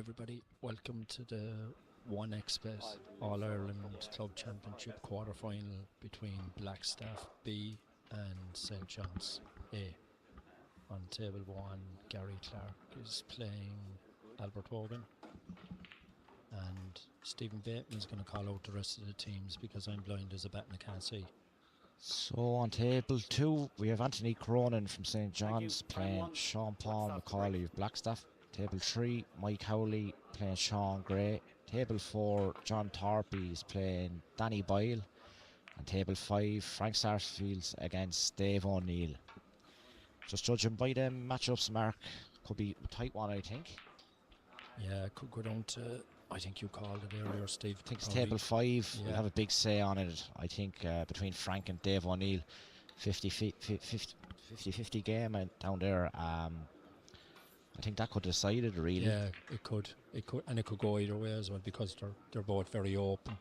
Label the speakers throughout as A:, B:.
A: everybody. Welcome to the 1xBet All-Ireland Club Championship quarter-final between Blackstaff B and St. John's A. On table 1, Gary Clark is playing Albert Hogan, and Stephen Bateman is going to call out the rest of the teams because I'm blind as a bat and I can't see.
B: So on table 2 we have Anthony Cronin from St. John's playing Sean Paul McCauley of Blackstaff. Table 3 Mike Howley playing Sean Gray. Table 4 John Thorpe is playing Danny Boyle. And table 5 Frank Sarsfields against Dave O'Neill. Just judging by the matchups, Mark, could be a tight one, I think.
A: Yeah, it could go down to, I think you called it earlier, Steve.
B: I think it's table 5 will have a big say on it. I think between Frank and Dave O'Neill, 50-50 game down there. I think that could decide it, really.
A: Yeah, it could, and it could go either way as well because they're both very open.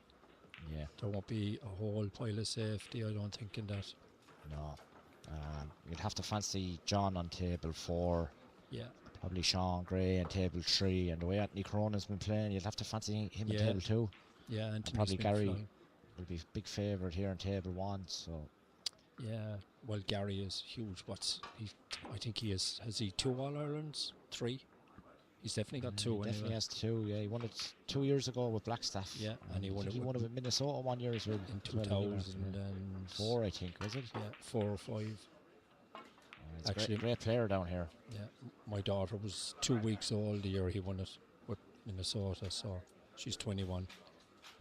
B: Yeah,
A: there won't be a whole pile of safety, I don't think, in that.
B: No, you'll have to fancy John on table 4.
A: Yeah,
B: probably Sean Gray on table 3, and the way Anthony Cronin's been playing, you'll have to fancy him on table 2.
A: Yeah, and
B: probably Gary will be a big favourite here on table 1. So.
A: Yeah, well, Gary is huge. I think he has he 2 All-Irelands? 3? He's definitely got 2.
B: He definitely has 2, yeah. He won it 2 years ago with Blackstaff.
A: Yeah, and he won it
B: with Minnesota 1 year as well.
A: In 2004,
B: I think, was it?
A: Yeah, 4 or 5.
B: He's actually a great player down here.
A: Yeah, my daughter was 2 weeks old the year he won it with Minnesota, so she's 21.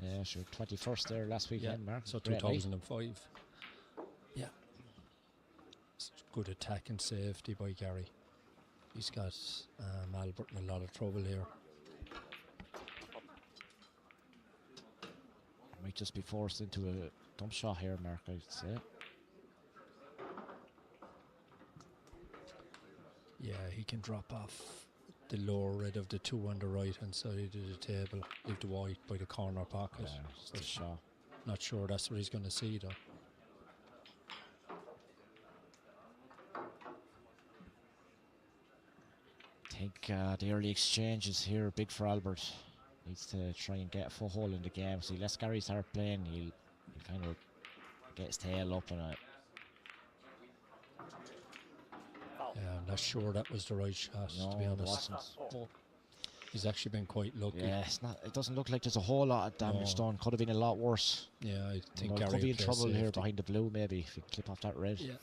B: Yeah, she was 21st there last weekend, Mark.
A: So 2005. Yeah. It's good attack and safety by Gary. He's got Albert in a lot of trouble here.
B: Might just be forced into a dump shot here, Mark, I'd say.
A: Yeah, he can drop off the lower red of the 2 on the right hand side of the table, leave the white by the corner pocket.
B: Just a shot.
A: Not sure that's what he's going to see though.
B: I think the early exchanges here are big for Albert. Needs to try and get a foothold in the game. So he lets Gary start playing, he'll kind of get his tail up on it.
A: Yeah, I'm not sure that was the right shot, to be honest. But he's actually been quite lucky.
B: Yeah, it doesn't look like there's a whole lot of damage done. Could have been a lot worse.
A: Yeah, I think Gary
B: could be in trouble here behind the blue, maybe, if he can clip off that red.
A: Yeah.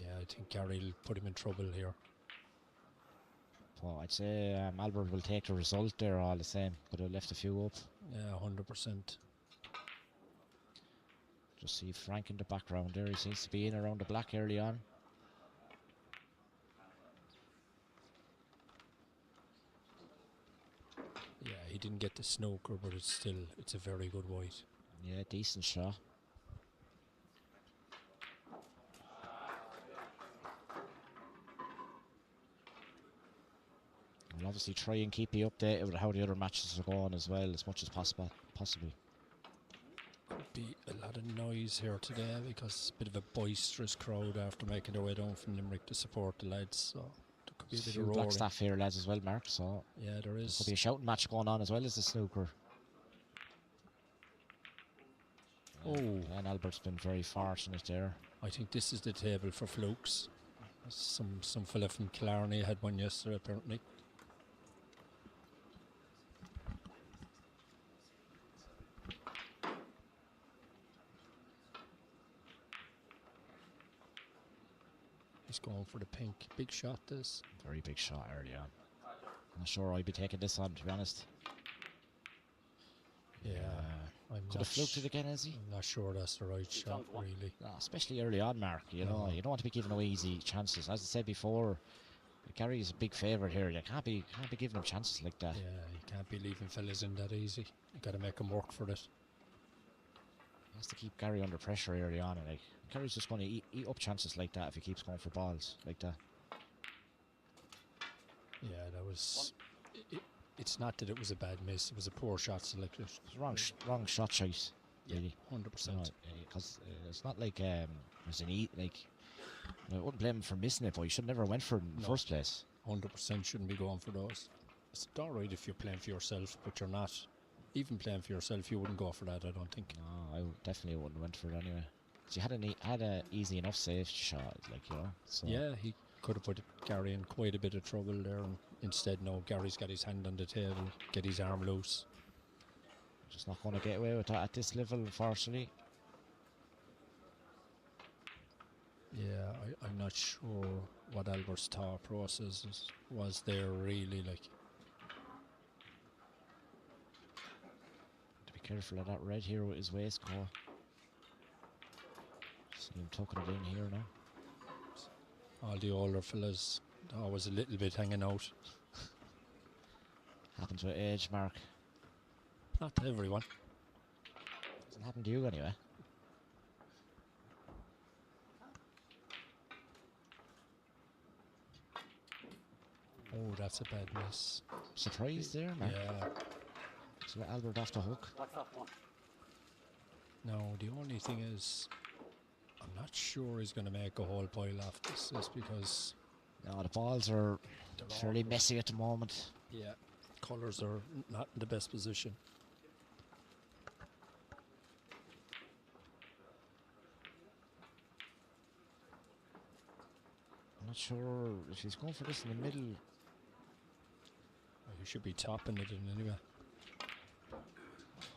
A: Yeah, I think Gary will put him in trouble here.
B: Well, I'd say Albert will take the result there all the same. Could have left a few up.
A: Yeah, 100%.
B: Just see Frank in the background there. He seems to be in around the black early on.
A: Yeah, he didn't get the snooker, but it's a very good white.
B: Yeah, decent shot. We'll obviously try and keep you updated with how the other matches are going as well, as much as possible.
A: Could be a lot of noise here today because it's a bit of a boisterous crowd after making their way down from Limerick to support the lads. So there could be a bit of roaring.
B: Blackstaff here, lads, as well, Mark. So
A: yeah, there is.
B: There could be a shouting match going on as well as the snooker.
A: Oh,
B: and Albert's been very fortunate there.
A: I think this is the table for flukes. Some fella from Killarney had one yesterday, apparently. He's going for the pink. Big shot, this.
B: Very big shot early on. Not sure I'd be taking this on, to be honest.
A: Yeah,
B: could have fluked it again, is he?
A: I'm not sure that's the right shot, really.
B: No, especially early on, Mark. You know, you don't want to be giving away easy chances. As I said before, Gary's a big favourite here. You can't be giving him chances like that.
A: Yeah, you can't be leaving fellas in that easy. You got to make them work for it.
B: He has to keep Gary under pressure early on, and Gary's just going to eat up chances like that if he keeps going for balls like that.
A: Yeah, that was. It's not that it was a bad miss; it was a poor shot selection.
B: It's wrong shot choice. Really,
A: 100%.
B: Because it's not like there's an I wouldn't blame him for missing it, but he should never went for it in the first place.
A: 100% shouldn't be going for those. It's alright if you're playing for yourself, but you're not. Even playing for yourself, you wouldn't go for that, I don't think.
B: No, I definitely wouldn't went for it anyway. 'Cause you had a easy enough safety shot, like, you know. So
A: Yeah, he could have put Gary in quite a bit of trouble there, and instead, no, Gary's got his hand on the table, get his arm loose.
B: just not going to get away with that at this level, unfortunately.
A: Yeah, I'm not sure what Albert's thought process was there, really. Like,
B: To be careful of that red here with his waistcoat. See him tucking it in here now.
A: all the older fellas, always a little bit hanging out.
B: Happened to age, Mark.
A: Not to everyone.
B: Doesn't happen to you anyway.
A: Oh, that's a bad miss.
B: Surprise there, Mark.
A: Yeah.
B: So let Albert off the hook.
A: No, the only thing is, I'm not sure he's going to make a whole pile off this, just because
B: No, the balls are
A: they're
B: fairly
A: all-
B: messy at the moment.
A: Yeah, colours are not in the best position.
B: I'm not sure if he's going for this in the middle.
A: You should be topping it in anyway.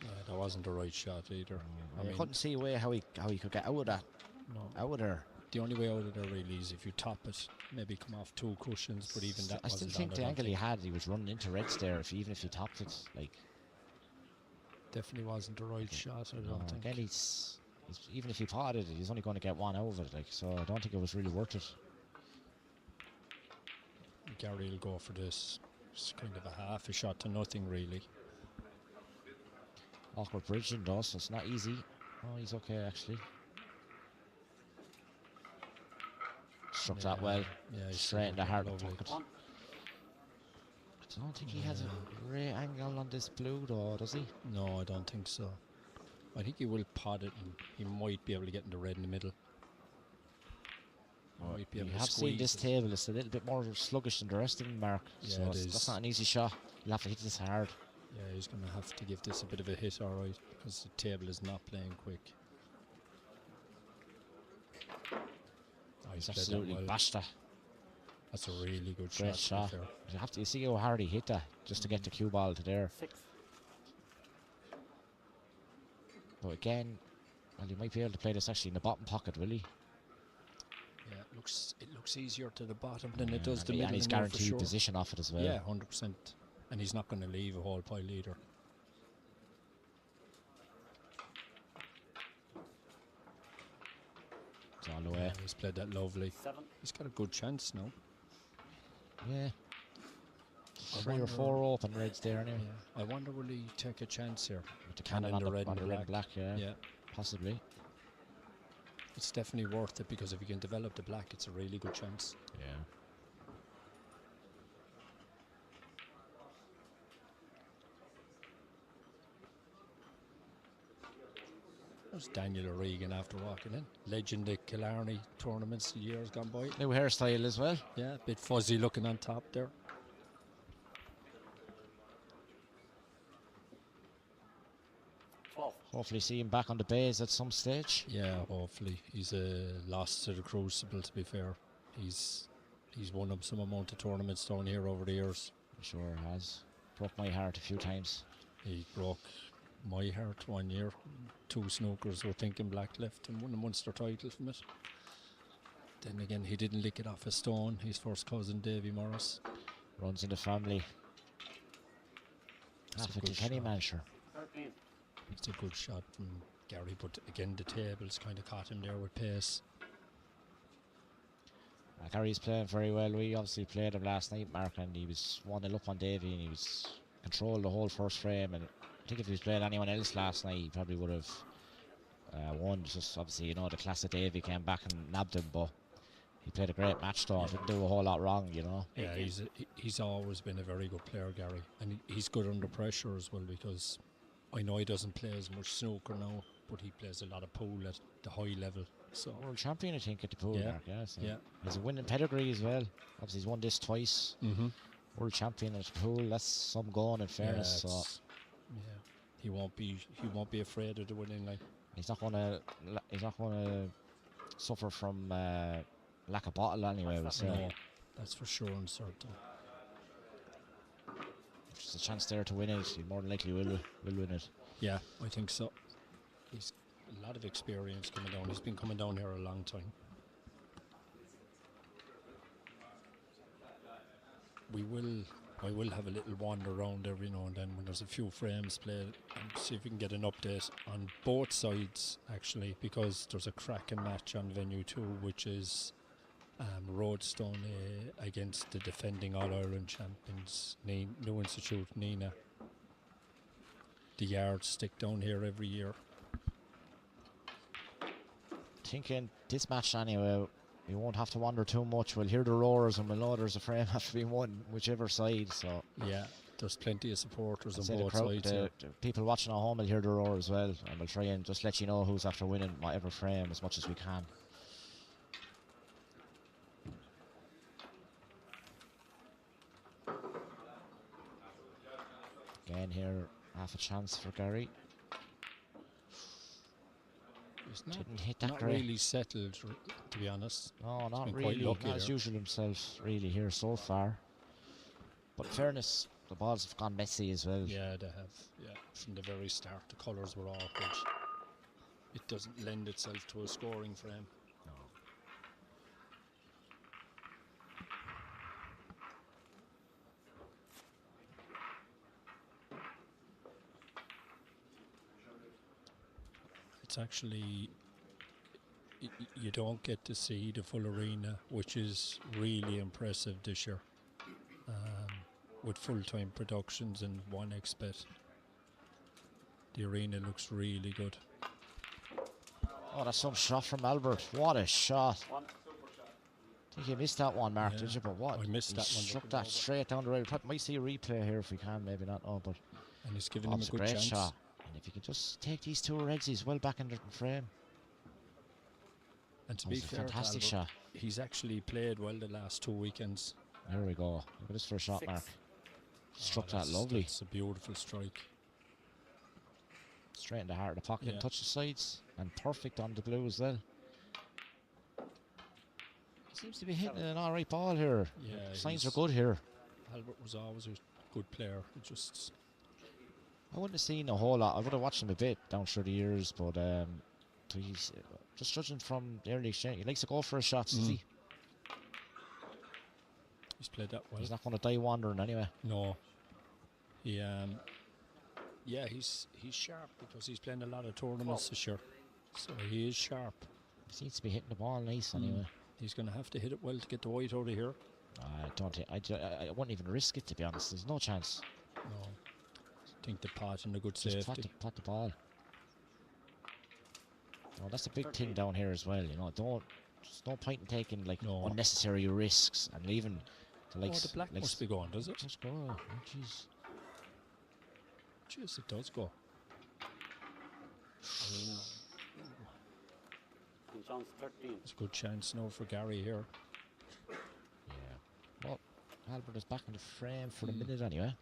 A: Yeah, that wasn't the right shot either.
B: I couldn't see a way how he could get out of that,
A: No.
B: out of there.
A: The only way out of there really is if you top it, maybe come off 2 cushions, but even that
B: I still
A: wasn't
B: think
A: on,
B: the
A: I don't
B: angle he
A: think.
B: had, he was running into reds there. Even if he topped it, like,
A: Definitely wasn't the right shot, I don't think.
B: again, he's even if he potted it, he's only going to get one out of it. Like, so I don't think it was really worth it.
A: Gary will go for this. It's kind of a half a shot to nothing, really.
B: Awkward bridging though, so it's not easy. Oh, he's okay actually. Struck that well.
A: Yeah, he's
B: Straight in the heart of the
A: lovely.
B: pocket. I don't think he has a great angle on this blue though, does he?
A: No, I don't think so. I think he will pot it, and he might be able to get in the red in the middle. Might be
B: You
A: able to
B: have seen this
A: squeeze it.
B: table, it's a little bit more sluggish than the rest of them, Mark.
A: Yeah,
B: So
A: it
B: that's
A: is.
B: not an easy shot. You'll have to hit this hard.
A: Yeah, he's going to have to give this a bit of a hit, all right, because the table is not playing quick. Oh,
B: He's
A: played that
B: absolutely
A: well.
B: bashed that.
A: That's a really good
B: Great
A: shot.
B: shot.
A: to be fair.
B: You see how hard he hit that just to get the cue ball to there. But again, well, he might be able to play this actually in the bottom pocket, will he?
A: Yeah, it looks easier to the bottom than it does
B: and
A: the
B: he-
A: middle.
B: and he's
A: and more for
B: guaranteed
A: sure.
B: position off it as well.
A: Yeah, 100%. And he's not going to leave a whole pile either.
B: It's all the way.
A: Yeah, he's played that lovely. He's got a good chance now.
B: Yeah.
A: I
B: 3 or
A: wonder-
B: 4 open reds there anyway.
A: Yeah. I wonder will he take a chance here?
B: With the cannon
A: in
B: on
A: the
B: the
A: red and the
B: red and black, yeah.
A: Yeah,
B: Possibly.
A: it's definitely worth it, because if you can develop the black, it's a really good chance.
B: Yeah.
A: There's Daniel O'Regan after walking in. Legend of Killarney tournaments the years gone by.
B: New hairstyle as well.
A: Yeah, a bit fuzzy looking on top there.
B: Hopefully see him back on the bays at some stage.
A: Yeah, hopefully. He's lost to the Crucible, to be fair. He's won up some amount of tournaments down here over the years.
B: Sure has. Broke my heart a few times.
A: He broke my heart one year. 2 snookers were thinking black left and won a Munster title from it. Then again, he didn't lick it off a stone. His first cousin, Davy Morris.
B: Runs in the family.
A: That's a
B: Half a
A: good
B: Kilkenny
A: shot.
B: man, sure.
A: It's a good shot from Gary, but again, the tables kind of caught him there with pace.
B: Gary's playing very well. We obviously played him last night, Mark, and he was 1-0 up on Davy, and he was controlled the whole first frame. And I think if he was playing anyone else last night, he probably would have won. Just obviously, you know, the class of Davy came back and nabbed him, but he played a great match though. Didn't do a whole lot wrong, you know.
A: Yeah, he's always been a very good player, Gary, and he's good under pressure as well, because I know he doesn't play as much snooker now, but he plays a lot of pool at the high level. So
B: World champion, I think, at the pool,
A: Yeah,
B: Mark. Yeah, so
A: yeah.
B: he has a winning pedigree as well. Obviously, he's won this twice.
A: mm-hmm.
B: World champion at the pool. That's some going in fairness. So
A: yeah, he won't be afraid of the winning line.
B: he's not gonna suffer from lack of bottle anyway. We'll say.
A: No, that's for sure and certain.
B: If there's a chance there to win it, he more than likely will win it.
A: Yeah, I think so. He's a lot of experience coming down. He's been coming down here a long time. I will have a little wander around every now and then when there's a few frames played and see if we can get an update on both sides actually, because there's a cracking match on venue 2, which is Roadstone against the defending All-Ireland champions, New Institute Nina. The yardstick down here every year.
B: Thinking this match anyway, we won't have to wander too much. We'll hear the roars and we'll know there's a frame after being won, whichever side. So
A: yeah, there's plenty of supporters
B: I'd
A: on both sides.
B: The people watching at home will hear the roar as well, and we'll try and just let you know who's after winning whatever frame as much as we can. Again here, half a chance for Gary. Didn't hit that
A: not
B: great.
A: really settled, to be honest.
B: No, not
A: been
B: really.
A: quite lucky
B: Not as
A: there.
B: usual himself, really, here so far. But in fairness, the balls have gone messy as well.
A: Yeah, they have. Yeah, from the very start, the colours were awkward. It doesn't lend itself to a scoring frame.
B: No.
A: It's actually, you don't get to see the full arena, which is really impressive this year. With full-time productions and 1xbet, the arena looks really good.
B: Oh, that's some shot from Albert. What a shot. I think you missed that one, Mark,
A: Yeah,
B: did you? But what?
A: I missed
B: He
A: that one.
B: struck that straight down the rail. Might see a replay here if we can, maybe not. Oh, but
A: And he's giving
B: that
A: him
B: was
A: a
B: a
A: good
B: great
A: chance.
B: shot. And if you can just take these two reds, he's well back in the frame.
A: And to
B: That
A: be
B: was a
A: fair, to
B: fantastic
A: Albert,
B: shot.
A: he's actually played well the last 2 weekends.
B: There we go. Look at this first shot, Mark. Struck that
A: That's-
B: lovely.
A: It's a beautiful strike.
B: Straight in the heart of the pocket,
A: Yeah.
B: and touch the sides. And perfect on the blue as well. Seems to be hitting an alright ball here.
A: Yeah,
B: Signs
A: he's-
B: are good here.
A: Albert was always a good player. It just,
B: I wouldn't have seen a whole lot. I would have watched him a bit down through the years, but he's just judging from the early exchange. He likes to go for a shot, does he?
A: he's played that well.
B: He's not going to die wandering anyway.
A: No. He yeah, he's sharp because he's playing a lot of tournaments this year. So he is sharp.
B: He seems to be hitting the ball nice anyway.
A: He's going to have to hit it well to get the white out of here.
B: I don't think I wouldn't even risk it, to be honest. There's no chance.
A: No. I think the pot and a good
B: Just
A: safety.
B: pat the ball. No, that's a big thing down here as well. You know, there's no point in taking like
A: No.
B: unnecessary risks and leaving the
A: Oh,
B: likes.
A: the black
B: likes-
A: must be going, does it?
B: Just go. Oh, jeez.
A: Jeez, it does go.
C: Chance 13.
A: It's a good chance now for Gary here.
B: Yeah. Well, Albert is back in the frame for the minute anyway.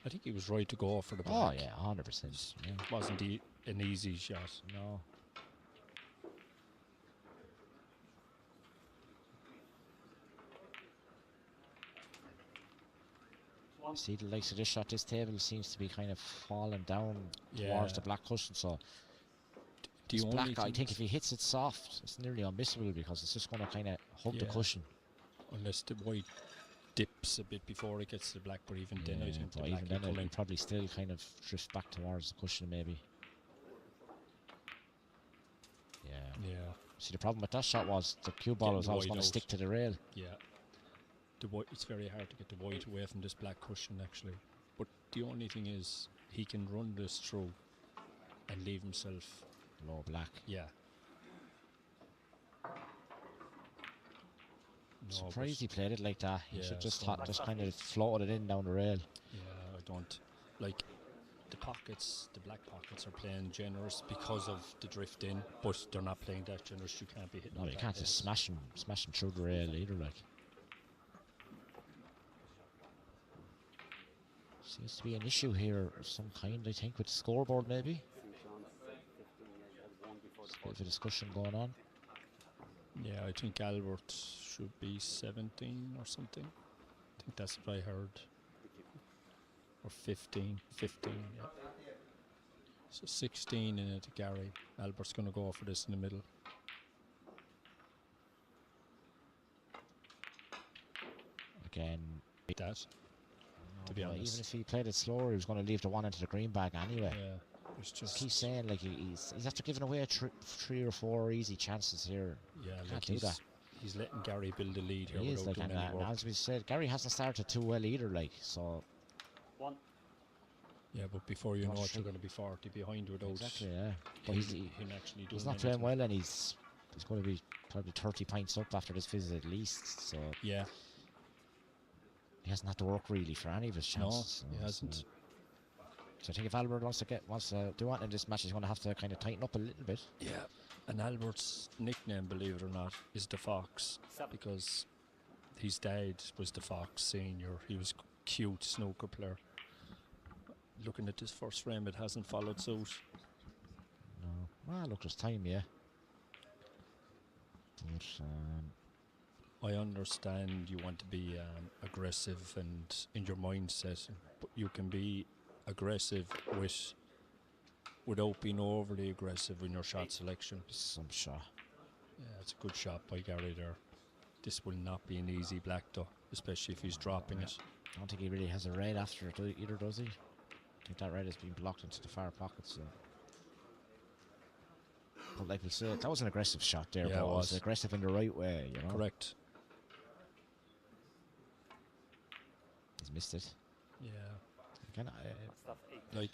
A: I think he was right to go for the
B: Oh
A: black.
B: yeah, 100%. Yeah.
A: Wasn't an easy shot.
B: No. See the likes of this shot. This table seems to be kind of falling down towards the black cushion. So
A: The
B: this
A: only
B: black, I
A: thing
B: think
A: is-
B: if he hits it soft, it's nearly unmissable because it's just going to kind of hug the
A: Yeah.
B: cushion.
A: unless the white dips a bit before it gets to the black, but even then I think the
B: but
A: black
B: even then
A: will
B: it'll
A: come
B: probably still kind of drift back towards the cushion maybe. Yeah.
A: in. Yeah,
B: See, the problem with that shot was the cue ball
A: Getting
B: was
A: the
B: always
A: white
B: going to
A: out.
B: stick to the rail.
A: yeah. The white, it's very hard to get the white away from this black cushion actually. But the only thing is he can run this through and leave himself.
B: Low black.
A: Yeah. No,
B: Surprised
A: but-
B: he played it like that. He
A: Yeah,
B: should just
A: so-
B: just kind of floated it in down the rail.
A: Yeah, I don't like the pockets. The black pockets are playing generous because of the drift in, but they're not playing that generous. You can't be hitting.
B: No,
A: the
B: you
A: black
B: can't just
A: heads.
B: smash him through the rail either. Like, Seems to be an issue here of some kind, I think, with the scoreboard maybe. There's a bit of a discussion going on.
A: Yeah, I think Albert should be 17 or something. I think that's what I heard. Or 15, yeah. So 16 in it to Gary. Albert's going to go for this in the middle.
B: Again,
A: That, to be honest.
B: even if he played it slower, he was going to leave the one into the green bag anyway.
A: Yeah, it's just...
B: Keep saying, like, he's after giving away three or four easy chances here.
A: Yeah,
B: Can't
A: like
B: do that.
A: He's letting Gary build a lead here
B: He is,
A: without
B: like,
A: doing any
B: and
A: work.
B: as we said, Gary hasn't started too well either, like, so...
A: Yeah, but before you
B: Not
A: know it,
B: sure.
A: you're going to be 40 behind without
B: Exactly, yeah. But
A: him actually doing
B: he's not playing
A: anything.
B: well, and he's going to be probably 30 points up after this visit at least, so...
A: Yeah.
B: He hasn't had to work really for any of his chances.
A: No, he hasn't.
B: So I think if Albert wants to do it in this match, he's going to have to kind of tighten up a little bit.
A: Yeah, and Albert's nickname, believe it or not, is the Fox, because his dad was the Fox Senior. He was cute snooker player. Looking at this first frame, it hasn't followed suit.
B: No. Well, look, there's time, yeah. But,
A: I understand you want to be aggressive and in your mindset, but you can be aggressive without being overly aggressive in your shot selection.
B: some shot.
A: Yeah, it's a good shot by Gary there. This will not be an easy black though, especially if he's dropping it.
B: I don't think he really has a red after it either, does he? I think that red has been blocked into the far pocket, so... But like we said, that was an aggressive shot there,
A: Yeah,
B: but
A: it
B: it was
A: was.
B: aggressive in the right way, you know?
A: Correct.
B: He's missed it.
A: Yeah.
B: Again,
A: Like,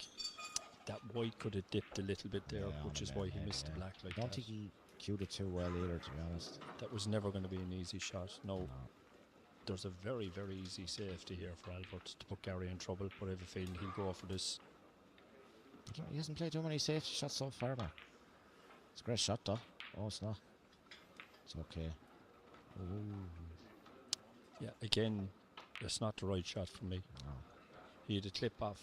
A: that white could have dipped a little bit there,
B: Yeah,
A: which
B: on
A: is
B: the
A: why
B: net,
A: he
B: yeah,
A: missed
B: yeah.
A: the black like
B: I don't
A: that.
B: think he cued it too well either, to be honest.
A: That was never going to be an easy shot. No.
B: No.
A: There's a very, very easy safety here for Albert to put Gary in trouble, but I have a feeling he'll go for this.
B: He hasn't played too many safety shots so far, man. It's a great shot, though. Oh, it's not. It's okay. Ooh.
A: Yeah, again, that's not the right shot for me.
B: No.
A: He had a clip off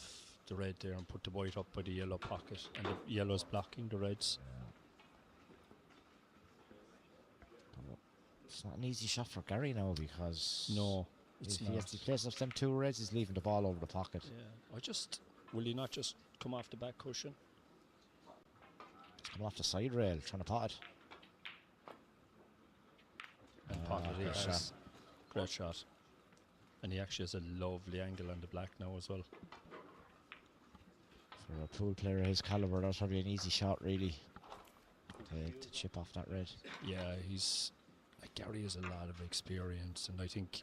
A: the red there and put the white up by the yellow pocket, and the yellow's blocking the reds.
B: But it's not an easy shot for Gary now, because...
A: No, it's
B: if he
A: not.
B: has to place off them two reds, he's leaving the ball over the pocket.
A: Yeah, will he not just come off the back cushion?
B: He's coming off the side rail, trying to pot it.
A: And pot it, he
B: great
A: has.
B: shot.
A: Great shot. And he actually has a lovely angle on the black now as well.
B: For a pool player of his calibre, that's probably an easy shot, really, to chip off that red.
A: Yeah, Gary has a lot of experience, and I think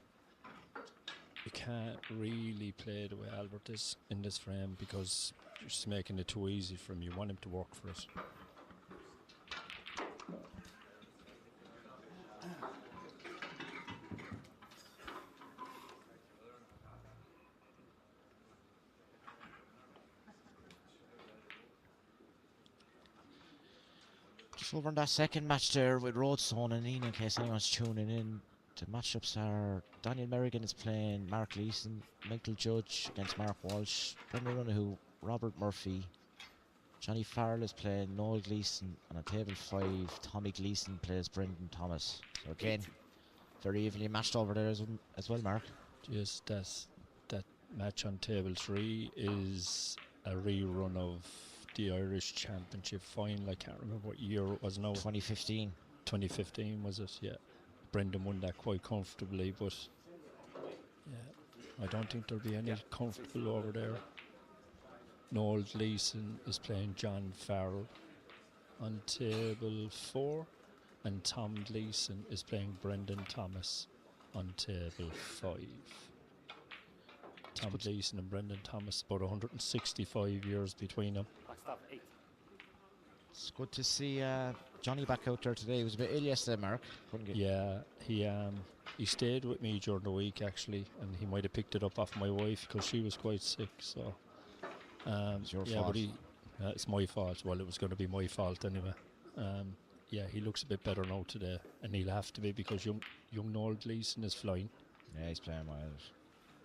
A: you can't really play the way Albert is in this frame because you're just making it too easy for him. You want him to work for it.
B: Just over in that second match there with Roadstone and Ian, in case anyone's tuning in. The matchups are Daniel Merrigan is playing Mark Leeson, Michael Judge against Mark Walsh, Brendan Runahoo, Robert Murphy, Johnny Farrell is playing Noel Gleeson, and on table 5, Tommy Gleeson plays Brendan Thomas. So again, very evenly matched over there as well, Mark.
A: Yes, that match on table 3 is a rerun of the Irish Championship final. I can't remember what year it was now.
B: 2015.
A: 2015 was it? Yeah. Brendan won that quite comfortably, but yeah, I don't think there'll be any comfortable over there. Noel Gleeson is playing John Farrell on table 4, and Tom Gleeson is playing Brendan Thomas on table 5. Tom Gleeson and Brendan Thomas, about 165 years between them.
B: It's good to see Johnny back out there today. He was a bit ill yesterday, Mark. Couldn't get
A: Yeah, he stayed with me during the week actually, and he might have picked it up off my wife because she was quite sick. So
B: It's your
A: yeah,
B: fault.
A: but it's my fault. Well, it was going to be my fault anyway. Yeah, he looks a bit better now today, and he'll have to be because young Noel Gleeson is flying.
B: Yeah, he's playing well.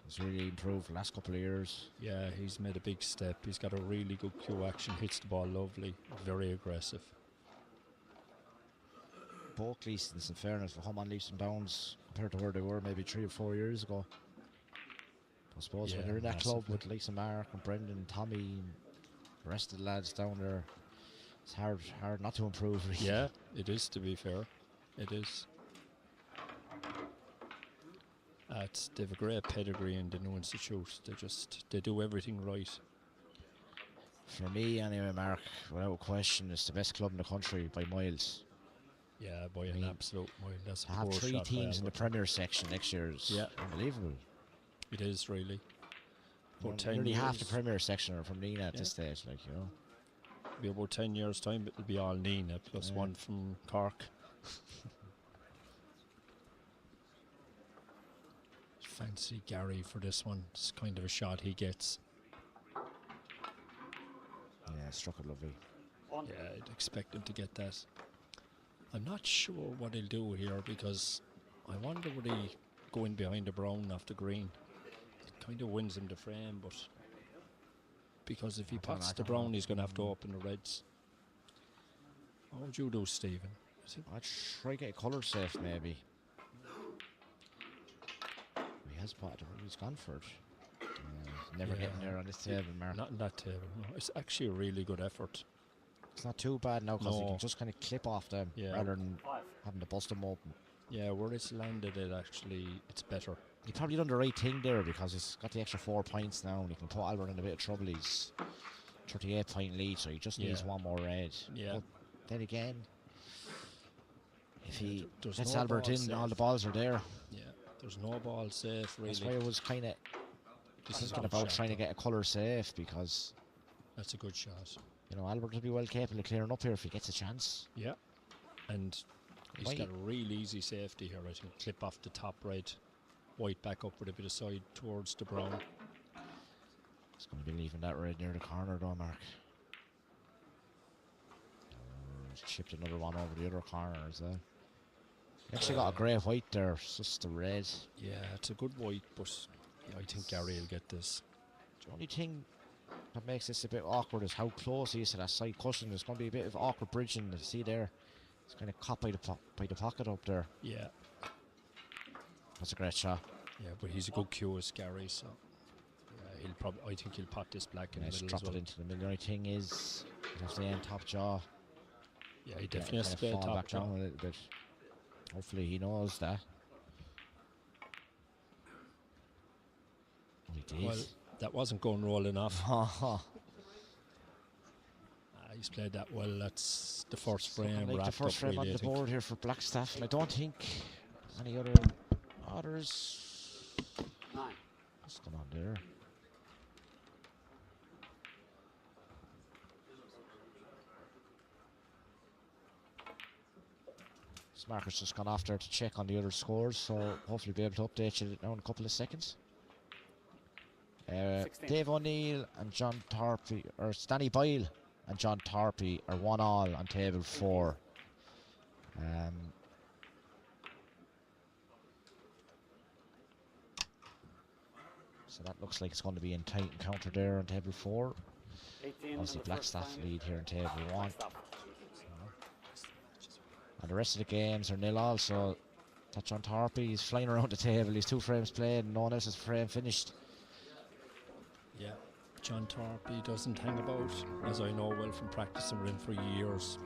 B: He's really improved the last couple of years.
A: Yeah, he's made a big step. He's got a really good cue action, hits the ball lovely, very aggressive.
B: Both Gleasons, in fairness, for home on leaps and bounds compared to where they were maybe 3 or 4 years ago. I suppose when you're in that club with Lisa Mark and Brendan and Tommy and the rest of the lads down there, it's hard not to improve. Really.
A: Yeah, it is, to be fair. It is. They've a great pedigree in the new institute. They do everything right.
B: For me, anyway, Mark, without question, it's the best club in the country by miles.
A: Yeah, by an absolute mile. That's
B: to have 3 teams in the Premier section next year is unbelievable.
A: It is, really.
B: Nearly half the Premier section are from Nina at this stage, like, you know.
A: It'll be about 10 years' time, it'll be all Nina plus one from Cork. Fancy Gary for this one. It's kind of a shot he gets.
B: Yeah, struck it lovely.
A: Yeah, I'd expect him to get that. I'm not sure what he'll do here because I wonder would he go in behind the brown off the green. It kind of wins him the frame, but because if he pots the brown, he's going to have to open the reds. What would you do, Stephen?
B: I'd try to get a colour safe, maybe. He has potted. He's gone for it. Never getting there on this table, Mark.
A: Not on that table. No. It's actually a really good effort.
B: It's not too bad now because he can just kind of clip off them rather than having to bust them open. Yeah,
A: where it's landed, it's better.
B: He probably done the right thing there because he's got the extra 4 points now and he can put Albert in a bit of trouble. He's 38-point lead, so he just needs one more red.
A: Yeah.
B: But then again, if he
A: there's
B: lets
A: no
B: Albert in,
A: safe.
B: all the balls are there.
A: Yeah, there's no ball safe, really.
B: That's why I was kind of thinking about trying to get a colour safe because
A: that's a good shot.
B: You know, Albert will be well capable of clearing up here if he gets a chance.
A: Yeah, and he's got a real easy safety here. I think clip off the top red, white back up with a bit of side towards the brown.
B: It's going to be leaving that red near the corner though, Mark. Chipped another one over the other corner as well. Actually got a grey white there, it's just the red.
A: Yeah, it's a good white, but I think Gary will get this.
B: The only thing that makes this a bit awkward is how close he is to that side cushion. There's going to be a bit of awkward bridging. You see there, it's kind of caught by the pocket up there.
A: Yeah,
B: that's a great shot.
A: Yeah, but he's a good cueist, Gary. So I think he'll pot this black in the middle.
B: Drop it into the middle. The only thing is, he'll have to end top jaw.
A: Yeah, he definitely has to play top
B: back down a little bit. Hopefully he knows that. He did.
A: Well, that wasn't going rolling off. He's played that well. That's the first frame.
B: Like the first frame
A: really,
B: on the board here for Blackstaff. And I don't think any other others. What's going on there? Marcus just gone off there to check on the other scores, so hopefully be able to update you now in a couple of seconds. Dave O'Neill and John Tarpey, or Stanley Boyle and John Tarpey are 1-all on table 4. So that looks like it's going to be a tight encounter there on table 4. Obviously Blackstaff lead here on table 1. And the rest of the games are 0-all, so that John Tarpey is flying around the table. He's 2 frames played and no one else's frame finished.
A: Yeah, John Tarpey doesn't hang about, as I know well from practicing with him for years.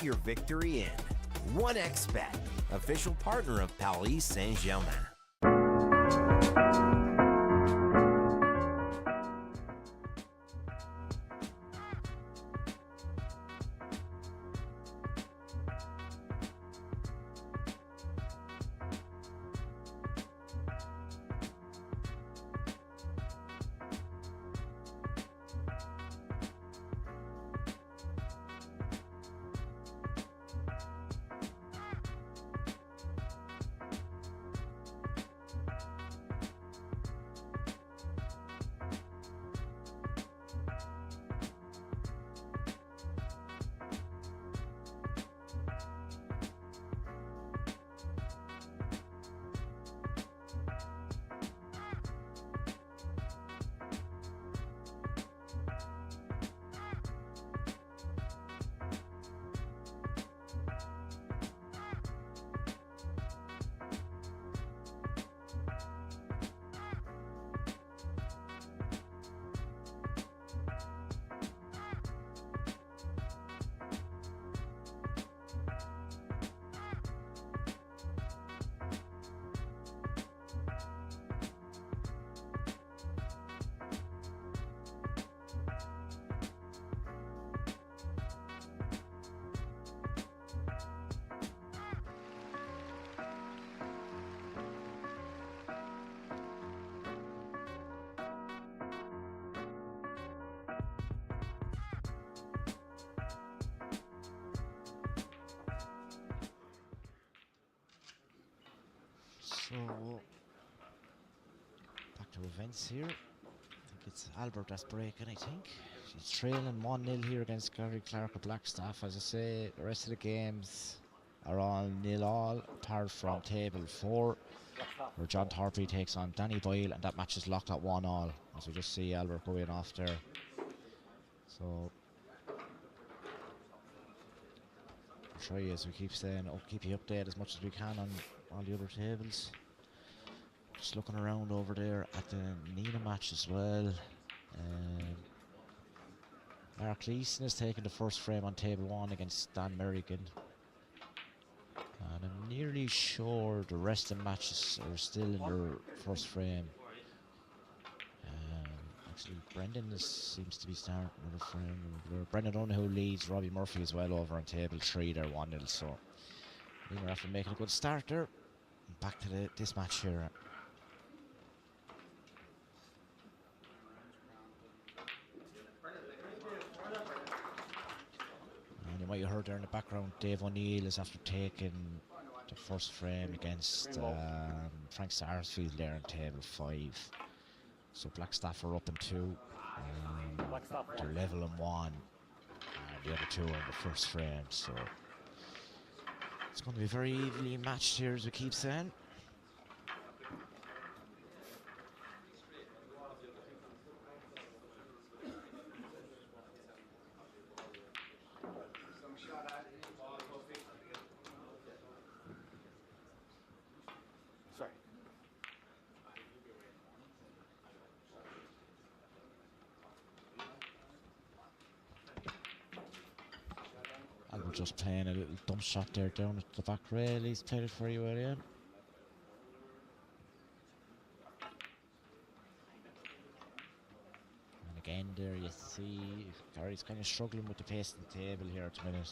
C: Your victory in 1xBet, official partner of Paris Saint-Germain.
B: So, back to events here. I think it's Albert that's breaking, I think. She's trailing 1-0 here against Gary Clark of Blackstaff. As I say, the rest of the games are all 0-all, apart from table 4, where John Thorpe takes on Danny Boyle, and that match is locked at 1-all. As we just see Albert going off there. So, we'll try, as we keep saying, keep you updated as much as we can on all the other tables. Just looking around over there at the Nina match as well. Mark Leeson has taken the first frame on table 1 against Stan Merrigan. And I'm nearly sure the rest of the matches are still in their first frame. Actually, Brendan seems to be starting with a frame. Brendan O'Neill leads Robbie Murphy as well over on table 3 there, 1-0. So, Nina after making a good start there. Back to this match here. And you might have heard there in the background, Dave O'Neill is after taking the first frame against Frank Sarsfield there on table 5. So Blackstaff are up in 2. They're level in 1. And the other 2 are in the first frame. So it's going to be very evenly matched here, as we keep saying. Albert just playing a little dump shot there down at the back rail. He's played it very well, yeah. And again there you see Gary's kind of struggling with the pace of the table here at the minute.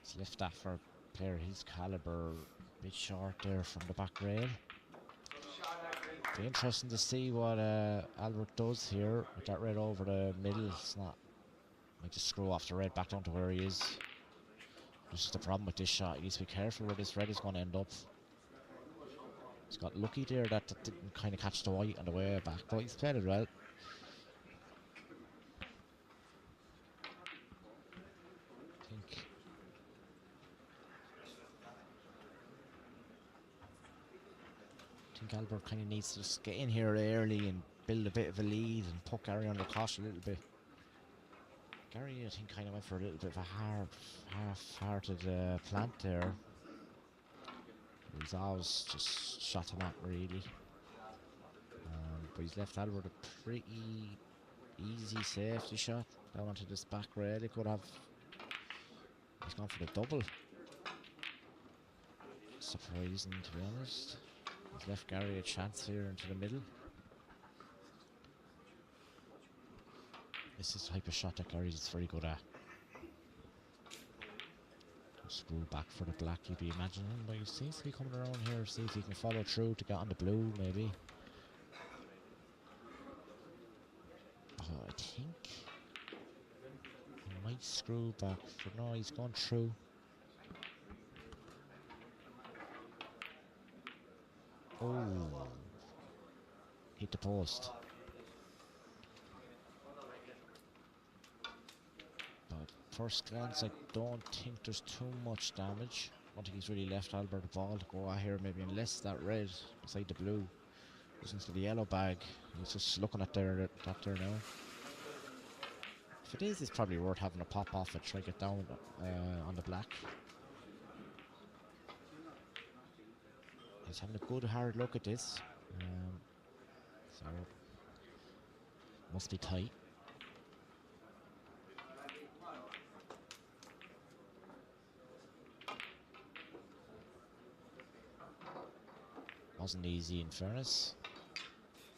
B: His left after player his calibre, a bit short there from the back rail. Be interesting to see what Albert does here with that red over the middle. It's not, might just screw off the red back down to where he is. This is the problem with this shot. He needs to be careful where this red is going to end up. He's got lucky there that didn't kind of catch the white on the way back, but he's played it well. I think Albert kind of needs to just get in here early and build a bit of a lead and put Gary under cosh a little bit. Gary, I think, kind of went for a little bit of a half-hearted plant there. He's always just shot him at, really. But he's left Albert a pretty easy safety shot down onto this back rail. He could have. He's gone for the double. Surprising, to be honest. He's left Gary a chance here into the middle. This is the type of shot that Gary's very good at. Screw back for the black, you'd be imagining, but he seems to be coming around here. See if he can follow through to get on the blue, maybe. Oh, I think he might screw back, but no, he's gone through. Oh, hit the post. First glance, I don't think there's too much damage. I don't think he's really left Albert the ball to go out here, maybe, unless that red beside the blue goes into the yellow bag. He's just looking at that there now. If it is, it's probably worth having a pop off it, try to get down on the black. He's having a good hard look at this. So, must be tight. Wasn't easy, in fairness.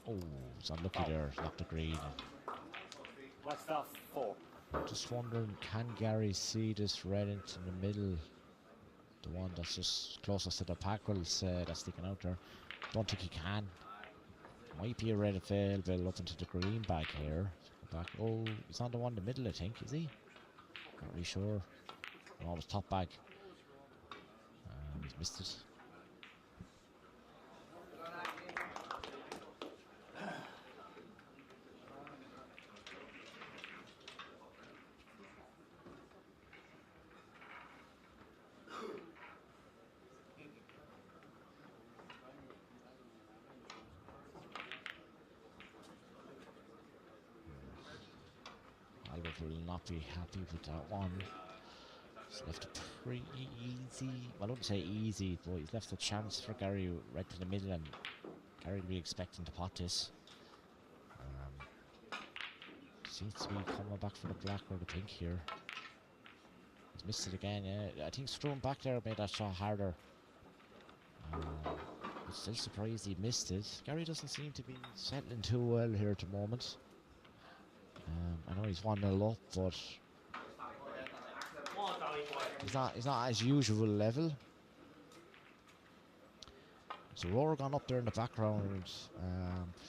B: Oh, he's unlucky there. Knocked the green.
D: Blackstaff 4.
B: Just wondering, can Gary see this red into the middle? The one that's just closest to the packles that's sticking out there. Don't think he can. Might be a red available up into the green bag here. Go back. Oh, he's on the one in the middle, I think, is he? Not really sure. Oh, it was top bag. He's missed it. will not be happy with that one. He's left it pretty easy. Well, I wouldn't say easy, but he's left a chance for Gary right to the middle, and Gary will be expecting to pot this. Seems to be coming back for the black or the pink here. He's missed it again, yeah. I think throwing back there made that shot harder. But still surprised he missed it. Gary doesn't seem to be settling too well here at the moment. I know he's 1-0 up, but he's not as usual level. So roar gone up there in the background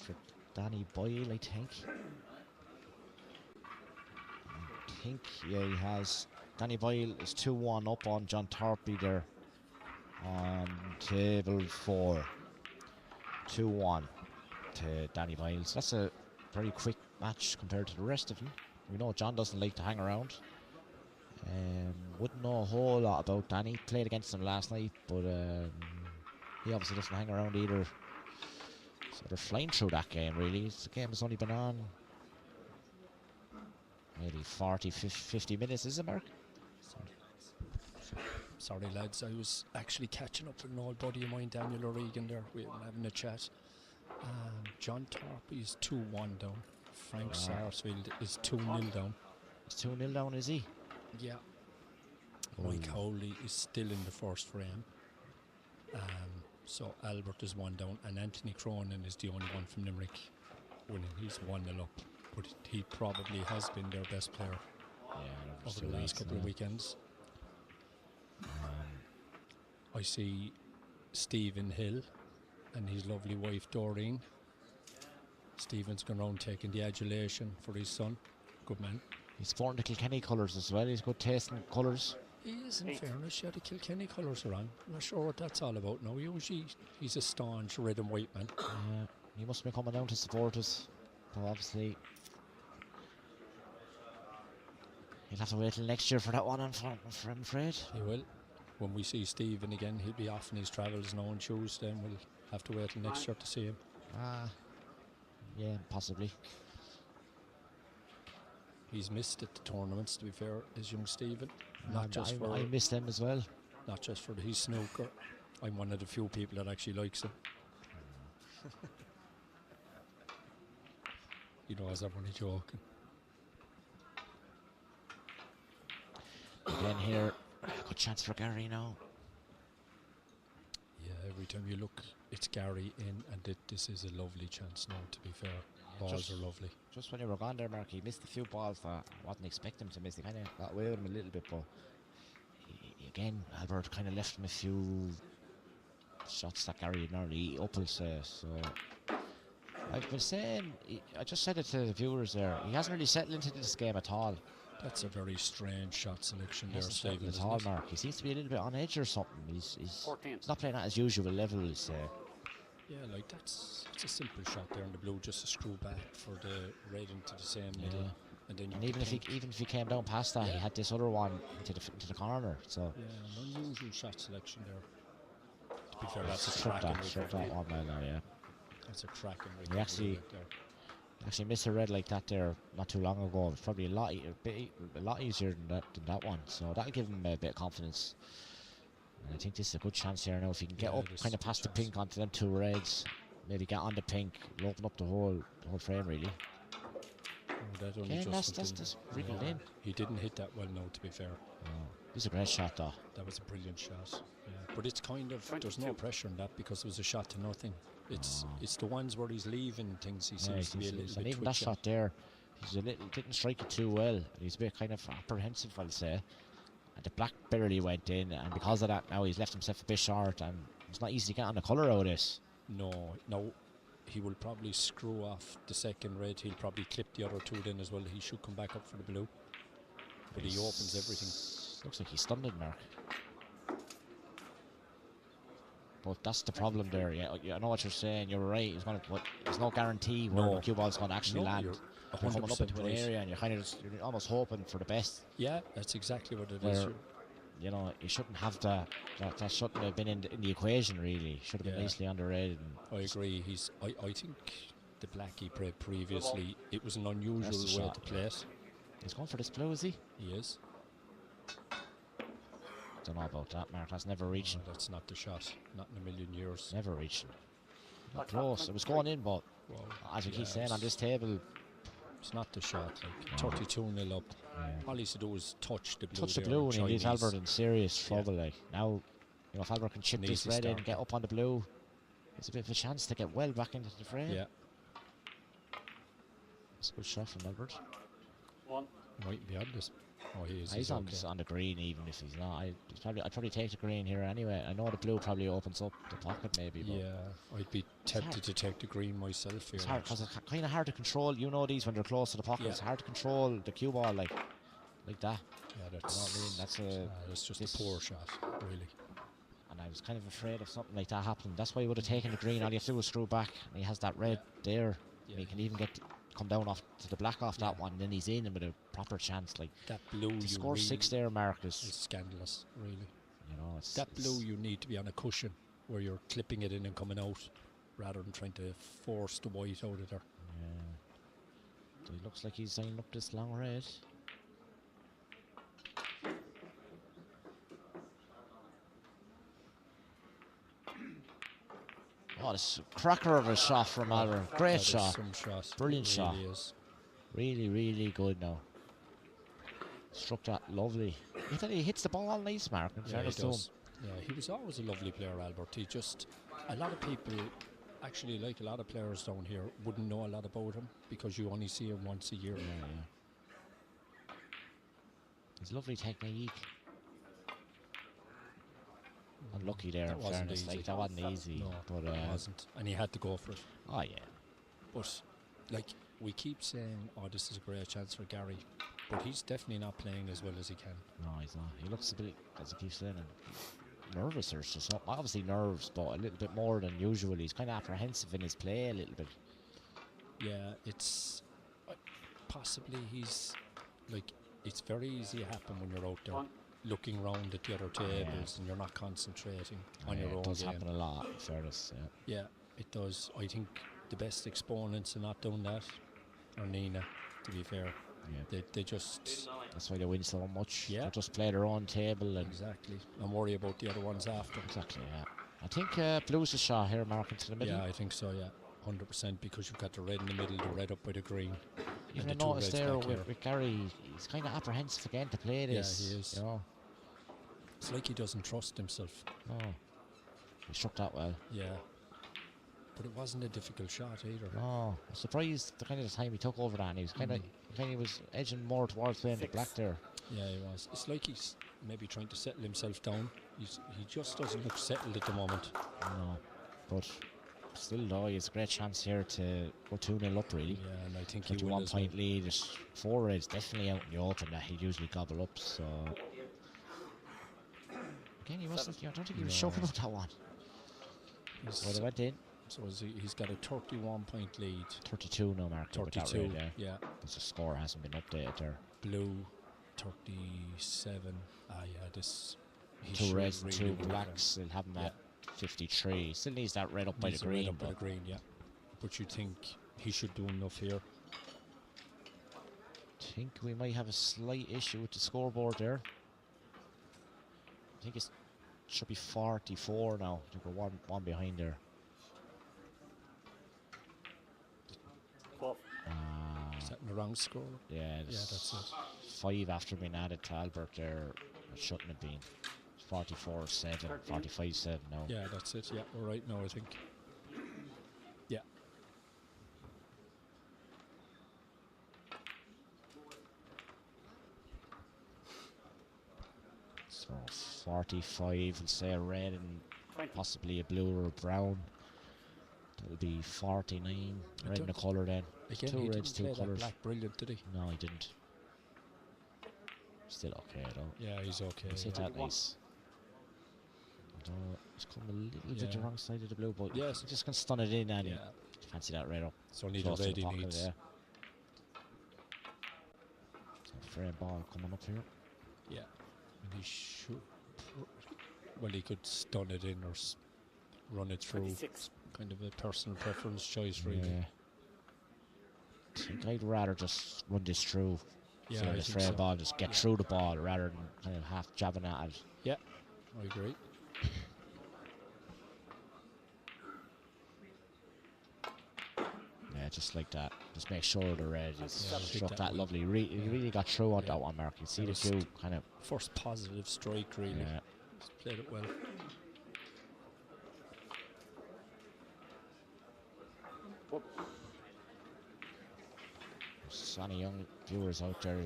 B: for Danny Boyle, I think. Yeah, he has. Danny Boyle is 2-1 up on John Torpy there on table 4. 2-1 to Danny Boyle. So that's a very quick match compared to the rest of them. We know John doesn't like to hang around. Wouldn't know a whole lot about Danny. Played against him last night, but he obviously doesn't hang around either. So they're flying through that game, really. The game has only been on maybe 40, 50 minutes, is it, Mark?
A: Sorry, lads. I was actually catching up with an old buddy of mine, Daniel O'Regan, there. We were having a chat. John Torpy is 2-1 down. Frank Sarsfield is 2-0 down.
B: He's 2-0 down, is he?
A: Yeah. Mike Howley is still in the first frame. So Albert is 1 down, and Anthony Cronin is the only one from Limerick winning. He's 1-0 up, but he probably has been their best player over the last couple of weekends. I see Stephen Hill and his lovely wife Doreen. Stephen's gone around taking the adulation for his son. Good man.
B: He's sporting the Kilkenny colours as well. He's good taste in colours.
A: He is, in fairness. Yeah, the Kilkenny colours are on. I'm not sure what that's all about now. Usually he's a staunch red and white man.
B: He must be coming down to support us. But obviously he'll have to wait till next year for that one, I'm afraid.
A: He will. When we see Stephen again, he'll be off on his travels now on Tuesday, and we'll have to wait till next year to see him.
B: Yeah, possibly.
A: He's missed at the tournaments, to be fair, is young Stephen.
B: I missed them as well.
A: Not just for his snooker. I'm one of the few people that actually likes him. You know, as I'm only joking.
B: Again here, good chance for Gary now.
A: Yeah, every time you look, it's Gary in, and this is a lovely chance now, to be fair. Balls are lovely.
B: Just when you were gone there, Mark, he missed a few balls that I wasn't expecting him to miss. He kind of got away with him a little bit, but again, Albert kind of left him a few shots that Gary nearly eat up, I'll say. So I've been saying, I just said it to the viewers there, he hasn't really settled into this game at all.
A: That's a very strange shot selection
B: He
A: there,
B: hasn't
A: Stephen.
B: settled at all, Mark. He seems to be a little bit on edge or something. He's not playing at his usual level, I'll say.
A: Yeah, like it's a simple shot there in the blue, just to screw back for the red into the same middle, and then
B: even if he came down past that, he had this other one into the corner. So
A: yeah, an unusual shot selection there. To be fair, that's a cracking
B: one there, yeah.
A: That's a cracking.
B: He actually missed a red like that there not too long ago. It's probably a lot easier than that one. So that'll give him a bit of confidence. And I think this is a good chance here now. If he can get up kind of past the pink onto them 2 reds, maybe get on the pink, it'll open up the whole frame really.
A: That only
B: that's wriggled in.
A: He didn't hit that well now, to be fair.
B: This is a great shot though.
A: That was a brilliant shot. Yeah. But it's kind of, there's no pressure in that because it was a shot to nothing. It's the ones where he's leaving things he seems to be a little bit
B: and even
A: twitching.
B: that shot there, didn't strike it too well. He's a bit kind of apprehensive, I'll say. And the black barely went in, and because of that now he's left himself a bit short, and it's not easy to get on the colour out of this.
A: No, he will probably screw off the second red. He'll probably clip the other 2 then as well. He should come back up for the blue. But he opens everything.
B: Looks like he's stunned it, Mark. But that's the problem there. Yeah, I know what you're saying. You're right. There's no guarantee where the cue ball's going to actually land.
A: You're
B: coming up into an
A: right.
B: area, and you're almost hoping for the best.
A: Yeah, that's exactly what it is.
B: You know, you shouldn't have that shouldn't have been in the equation really. Should have been nicely under red.
A: I agree. I think the black he played previously, it was an unusual way to play it.
B: He's going for this blue, is he?
A: He is.
B: Don't know about that, Mark. That's never reaching.
A: Oh, that's not the shot. Not in a million years.
B: Never reaching. Not close. It was going in, but
A: Wow.
B: as we keep
A: Yeah,
B: saying on this table,
A: it's not the shot. Like 32-0 up. All he has to do is touch the blue.
B: touch the
A: there
B: blue
A: and
B: and he leaves
A: Chinese.
B: Albert in serious trouble. Like now, you know, if Albert can chip
A: An
B: this
A: easy
B: red in,
A: start.
B: get up on the blue, it's a bit of a chance to get well back into the frame.
A: Yeah.
B: It's a good shot from Albert.
D: 1.
A: Might be on this. Oh, he is.
B: He's on, on the green, even if he's not. I'd probably take the green here anyway. I know the blue probably opens up the pocket maybe, but
A: Yeah, I'd be tempted to take the green myself here.
B: it's hard because it's kind of hard to control. You know these when they're close to the pocket.
A: Yeah.
B: It's hard to control the cue ball like that.
A: Yeah,
B: You
A: that's.
B: know what I mean?
A: That's just
B: this-
A: a poor shot, really.
B: And I was kind of afraid of something like that happening. That's why he would have taken the green. All you have to do is screw back, and he has that red there.
A: Yeah.
B: And he can even come down off to the black off that one. And then he's in with a proper chance. Like
A: That blue
B: to
A: you
B: score
A: really
B: 6 there, Mark,
A: is
B: is
A: scandalous, really.
B: you know it's
A: That blue you need to be on a cushion where you're clipping it in and coming out, rather than trying to force the white out of there.
B: Yeah. So he looks like he's lining up this long red. Oh, this cracker of a shot from Albert. Great
A: That is
B: shot.
A: some shot.
B: Brilliant
A: It
B: shot.
A: really is.
B: Really, really good now. Struck that lovely. He hits the ball nice, Mark. In
A: Yeah, he
B: fairness to him.
A: does. Yeah, he was always a lovely player, Albert. He just, a lot of people, actually, like a lot of players down here, wouldn't know a lot about him because you only see him once a year.
B: Yeah. His lovely technique. Unlucky there,
A: That
B: in
A: wasn't
B: fairness.
A: easy.
B: Like, that wasn't easy.
A: No,
B: but
A: it wasn't. And he had to go for it.
B: oh yeah.
A: But, like, we keep saying, oh, this is a great chance for Gary. But he's definitely not playing as well as he can.
B: No, he's not. He looks a bit, as he keeps saying, nervous or something. Obviously nerves, but a little bit more than usual. He's kind of apprehensive in his play a little bit.
A: Yeah, it's possibly he's like it's very easy to happen when you're out there looking round at the other tables and you're not concentrating on your
B: it
A: own
B: does
A: game.
B: happen a lot, in fairness. Yeah.
A: Yeah, it does. I think the best exponents are not doing that are Nina, to be fair.
B: Yeah.
A: They just
B: That's why they win so much.
A: Yeah.
B: They just play their own table and
A: exactly and worry about the other ones after.
B: exactly. Yeah. I think Blues a shot here, Mark, into the middle.
A: Yeah, I think so. Yeah, 100% because you've got the red in the middle, the red up by the green.
B: Even
A: and
B: I
A: the two
B: noticed
A: reds
B: there
A: back here.
B: with Gary, he's kind of apprehensive again to play this.
A: he is.
B: You know?
A: It's like he doesn't trust himself.
B: Oh. He struck that well.
A: Yeah. But it wasn't a difficult shot either.
B: No, I'm surprised the kind of the time he took over that. And he was kind of he was edging more towards playing the black there.
A: Yeah, he was. It's like he's maybe trying to settle himself down. He just doesn't look settled at the moment.
B: No, but still though, he has a great chance here to go 2-0 up really.
A: Yeah, and I think he will
B: 21
A: as well.
B: point lead. There's 4 reds definitely out in the open that he'd usually gobble up. So again, he wasn't. I don't think he was
A: No.
B: sure about that one. Well, they went in.
A: So he's got a 31-point lead.
B: 32 no Mark. with that
A: 32,
B: red,
A: yeah.
B: Because the score hasn't been updated there.
A: Blue, 37. Ah, yeah, this... he
B: 2
A: should
B: reds and
A: really
B: 2
A: work
B: blacks. They'll have him
A: Yeah.
B: at 53. Still needs that red up by
A: Needs
B: the
A: a red
B: green.
A: up by the
B: But
A: green, yeah. But you think he should do enough here?
B: I think we might have a slight issue with the scoreboard there. I think it should be 44 now. I think we're one behind there.
D: 12.
A: Is that in the wrong score?
B: Yeah,
A: that's it.
B: 5 after being added to Albert there. It shouldn't have been. 44-7, 45-7 now.
A: Yeah, that's it. Yeah, we're right now, I think. Yeah.
B: So 45, we'll say a red and
D: 20.
B: possibly a blue or a brown. That'll be 49. Red in the colour then.
A: Again,
B: 2
A: he
B: reds,
A: didn't
B: 2
A: play that
B: colours.
A: black brilliant, did he?
B: No, he didn't. Still okay though.
A: Yeah, he's okay.
B: He's hit
A: yeah.
B: that nice. Although it's come a little bit the
A: Yeah.
B: wrong side of the blue, but
A: Yes.
B: he just can stun it in and
A: Yeah,
B: fancy that red up.
A: it's only the
B: Close to
A: red he
B: pocket,
A: needs.
B: yeah. So frame ball coming up here.
A: Yeah. And he should... Well, he could stun it in or run it through.
D: 26.
A: Kind of a personal preference choice, really.
B: Yeah. I think I'd rather just run this through.
A: Yeah,
B: So
A: I
B: the
A: think
B: stray
A: so.
B: ball, just get through the ball rather than kind of half jabbing at it.
A: Yeah, I agree.
B: Yeah, just like that. Just make sure the red is
A: Yeah, I think
B: struck
A: that
B: that
A: will-
B: lovely. He really got through on
A: Yeah.
B: that one, Mark. You see
A: That
B: the
A: was
B: two kind of.
A: First positive strike, really.
B: Yeah.
A: Just played it well.
B: There's any young viewers out there,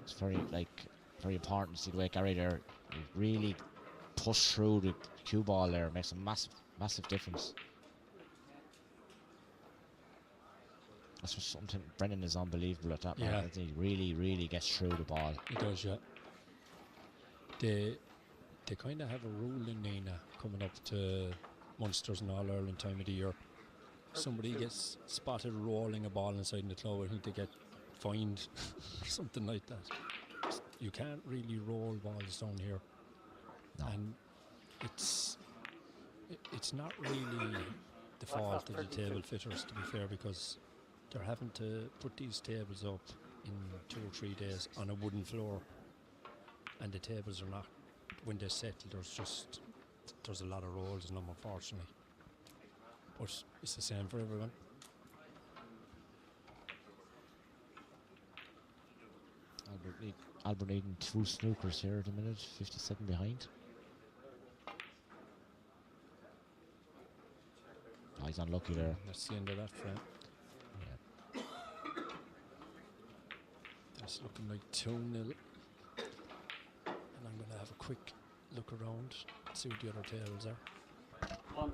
B: it's very important to see the way Gary there really push through the cue ball there. Makes a massive difference. That's just something. Brendan is unbelievable at that.
A: Yeah.
B: Mark. He really gets through the ball.
A: He does, yeah. They kind of have a rule in Nina coming up to Munsters and All Ireland time of the year. Somebody gets spotted rolling a ball inside the club, I think they get fined or something like that. You can't really roll balls down here.
B: No.
A: And it's not really the fault of the table fitters, to be fair, because they're having to put these tables up in 2 or 3 days on a wooden floor, and the tables are not, when they settle, there's a lot of rolls in them, unfortunately. But it's the same for everyone.
B: Albert needing 2 snookers here at the minute, 57 behind. Oh, he's unlucky there.
A: That's the end of that frame.
B: Yeah.
A: That's looking like 2-0. And I'm going to have a quick look around, see what the other tables are.
D: 1.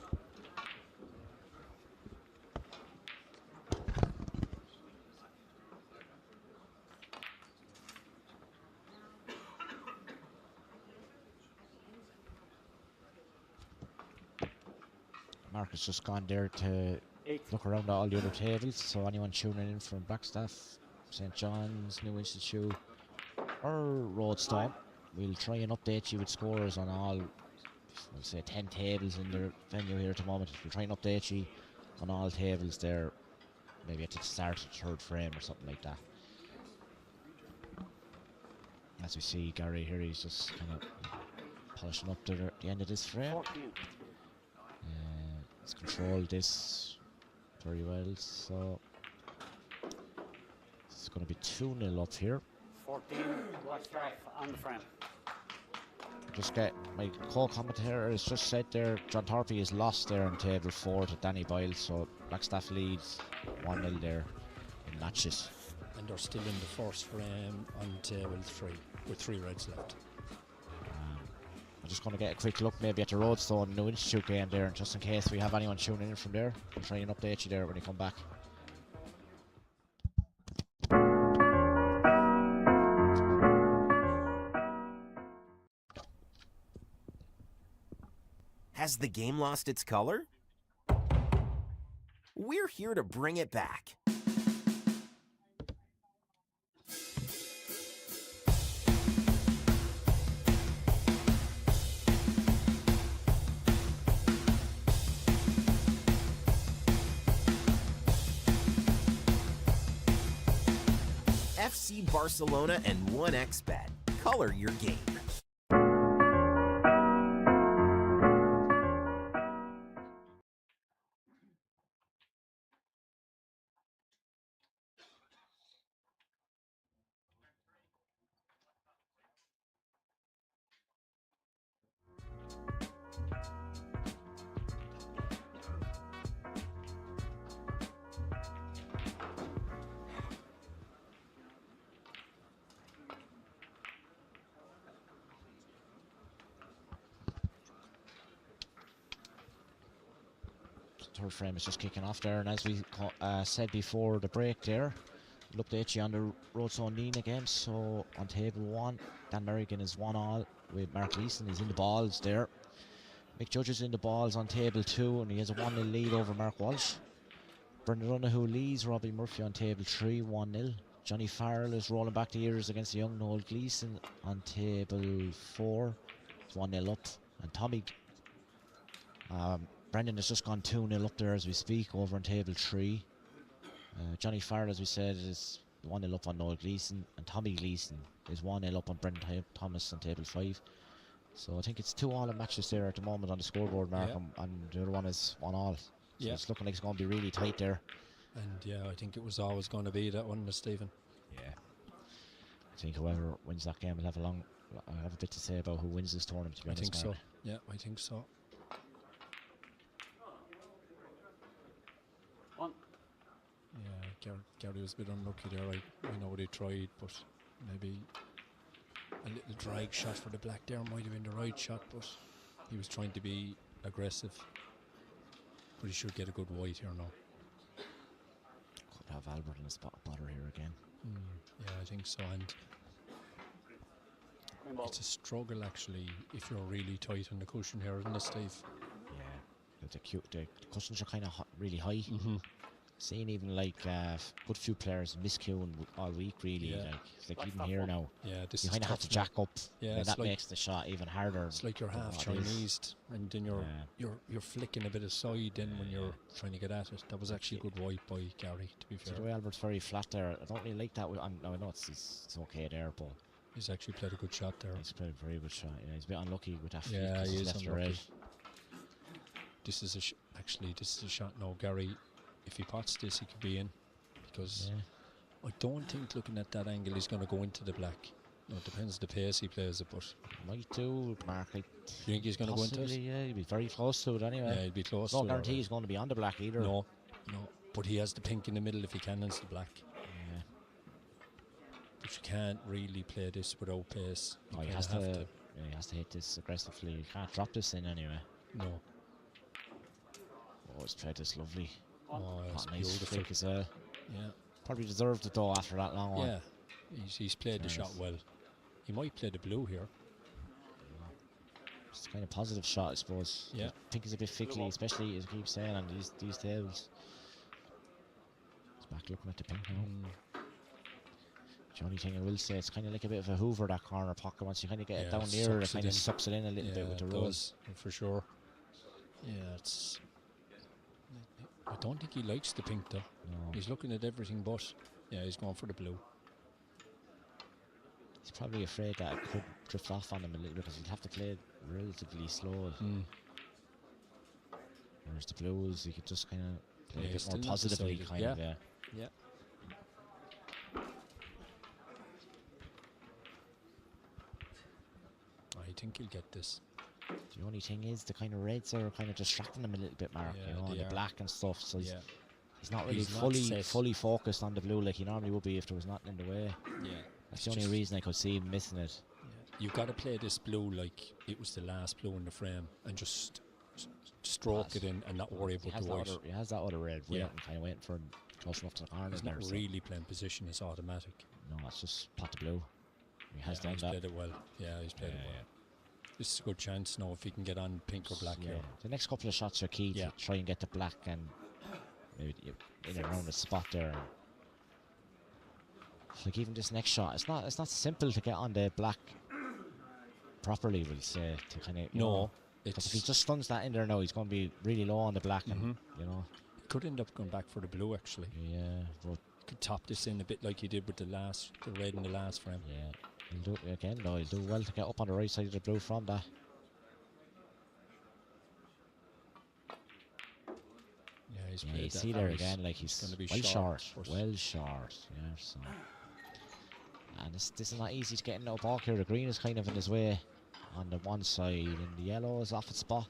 B: Mark has just gone there to
D: 8.
B: look around at all the other tables. So anyone tuning in from Blackstaff, St. John's, New Institute, or Roadstone, we'll try and update you with scores on all, we'll say 10 tables in the venue here at the moment. We'll try and update you on all tables there, maybe at the start of the 3rd frame or something like that. As we see Gary here, he's just kind of polishing up to the end of this frame.
D: 14.
B: He's controlled this very well, so it's going to be 2-0 up here.
D: 14. Blackstaff on the frame.
B: Just get my co-commentator has just said there, John Thorpe is lost there on table 4 to Danny Boyle, so Blackstaff leads 1-0 there in matches.
A: And they're still in the first frame on table 3 with 3 reds left.
B: I'm just going to get a quick look maybe at the Roadstone New Institute game there, and just in case we have anyone tuning in from there, I'll try and update you there when you come back.
C: Has the game lost its color? We're here to bring it back. FC Barcelona and 1xBet. Color your game.
B: Third frame is just kicking off there, and as we said before the break there, we'll update you on the Roadstone Nina game. So on table 1, Dan Merrigan is 1-all with Mark Leeson. He's in the balls there. Mick Judge is in the balls on table 2, and he has a 1-0 lead over Mark Walsh. Brendan Runahoo leads Robbie Murphy on table 3, 1-0. Johnny Farrell is rolling back the ears against the young Noel Gleeson on table 4. It's 1-0 up. And Tommy Brendan has just gone 2-0 up there as we speak over on table 3. Johnny Farrell, as we said, is 1-0 up on Noel Gleeson, and Tommy Gleeson is 1-0 up on Brendan Thomas on table 5. So I think it's 2-all in matches there at the moment on the scoreboard, Mark, and the other one is 1-all. So it's looking like it's going to be really tight there.
A: And I think it was always going to be that one, Stephen.
B: Yeah. I think whoever wins that game will have a bit to say about who wins this tournament, to be honest,
A: I think
B: Mark.
A: so. Yeah, I think so. Yeah, Gary was a bit unlucky there. I know they tried, but maybe a little drag shot for the black there might have been the right shot, but he was trying to be aggressive. But he should get a good white here now.
B: Could have Albert in the spot butter here again.
A: Yeah, I think so. And it's a struggle actually if you're really tight on the cushion here, isn't it, Steve?
B: Yeah, the cushions are kind of really high. Seeing even like good few players miscuing all week, really. Like even here now,
A: this
B: you kind of have to jack up. And that
A: like
B: makes the shot even harder.
A: It's like you're half Chinese, and then you're flicking a bit aside. Then when you're trying to get at it, that was actually a good white by Gary. To be fair,
B: the way Albert's very flat there. I don't really like that. I know it's okay there, but
A: he's actually played a good shot there.
B: He's played a very good shot. Yeah, he's a bit unlucky with that.
A: Yeah, he is
B: left
A: unlucky.
B: Right.
A: This is a shot now, Gary. If he pots this, he could be in, because I don't think looking at that angle he's going to go into the black. No, it depends the pace he plays it, but
B: might do, Mark. You
A: think he's going to go into it?
B: Yeah, he'll be very close to it anyway.
A: Yeah, he'll be close.
B: No guarantee he's going to be on the black either.
A: No, but he has the pink in the middle if he can into the black.
B: Yeah.
A: But you can't really play this without pace.
B: He has to hit this aggressively. You can't drop this in anyway.
A: No.
B: Oh, he's played this lovely.
A: Oh, that's
B: nice
A: beautiful.
B: flick as well.
A: Yeah.
B: Probably deserved it though after that long one.
A: Yeah. He's played the shot well. He might play the blue here.
B: It's a kind of positive shot, I suppose.
A: Yeah.
B: I think he's a bit fickly, especially as I keep saying on these tables. He's back looking at the pink now. The only thing I will say, it's kind of like a bit of a Hoover, that corner pocket. Once you kind of get it down near, it kind of sucks it in a little bit with the rolls.
A: For sure. Yeah, it's. I don't think he likes the pink though.
B: No.
A: He's looking at everything but. Yeah, he's going for the blue.
B: He's probably afraid that it could drift off on him a little bit because he'd have to play it relatively slow. Whereas the blues, he could just kind of play a bit more positively, kind of. Yeah.
A: I think he'll get this.
B: The only thing is the kind of reds are kind of distracting him a little bit, Mark. And the black and stuff. So he's not really fully focused on the blue like he normally would be if there was nothing in the way.
A: Yeah,
B: that's the only reason I could see him missing it.
A: Yeah. You've got to play this blue like it was the last blue in the frame and just stroke it in and not worry about the white.
B: He has that other red. Kind of waiting for him close enough to the corner.
A: He's not really playing position. It's automatic.
B: No, it's just pot the blue. He has done
A: he's
B: that.
A: Played it well. Yeah, he's played it well. This is a good chance now if he can get on pink or black here.
B: The next couple of shots are key to try and get the black and maybe in and around the spot there. Like even this next shot, it's not simple to get on the black properly, we'll say, to kind of know. Because if he just stuns that in there now, he's going to be really low on the black, and he
A: could end up going back for the blue actually.
B: Yeah, but
A: could top this in a bit like he did with the red in the last frame.
B: Yeah. He'll do it again, though. He'll do well to get up on the right side of the blue from that.
A: Yeah, he's
B: you see there again, like he's going to be well short. Yeah, so. And this is not easy to get in no ball here. The green is kind of in his way on the one side, and the yellow is off its spot.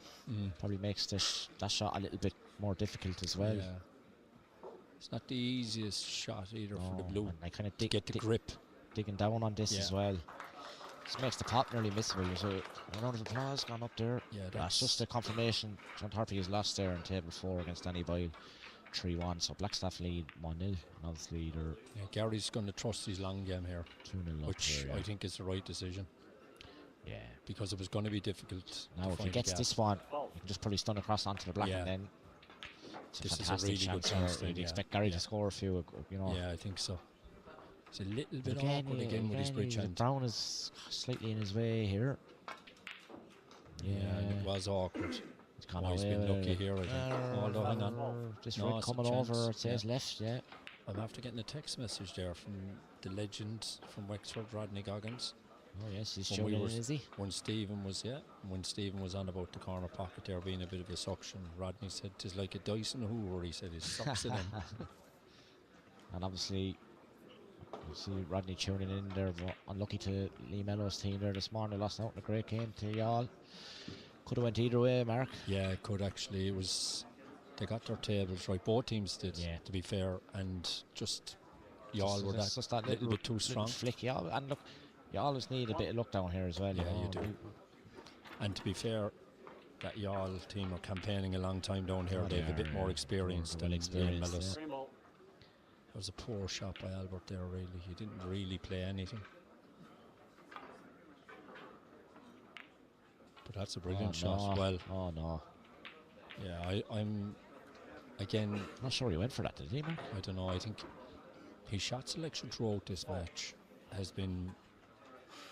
B: Probably makes that shot a little bit more difficult as well.
A: Yeah. It's not the easiest shot either for the blue.
B: And I kind of
A: get the grip.
B: Digging down on this as well. This makes the pot nearly missable. So a round of applause gone up there. Yeah, that's just a confirmation. John Thorpe has lost there in table 4 against Danny Boyle, 3-1. So Blackstaff lead 1-0. And obviously they're
A: Gary's going to trust his long game here,
B: 2-0
A: which I think is the right decision.
B: Yeah,
A: because it was going to be difficult.
B: Now if he gets this one, you can just probably stun across onto the black, and then
A: this is a really good chance.
B: You'd expect Gary to score a few.
A: Yeah, I think so. It's a little bit awkward again with his bridge hand.
B: Brown is slightly in his way here.
A: Yeah, it was awkward. He's been lucky here, I think. Although, hang on.
B: This red coming over, it says left,
A: I'm after getting a text message there from the legend from Wexford, Rodney Goggins.
B: Oh yes, he's
A: When we
B: showing
A: were-
B: in, is he?
A: When Stephen was on about the corner pocket there being a bit of a suction, Rodney said, "'Tis like a Dyson Hoover," he said, "It sucks it in."
B: And obviously, you see Rodney tuning in there. Unlucky to Lee Mellow's team there this morning. Lost out in a great game to y'all. Could have went either way, Mark.
A: Yeah, it could actually. It was. They got their tables right. Both teams did,
B: Yeah.
A: to be fair, and just y'all were
B: Just
A: that little bit too
B: little
A: strong.
B: flick. Yeah, and look, you always need a bit of luck down here as well.
A: Yeah,
B: know.
A: you do. And to be fair, that y'all team are campaigning a long time down here.
B: Oh,
A: They have a
B: they
A: bit
B: are,
A: more
B: yeah.
A: experience
B: More
A: than
B: well-experienced,
A: Mellis.
D: Green ball.
A: It was a poor shot by Albert there, really. He didn't really play anything. But that's a brilliant shot.
B: No.
A: Well,
B: Oh no.
A: yeah, I'm again,
B: Not sure he went for that, did he, Mark?
A: I don't know. I think his shot selection throughout this match has been,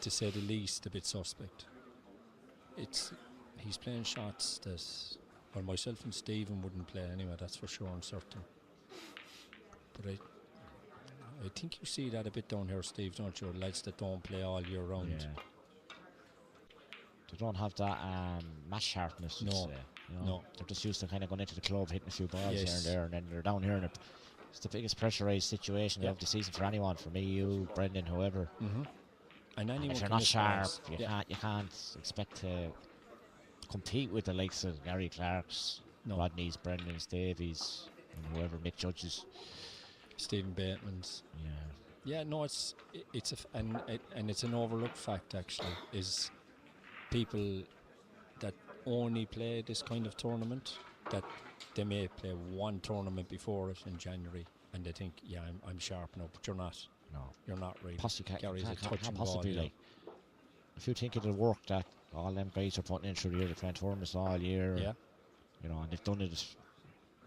A: to say the least, a bit suspect. He's playing shots that, well, myself and Stephen wouldn't play anyway. That's for sure and certain. But I think you see that a bit down here, Steve, don't you? Lads that don't play all year round.
B: Yeah. They don't have that match sharpness.
A: No.
B: You know?
A: No.
B: They're just used to kind of going into the club, hitting a few balls
A: Yes.
B: here and there, and then they're down here, and it's the biggest pressurised situation
A: Yep.
B: of the season for anyone, for me, you, Brendan, whoever.
A: Mm-hmm. And anyone
B: If you're
A: can
B: not
A: miss
B: sharp,
A: balls.
B: you can't expect to compete with the likes of Gary Clark's,
A: No.
B: Rodney's, Brendan's, Davies, and whoever, Mick Judge's.
A: Stephen Bateman's.
B: Yeah.
A: Yeah, no, it's and it's an overlooked fact actually, is people that only play this kind of tournament, that they may play one tournament before it in January and they think, yeah, I'm sharp now, but you're not.
B: No.
A: You're not really.
B: Possibly
A: Gary's a
B: can't
A: touching
B: possibly,
A: ball.
B: like, if you think it'll work, that all them guys are putting in through the year, they're playing tournaments all year,
A: Yeah,
B: you know, and they've done it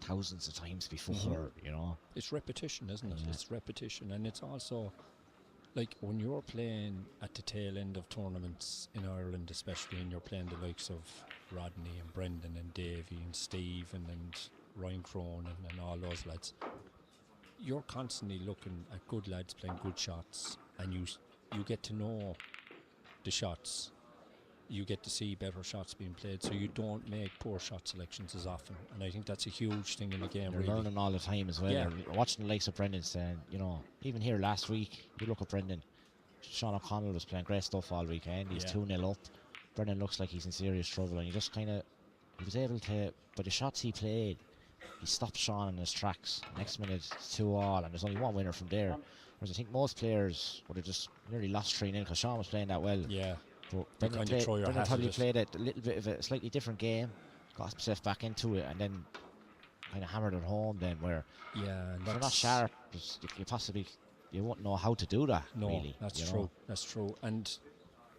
B: thousands of times before,
A: Mhm.
B: you know.
A: it's repetition, isn't it?
B: Yeah.
A: It's repetition, and it's also like when you're playing at the tail end of tournaments in Ireland, especially, and you're playing the likes of Rodney and Brendan and Davey and Stephen and Ryan Cronin and all those lads, you're constantly looking at good lads playing good shots, and you get to know the shots. You get to see better shots being played, so you don't make poor shot selections as often. And I think that's a huge thing in the game,
B: They're
A: really.
B: learning all the time as well.
A: Yeah.
B: They're watching the likes of Brendan saying, you know, even here last week, you look at Brendan, Sean O'Connell was playing great stuff all weekend. He's
A: Yeah.
B: 2-0 up. Brendan looks like he's in serious trouble, and he just kind of, he was able to, by the shots he played, he stopped Sean in his tracks. Next minute, it's 2-2, and there's only one winner from there. Whereas I think most players would have just nearly lost 3-0 because Sean was playing that well.
A: Yeah,
B: But Brendan,
A: kind of throw your
B: Brendan
A: hat
B: probably
A: at it.
B: played a little bit of a slightly different game, got himself back into it, and then kind of hammered it home then, where
A: yeah. And
B: if you're not
A: that's-
B: sharp, you won't know how to do that,
A: No,
B: really.
A: that's
B: you
A: true.
B: know.
A: That's true. And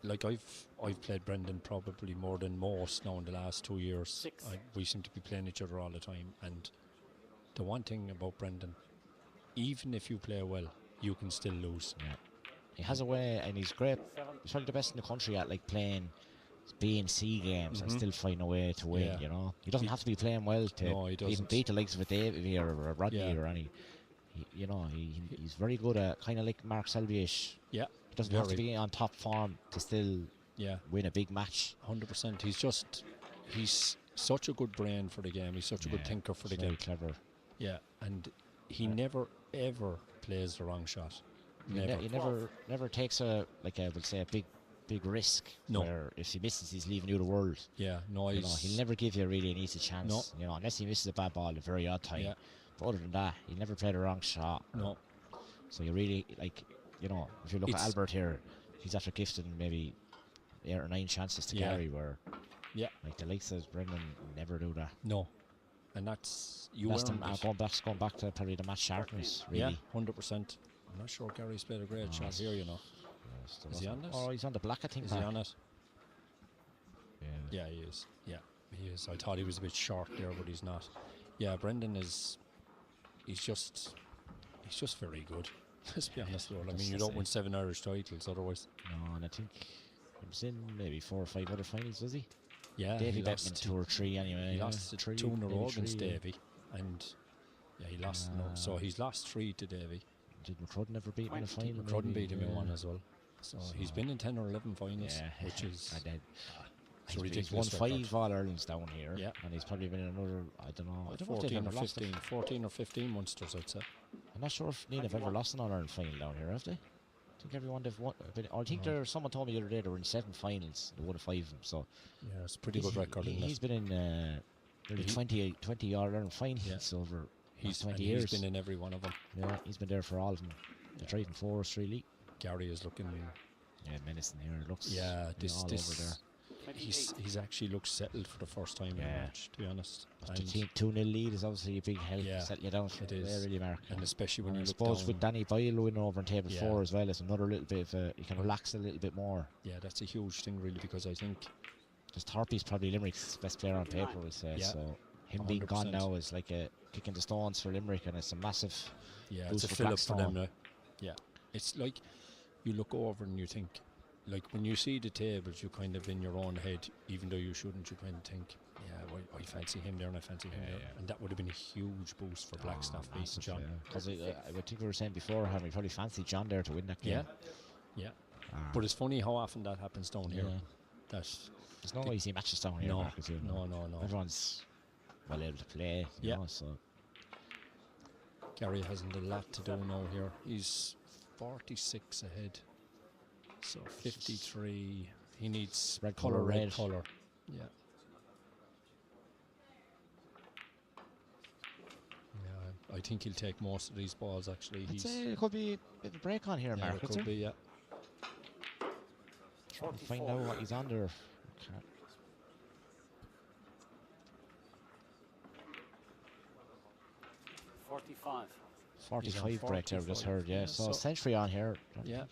A: like I've played Brendan probably more than most now in the last 2 years.
D: Six.
A: We seem to be playing each other all the time. And the one thing about Brendan, even if you play well, you can still lose.
B: Yeah. He has a way, and he's great. He's probably the best in the country at like playing B and C games and
A: Mhm.
B: still finding a way to win.
A: Yeah.
B: You know, he doesn't
A: He-
B: have to be playing well to
A: No, he
B: even
A: doesn't.
B: beat the likes of a Davey or a Rodney
A: Yeah.
B: or any. You know, he's very good at kind of like Mark Selby-ish.
A: Yeah,
B: He doesn't have to
A: very.
B: be on top form to still
A: yeah,
B: win a big match.
A: 100%. He's such a good brain for the game. He's such a good thinker for the
B: He's very
A: game.
B: clever.
A: Yeah, and he never ever plays the wrong shot. Never.
B: He never takes a we'll say a big risk.
A: No.
B: Where if he misses, he's leaving you the world.
A: Yeah, no,
B: You know,
A: he's
B: he'll never give you really an easy chance.
A: No.
B: You know, unless he misses a bad ball at a very odd time.
A: Yeah.
B: But other than that, he'll never play the wrong shot.
A: no.
B: So you really you know, if you look at
A: It's-
B: Albert here, he's after gifting maybe 8 or 9 chances to
A: Yeah.
B: Gary, where
A: Yeah.
B: like the likes of Brendan never do that.
A: No, and that's you
B: That's
A: earned it.
B: going back to probably the match sharpness, really.
A: Yeah, 100%. I'm not sure Gary's played a great shot here. You know,
B: Yes, there
A: Is he
B: wasn't-
A: on this?
B: Oh, he's on the black, I think.
A: is he
B: Mark.
A: on it?
B: Yeah.
A: Yeah, he is. Yeah, he is. I thought he was a bit short there, but he's not. Yeah, Brendan is. He's just very good. Let's be honest, though. I mean, you
B: That's
A: don't
B: it.
A: win 7 Irish titles otherwise.
B: No, and I think he was in maybe 4 or 5 other finals, was he?
A: Yeah,
B: Davy
A: he
B: Bettman
A: lost
B: 2 or 3 anyway.
A: He
B: yeah.
A: lost
B: Three,
A: 2 in a
B: maybe
A: row against
B: three, yeah.
A: Davy, and Yeah, he lost. No, so he's lost 3 to Davy.
B: Did McCrudden ever beat him in a final?
A: Couldn't
B: maybe?
A: beat him in one as well. So he's been in 10 or 11 finals, which is
B: and then
A: it's a
B: he's
A: ridiculous
B: won
A: record.
B: 5 All-Irelands down here.
A: Yeah.
B: And he's probably been in another, I don't know if they've
A: 14 or
B: ever lost
A: 15, 14 or 15 Munsters, I'd say.
B: I'm not sure if Neil have ever lost an All-Ireland final down here, have they? I think everyone they've won. I think someone told me the other day they were in 7 finals. They won 5 of them. So
A: Yeah, it's a pretty good record.
B: He's been in nearly 20 All-Ireland finals over
A: he's
B: 20 years.
A: He's been in every one of them.
B: Yeah, he's been there for all of them. The 3 and 4s really.
A: Gary is looking.
B: Yeah, menacing here. It looks.
A: Yeah,
B: this
A: over there.
D: 28.
A: He's actually looked settled for the first time in a match, to be honest.
B: The team 2-0 lead is obviously a big help.
A: Yeah,
B: Settle you down.
A: it is.
B: Really, Mark.
A: And especially when
B: I
A: you look
B: suppose
A: down,
B: with Danny Boyle winning over in table 4 as well, it's another little bit of you can relax a little bit more.
A: Yeah, that's a huge thing really, because I think
B: just Thorpe's probably Limerick's best player on paper, we'll say.
A: Yeah,
B: so him
A: 100%.
B: being gone now is like a kick in the stones for Limerick, and it's a massive
A: it's a
B: boost
A: fill up for them
B: Blackstone.
A: now. Yeah, it's like you look over and you think, like when you see the tables, you kind of in your own head, even though you shouldn't, you kind of think, yeah, I fancy him there and I fancy him there, and that would have been a huge boost for Blackstaff B and John.
B: Because I think we were saying before how we probably fancy John there to win that game.
A: Yeah. But it's funny how often that happens down here. That
B: there's no easy matches down here.
A: No,
B: Marcus, you know.
A: no.
B: Everyone's well able to play. You know, so
A: Gary hasn't a lot to do now here. He's 46 ahead. So 53. He needs
B: red
A: colour, red
B: red
A: colour. Yeah. Yeah, I think he'll take most of these balls actually.
B: I'd say it could be a bit of a break on here, Mark.
A: It could be, yeah.
B: Trying to find out what he's under. Okay.
D: 45.
B: 45 break there, we just heard, yeah. So,
A: so
B: century on here.
A: Yeah.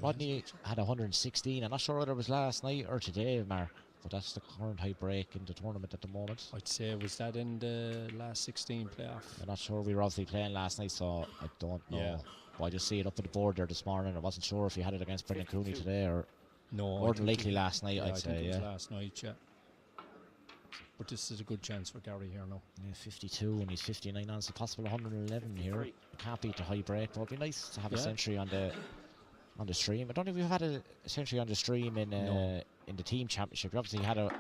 B: Rodney had 116. I'm not sure whether it was last night or today, Mark, but that's the current high break in the tournament at the moment.
A: I'd say, was that in the last 16 playoff?
B: I'm not sure. We were obviously playing last night, so I don't know.
A: Yeah.
B: But I just see it up on the board there this morning. I wasn't sure if he had it against Brendan Cooney today or
A: No.
B: more than likely last night,
A: Yeah,
B: I'd
A: I
B: say,
A: think it was
B: yeah.
A: last night, yeah. But this is a good chance for Gary here now.
B: Yeah, 52 and he's 59 on. It's a possible 111 here. Can't beat the high break, but it'd be nice to have a century on the stream. I don't think we've had a century on the stream in the team championship. We obviously had one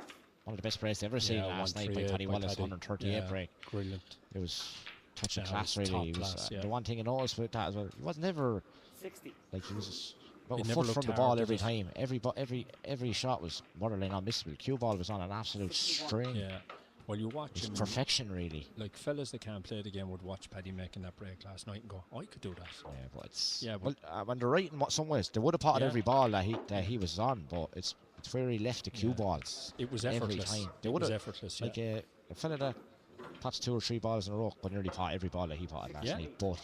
B: of the best breaks I've ever seen last night by Toddy Wallace, 138 break.
A: Brilliant.
B: It was touch and
A: Yeah,
B: class,
A: it was
B: really.
A: top
B: He was,
A: class,
B: the one thing I noticed with that as well, he wasn't ever
D: 60.
B: like he was about
A: He
B: a
A: never
B: foot from
A: looked
B: the
A: hard,
B: ball
A: did
B: every
A: it?
B: time. Every shot was borderline unmissable. Cue ball was on an absolute string.
A: Yeah. Well, you watch
B: It's
A: him.
B: perfection, really.
A: Like fellas that can't play the game would watch Paddy making that break last night and go, I could do that.
B: Yeah, but it's
A: but
B: when they're right in some ways, they would have potted
A: Yeah.
B: every ball that he was on, but it's where he left the cue balls.
A: It was
B: every
A: effortless.
B: time. They
A: It
B: would
A: was
B: have
A: effortless,
B: like a fella that pots 2 or 3 balls in a row, but nearly pot every ball that he potted last night. But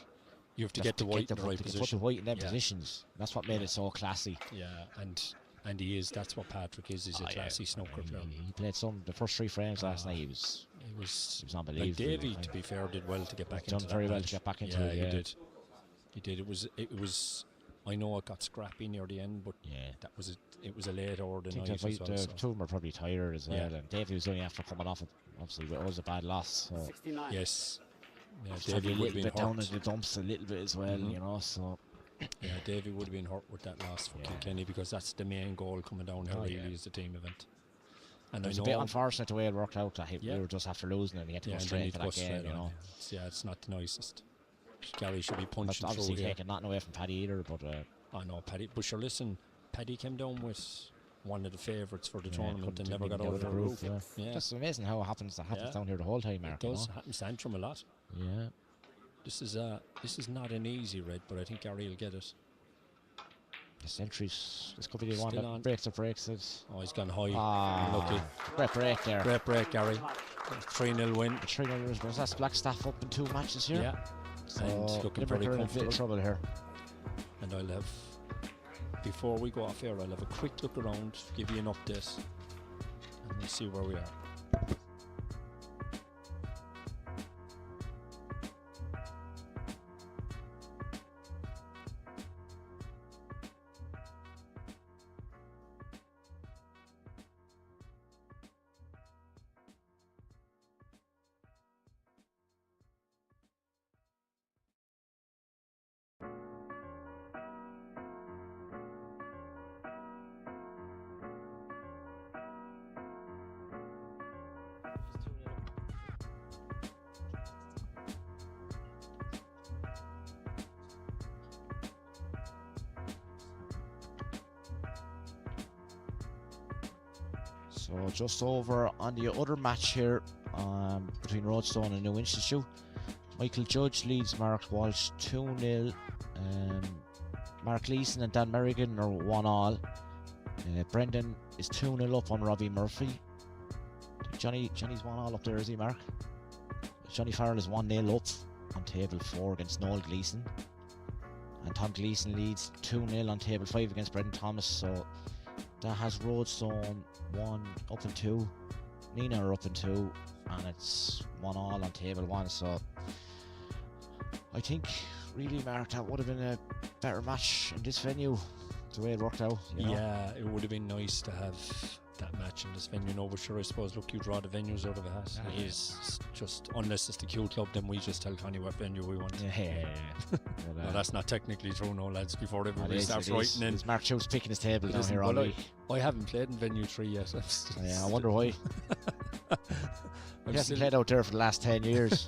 A: you have to get the white in the right
B: put the
A: position.
B: white in them positions. That's what made it so classy.
A: Yeah, and he is. That's what Patrick is. He's a classy snooker player.
B: He played the first 3 frames last night. He was unbelievable.
A: Like Davey, to be fair, did well to get back into
B: done
A: that
B: very well
A: match.
B: to get back into it.
A: He
B: Yeah,
A: did. It was. I know it got scrappy near the end, but it was a late order
B: I think
A: night as well.
B: the
A: So.
B: 2 of them are probably tired as well.
A: Yeah.
B: And Davey was only after coming off it. Obviously, it was a bad loss. So
D: 69.
A: Yes. Yeah,
B: probably
A: Davey
B: a
A: would have
B: little
A: been
B: bit down in
A: hurt.
B: the dumps a little bit as well, you know. So
A: Yeah, Davey would have been hurt with that loss for Kilkenny, because that's the main goal coming down here. Really, is the team event. And
B: it was a bit unfortunate the way it worked out. That we were just after losing and he had to go
A: and then
B: straight
A: he'd
B: to
A: go
B: that game.
A: straight
B: You
A: on,
B: know,
A: yeah, it's not the nicest. Gary should be
B: that's
A: punching
B: obviously
A: through here.
B: taking nothing away from Paddy either. But
A: I know Paddy, but sure, listen, Paddy came down with one of the favourites for the tournament and
B: couldn't
A: never
B: even
A: got
B: get
A: out of the
B: group.
A: group.
B: Yeah. Just amazing how it happens. That happens down here the whole time, Mark.
A: It does.
B: You know?
A: Happens to Antrim a lot.
B: Yeah.
A: This is not an easy red, but I think Gary will get it.
B: The centuries. This could be the one
A: Still
B: that
A: on.
B: breaks. It's
A: Oh, he's gone high.
B: lucky. Great break there.
A: Great break, Gary. 3-0 win.
B: 3-0 was that's Blackstaff up in 2 matches here.
A: Yeah.
B: So
A: And looking very
B: Limerick are in a bit
A: comfortable.
B: of trouble here.
A: And I'll have, before we go off air, I'll have a quick look around, give you an update, and we'll see where we are.
B: So just over on the other match here between Roadstone and New Institute. Michael Judge leads Mark Walsh 2-0. Mark Leeson and Dan Merrigan are 1-1. Brendan is 2-0 up on Robbie Murphy. Johnny's 1-1 up there, is he, Mark? Johnny Farrell is 1-0 up on table 4 against Noel Gleeson. And Tom Gleeson leads 2-0 on table 5 against Brendan Thomas. So that has Roadstone 1 up and 2. Nina are up and 2. And it's 1-1 on table 1. So I think really, Mark, that would have been a better match in this venue, the way it worked out. You know?
A: Yeah, it would have been nice to have that match in this venue. No, but sure, I suppose, look, you draw the venues out of a hat.
B: Yeah.
A: It is just, unless it's the Q Club, then we just tell Connie what venue we want.
B: Yeah. But,
A: No, that's not technically true, no, lads, before everybody
B: it is,
A: starts
B: it is.
A: writing in.
B: It's Mark Chouse picking his table down
A: Listen,
B: here all
A: well,
B: week.
A: I haven't played in venue 3 yet.
B: Yeah, I wonder why.
A: I'm
B: He hasn't
A: still-
B: played out there for the last 10 years.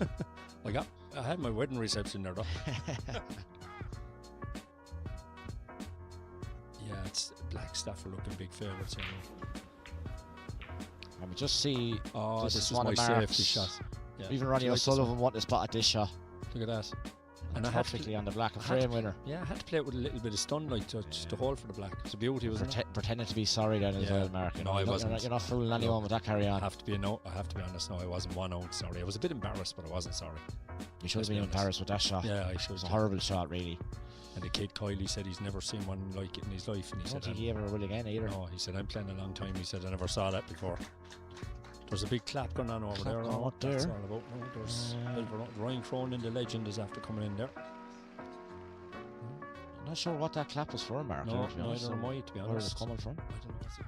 A: I had my wedding reception there, though. Yeah, it's Blackstaff are looking big favourites. You know.
B: And we just see
A: Oh,
B: This
A: this
B: is
A: is
B: one
A: my
B: of Mark's.
A: safety shot. Yeah.
B: even
A: Do
B: Ronnie
A: you like this
B: O'Sullivan wanting to spot at this shot.
A: one? Look at that.
B: And
A: And I had to-
B: perfectly on the black, a
A: I had to
B: frame winner.
A: Yeah, I had to play it with a little bit of stun light to hold for the black. It's a beauty, wasn't it?
B: Pretending to be sorry then as
A: Yeah.
B: well, Mark. You
A: No,
B: know,
A: I
B: you're not-
A: wasn't.
B: You're not fooling anyone with that carry
A: I
B: on.
A: have to be honest. No, I wasn't 1-0 sorry. I was a bit embarrassed, but I wasn't sorry.
B: You should
A: let's
B: have been
A: be honest.
B: embarrassed with that shot.
A: Yeah, I
B: It
A: should.
B: was a horrible shot, really.
A: And the kid Kylie said he's never seen one like it in his life, and he
B: I don't
A: said,
B: think he ever will again either.
A: "No," he said, "I'm playing a long time." He said, "I never saw that before." There's a big clap going on over
B: Clap
A: there. I
B: going
A: don't know
B: on
A: what that's
B: there.
A: all about. No, there's Ryan Cronin, the legend, is after coming in there.
B: I'm not sure what that clap was for, Mark.
A: No,
B: to be honest.
A: neither am I, to be
B: Where is
A: honest.
B: it coming from?
A: I don't know. Is it?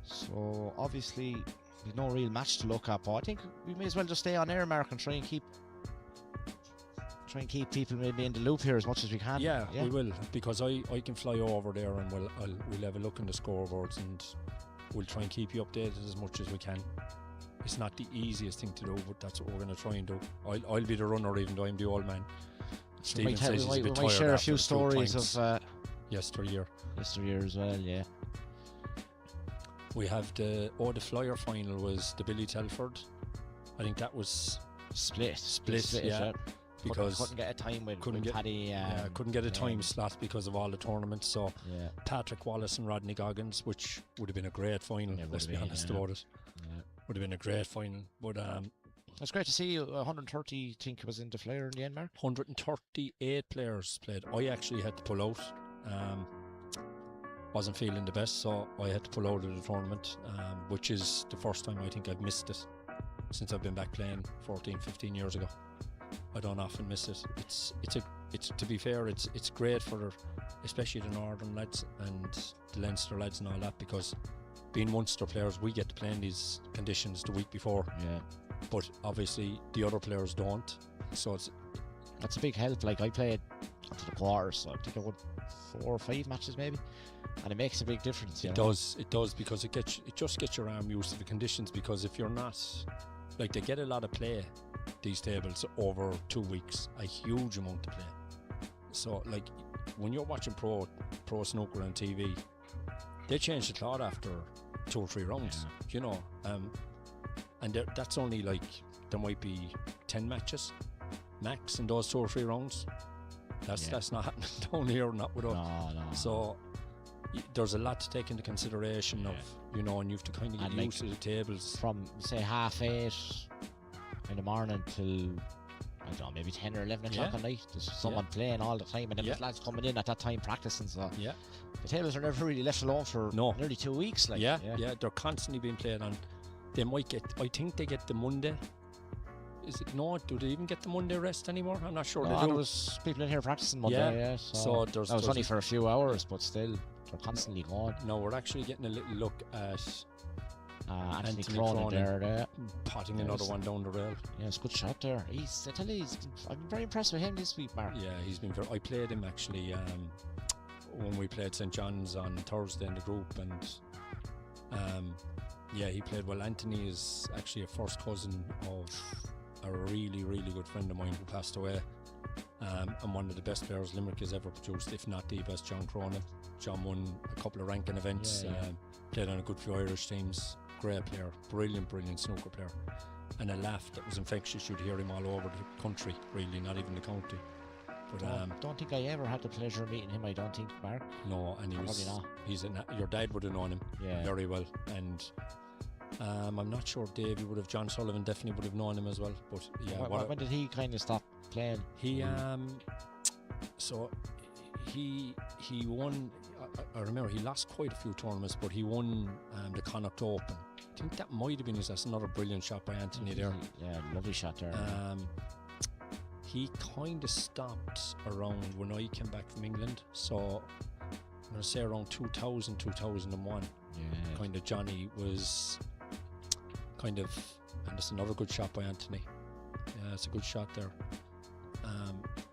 B: So obviously there's no real match to look at, but I think we may as well just stay on air, Mark, and try and keep people maybe in the loop here as much as we can.
A: Yeah, we will, because I can fly over there and we'll have a look in the scoreboards and we'll try and keep you updated as much as we can. It's not the easiest thing to do, but that's what we're going to try and do. I'll be the runner, even though I'm the old man. Stephen says he's a
B: we
A: bit
B: might
A: tired
B: share a
A: after
B: few
A: the 2
B: stories
A: pints
B: of
A: yesteryear.
B: yesteryear as well. Yeah.
A: We have the Flyer final was the Billy Telford. I think that was
B: Split,
A: yeah. Because
B: couldn't get a time with
A: couldn't get-
B: Paddy.
A: couldn't get a time slot because of all the tournaments. So
B: Yeah.
A: Patrick Wallace and Rodney Goggins, which would have been a great final.
B: Yeah, it
A: Let's
B: would
A: be
B: have been,
A: honest
B: yeah.
A: about it.
B: Yeah.
A: Would have been a great final. But
B: It's great to see 130. Think it was in the Flyer in the end, Mark.
A: 138 players played. I actually had to pull out. Wasn't feeling the best, so I had to pull out of the tournament, which is the first time I think I've missed it since I've been back playing 14, 15 years ago. I don't often miss it. It's to be fair, it's great for especially the Northern lads and the Leinster lads and all that, because being Munster players, we get to play in these conditions the week before,
B: Yeah.
A: but obviously the other players don't. So
B: That's a big help. Like I played onto the quarters, so I think I won 4 or 5 matches maybe, and it makes a big difference. You
A: it
B: know?
A: does because it just gets your arm used to the conditions, because if you're not, like, they get a lot of play, these tables, over 2 weeks, a huge amount of play. So like when you're watching pro snooker on TV, they change the cloth after 2 or 3 rounds, you know, and that's only like, there might be 10 matches max in those 2 or 3 rounds. That's not happening down here, not with us.
B: No.
A: So there's a lot to take into consideration of, you know, and you have to kind of get
B: And, like,
A: used to the tables.
B: From say 8:30 in the morning till, I don't know, maybe 10 or 11 o'clock
A: Yeah.
B: at night. There's someone playing all the time, and then
A: Yeah.
B: there's lads coming in at that time practicing. So
A: Yeah,
B: the tables are never really left alone for
A: No.
B: nearly 2 weeks. Like,
A: yeah, they're constantly being played on. They might get, I think they get the Monday. Is it, no, do they even get the Monday rest anymore? I'm not sure
B: No,
A: they
B: there
A: do.
B: was people in here practicing Monday.
A: Yeah.
B: Yeah,
A: So there's
B: that was only
A: a-
B: for a few hours, but still, they're constantly going.
A: No, we're actually getting a little look at
B: Anthony
A: Anthony
B: Cronin
A: Cronin.
B: there.
A: potting
B: Yes.
A: another one down the rail.
B: Yeah, it's a good shot there. I tell you, I've been very impressed with him this week, Mark.
A: Yeah, he's been very, I played him actually when we played St. John's on Thursday in the group, and yeah, he played well. Anthony is actually a first cousin of a really, really good friend of mine who passed away, and one of the best players Limerick has ever produced, if not the best, John Cronin. John won a couple of ranking events, played on a good few Irish teams, great player, brilliant snooker player, and a laugh that was infectious. You'd hear him all over the country, really, not even the county. But
B: don't think I ever had the pleasure of meeting him. I don't think, Mark.
A: No, and your dad would have known him very well, and I'm not sure Davey would have. John Sullivan definitely would have known him as well. But yeah,
B: when did he kind of stop playing?
A: He he won. I remember he lost quite a few tournaments, but he won the Connacht Open. I think that might have been his. That's another brilliant shot by Anthony there.
B: Yeah, lovely shot there.
A: He kind of stopped around when I came back from England, so I'm going to say around 2000, 2001.
B: Yeah.
A: Kind of Johnny was kind of, and it's another good shot by Anthony. Yeah, it's a good shot there.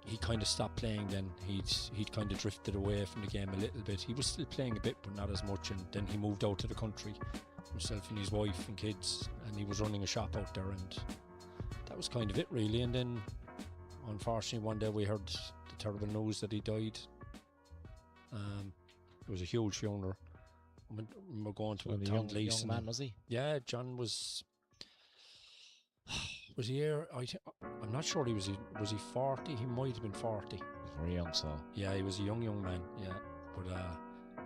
A: He kind of stopped playing then. He'd kind of drifted away from the game a little bit. He was still playing a bit, but not as much. And then he moved out to the country, himself and his wife and kids, and he was running a shop out there, and that was kind of it really. And then unfortunately one day we heard the terrible news that he died. It was a huge funeral. We're going to a
B: young man, was he?
A: Yeah, John was he here? I'm not sure. Was he 40? He might have been 40.
B: Very young, so.
A: Yeah, he was a young man. Yeah, but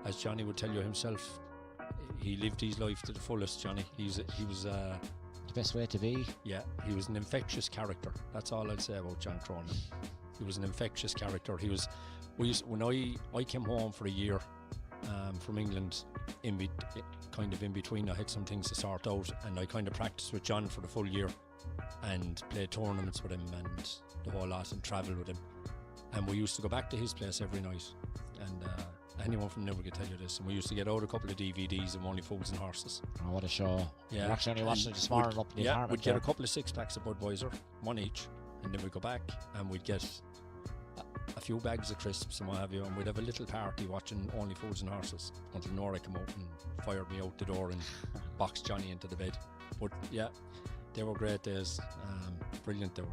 A: as Johnny would tell you himself, he lived his life to the fullest. Johnny, he was
B: the best way to be.
A: Yeah, he was an infectious character. That's all I'd say about John Cronin. He was an infectious character. When I came home for a year from England, in between, I had some things to sort out, and I kind of practiced with John for the full year and played tournaments with him and the whole lot, and travelled with him. And we used to go back to his place every night, and anyone from Limerick could tell you this. And we used to get out a couple of DVDs of Only Fools and Horses.
B: Oh, what a show.
A: Yeah.
B: We're actually only watching it this morning up in the apartment.
A: We'd get a couple of 6-packs of Budweiser, one each, and then we'd go back and we'd get a few bags of crisps and what have you, and we'd have a little party watching Only Fools and Horses until Nora came out and fired me out the door and boxed Johnny into the bed. But yeah, they were great days. Brilliant they were.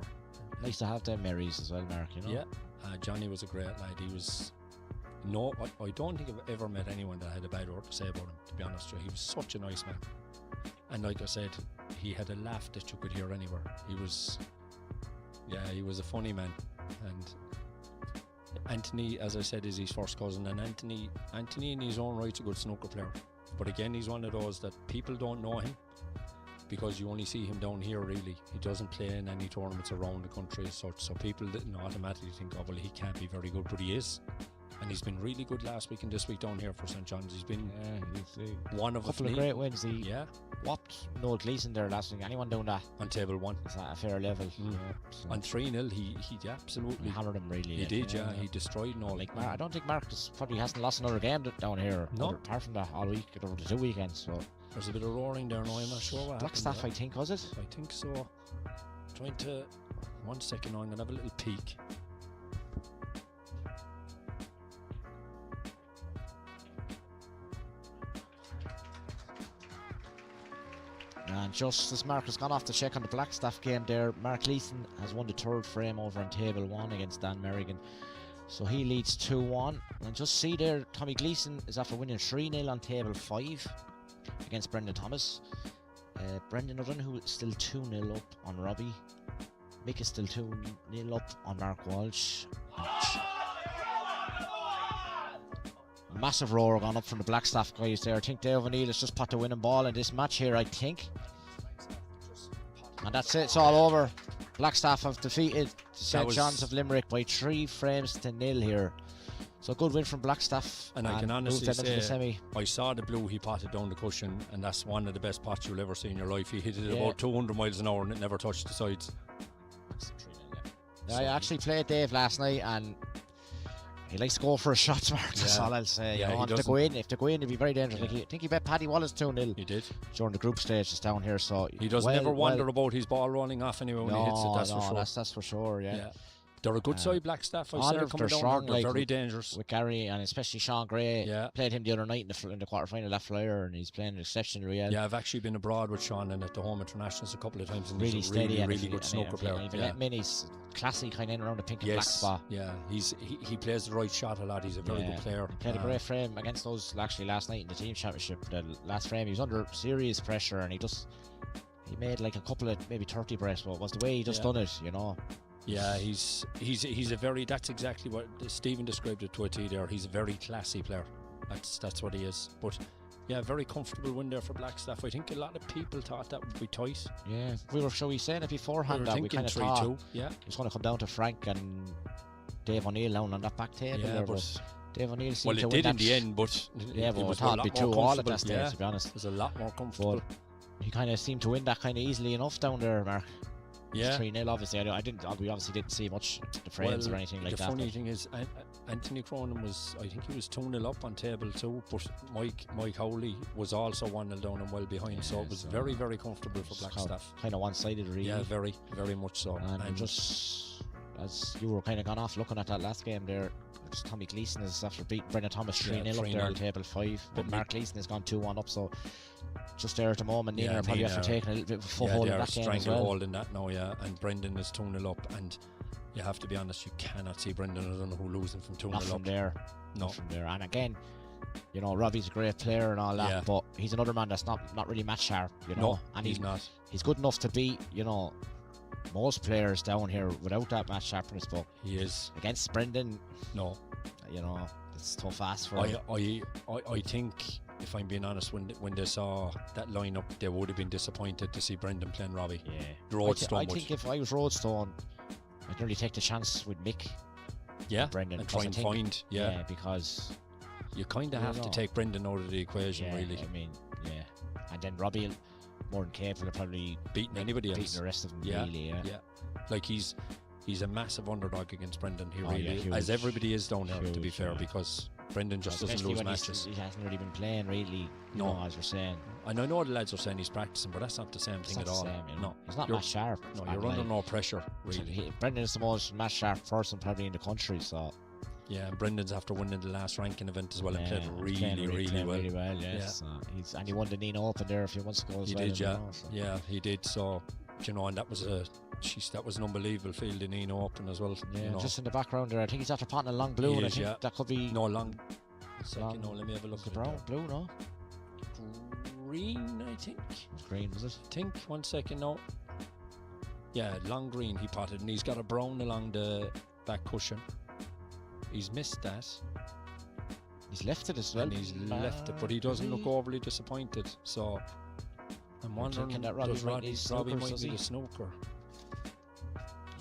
B: Nice to have them Marys as well, Mark, you know?
A: Yeah, Johnny was a great lad. He was... I don't think I've ever met anyone that had a bad word to say about him, to be honest with you. He was such a nice man. And like I said, he had a laugh that you could hear anywhere. He was a funny man. And Anthony, as I said, is his first cousin, and Anthony in his own right's a good snooker player. But again, he's one of those that people don't know him because you only see him down here really. He doesn't play in any tournaments around the country as such, so people didn't automatically think, oh well, he can't be very good, but he is. And he's been really good last week and this week down here for St. John's. He's been one of a
B: couple of great wins. He
A: whopped
B: Noel Gleeson there last week. Anyone doing that?
A: On table 1.
B: Is that a fair level?
A: So. On 3-0, he absolutely
B: hammered him really.
A: He did, yeah. He destroyed Noel.
B: I don't think Marcus probably hasn't lost another game down here.
A: No.
B: Apart from that all week, over the 2 weekends. So
A: there's a bit of roaring there now. I'm not sure what
B: Blackstaff, I think, was it?
A: I think so. Trying to... 1 second now, I'm going to have a little peek.
B: And just as Mark has gone off to check on the Blackstaff game there, Mark Leeson has won the 3rd frame over on table 1 against Dan Merrigan. So he leads 2-1. And just see there, Tommy Gleeson is after winning 3-0 on table 5 against Brendan Thomas. Brendan O'Donoghue is still 2-0 up on Robbie. Mick is still 2-0 up on Mark Walsh. A massive roar gone up from the Blackstaff guys there. I think Dave O'Neill has just put the winning ball in this match here, I think. And that's it, it's all over. Blackstaff have defeated St. John's of Limerick by 3 frames to 0 here. So good win from Blackstaff.
A: And I can honestly say, I saw the blue he potted down the cushion, and that's one of the best pots you'll ever see in your life. He hit it about 200 miles an hour and it never touched the sides.
B: I actually played Dave last night, and he likes to go for a shot, Mark. That's all I'll say.
A: Yeah,
B: if they go in, it'd be very dangerous.
A: Yeah.
B: I think he bet Paddy Wallace 2-0.
A: He did.
B: During the group stage just down here, so
A: he doesn't ever wonder about his ball running off anyway when he hits it, that's for sure.
B: That's for sure, yeah.
A: They're a good side, Blackstaff. I
B: Oh,
A: said
B: they're
A: it coming down.
B: strong,
A: They're
B: like,
A: very dangerous.
B: with Gary and especially Sean Gray.
A: Yeah.
B: Played him the other night in the quarter final, that flyer, and he's playing exceptionally well.
A: Yeah, I've actually been abroad with Sean and at the home internationals a couple of times, and
B: Really
A: he's a
B: steady,
A: really,
B: and
A: really good snooker player.
B: If you let him in, he's classy, kind of in around the pink and black
A: Yes,
B: spot.
A: yeah, he plays the right shot a lot. He's a very good player.
B: He played a great frame against those actually last night in the team championship. The last frame, he was under serious pressure, and he made like a couple of maybe 30 breaths, but it was the way he just done it, you know.
A: Yeah, he's a very, that's exactly what Stephen described it to a T there. He's a very classy player. That's what he is. But yeah, very comfortable win there for Blackstaff. I think a lot of people thought that would be tight.
B: Yeah, we were saying it beforehand
A: We were
B: that we
A: thinking
B: kind of thought
A: 3-2. Yeah,
B: it was going to come down to Frank and Dave O'Neill down on that back table.
A: yeah,
B: there,
A: but
B: Dave O'Neill seemed to
A: it
B: win
A: did in
B: that.
A: the end. But
B: Yeah, but
A: it
B: we
A: was
B: thought
A: a
B: it'd be
A: lot more
B: 2-2 at that
A: comfortable.
B: stage,
A: Yeah,
B: to be honest.
A: it was a lot more comfortable.
B: But he kind of seemed to win that kind of easily enough down there, Mark.
A: Yeah.
B: 3-0, obviously. We obviously didn't see much the frames or anything like that.
A: The funny thing is, Anthony Cronin was, I think he was 2-0 up on table 2, but Mike Howley was also 1-0 down and well behind, so it was very, very comfortable for Blackstaff.
B: Kind of one-sided, really.
A: Yeah, very, very much so.
B: And just as you were kind of gone off looking at that last game there, just Tommy Gleeson is after beating Brendan Thomas 3-0 up there on table 5, but Mark Gleeson has gone 2-1 up, so just there at the moment, Nina are probably after taking a little bit of a foothold in that game as well.
A: Stranglehold in that now, yeah, and Brendan is 2-0 up, and you have to be honest, you cannot see Brendan, I don't know who losing from 2-0 up.
B: Not from there.
A: No.
B: Not from there. And again, you know, Robbie's a great player and all that, but he's another man that's not really match sharp, you know.
A: No,
B: and
A: he's not.
B: He's good enough to beat, you know, most players down here without that match sharpness, but
A: he is
B: against Brendan.
A: No,
B: you know, it's tough ask for him.
A: I think, if I'm being honest, when they saw that lineup, they would have been disappointed to see Brendan playing Robbie.
B: Yeah, I think if I was Roadstone, I'd nearly take the chance with Mick.
A: Yeah,
B: Brendan,
A: and try and find. Yeah,
B: because
A: you kind of have to take Brendan out of the equation, really.
B: I mean, and then Robbie more than capable of probably
A: beating anybody else,
B: beating the rest of them. Really,
A: like he's a massive underdog against Brendan. He really, as everybody is down there, to be fair, because Brendan just doesn't lose matches.
B: He hasn't really been playing, really. No, as we're saying.
A: And I know the lads are saying he's practicing, but that's not the same thing at all. No,
B: he's not match sharp.
A: No, you're under no pressure, really.
B: Brendan is the most match sharp person probably in the country, so.
A: Yeah, and Brendan's after winning the last ranking event as well, and played really well.
B: Yes. And he won the Nina Open there a few months ago as well.
A: He did, yeah, he did. So, you know, and that was an unbelievable field in Nina Open as well.
B: Yeah,
A: you know.
B: just in the background there, I think he's after potting a long blue, and I think that could be
A: long. Second, let me have a look at
B: brown, blue, no?
A: Green, I think.
B: Green, was it?
A: I think. 1 second, no. Yeah, long green he potted, and he's got a brown along the back cushion. He's missed that.
B: He's left it as well.
A: And he's left it, but he doesn't look overly disappointed. So I'm wondering,
B: that
A: does Robbie might need a snooker?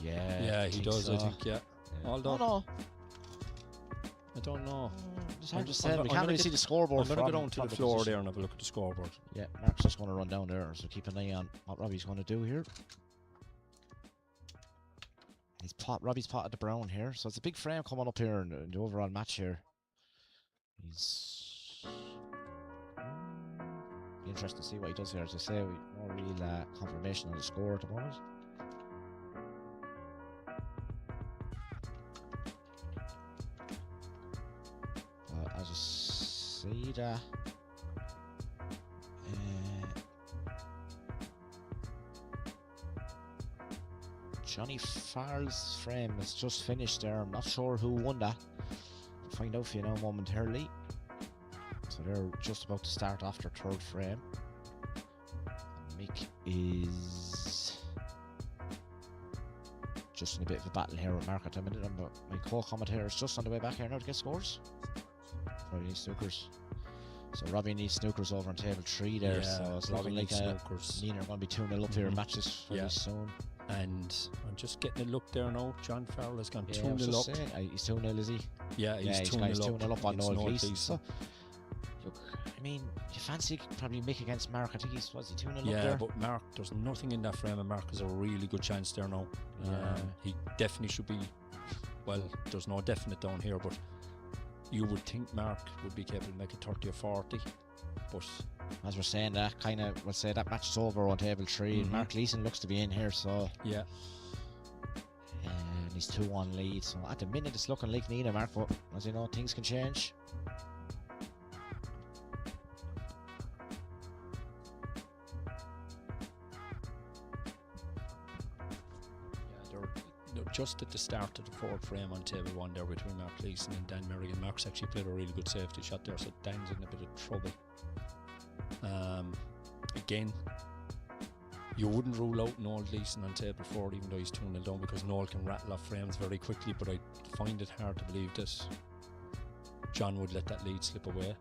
B: Yeah,
A: he does.
B: So.
A: I think, yeah. Although,
B: no.
A: I don't know.
B: It's hard to say. We can't really see the scoreboard.
A: I'm going to go down to the floor there and have a look at the scoreboard.
B: Yeah, Mark's just going to run down there, so keep an eye on what Robbie's going to do here. Robbie's potted the brown here, so it's a big frame coming up here in the overall match here. He's interesting to see what he does here. As I say, no real confirmation on the score at the moment. As I see that. Johnny Farrell's frame is just finished there. I'm not sure who won that. I'll find out for you now momentarily. So they're just about to start off their third frame. Mick is just in a bit of a battle here with Mark at the minute. But my co-commentator is just on the way back here now to get scores. Robbie needs snookers. So Robbie needs snookers over on table 3 there.
A: Yeah,
B: so it's looking like Nina are going to be 2-0 up here in matches very soon.
A: And I'm just getting a look there now. John Farrell has gone 2-0 up.
B: He's 2-0, is he?
A: Yeah, he's 2-0
B: up on Noel Cleese.
A: So,
B: look, I mean, you fancy probably Mick against Mark. I think was he 2-0 up there?
A: Yeah, but Mark, there's nothing in that frame, and Mark has a really good chance there now. He definitely should be. Well, there's no definite down here, but you would think Mark would be capable of making 30 or 40. But
B: as we're saying, that kind of, we'll say that match is over on table 3, and Mark Leeson looks to be in here, so
A: yeah.
B: And He's 2-1 lead, so at the minute it's looking like Nina, Mark, but as you know, things can change.
A: They're just at the start of the fourth frame on table 1 there between Mark Leeson and Dan Merrigan. Mark's actually played a really good safety shot there, so Dan's in a bit of trouble. Again, you wouldn't rule out Noel Gleeson on table 4 even though he's 2-0 down, because Noel can rattle off frames very quickly, but I find it hard to believe that John would let that lead slip away.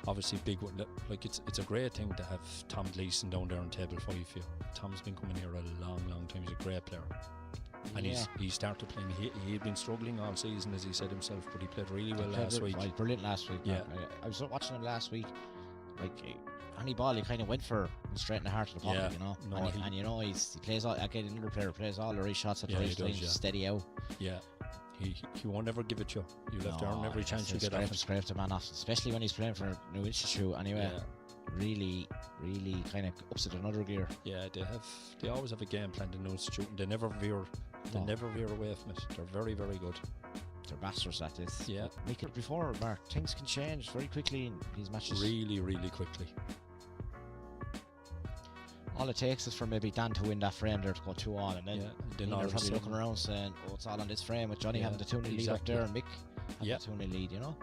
A: Obviously big one, like it's a great thing to have Tom Gleeson down there on table 5 here. Tom's been coming here a long time. He's a great player, and he started playing. He had been struggling all season, as he said himself, but he played really well last week.
B: Brilliant last week.
A: Yeah,
B: I was watching him last week. Like any ball he kind of went for straight in the heart of the pocket, you know.
A: No,
B: and you know he plays all. Again, another player plays all the right shots at the right time, steady out.
A: Yeah. He won't ever give it you. You'll have to earn every chance you get off.
B: Scrape the man off, especially when he's playing for New Institute. Anyway, really kind of ups it another gear.
A: Yeah, they always have a game plan in New Institute, and they never veer away from it. They're very good.
B: They're masters at this.
A: Yeah,
B: like it before, Mark. Things can change very quickly in these matches.
A: Really quickly.
B: All it takes is for maybe Dan to win that frame there to go 2-1, and then they're probably looking around saying, "Oh, it's all on this frame," with Johnny having the 2-0 lead up there and Mick having the 2-0 lead, you know.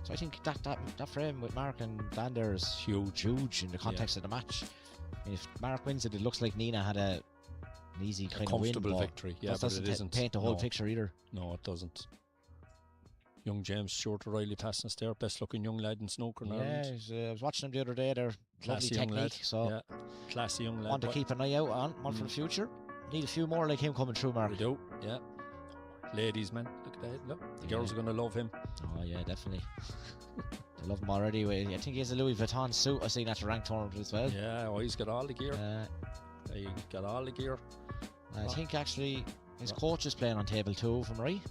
B: So I think that frame with Mark and Dan there is huge in the context of the match. I mean, if Mark wins it, it looks like Nina had an easy kind of win,
A: comfortable victory. Yeah, but it isn't.
B: Paint the whole picture either.
A: No, it doesn't. Young James Short O'Reilly passing us there, best looking young lad in snooker now.
B: Yeah, I was watching him the other day there.
A: Classy
B: lovely
A: young
B: technique,
A: lad.
B: so
A: classy young lad.
B: Want to keep an eye out on one for the future. Need a few more like him coming through, Mark.
A: We do, yeah. Ladies, man, look at that. Look, the girls are going to love him.
B: Oh yeah, definitely. They love him already. I think he has a Louis Vuitton suit. I seen at the rank tournament as well.
A: Yeah, oh, he's got all the gear. He got all the gear.
B: I think actually his coach is playing on table 2 from right.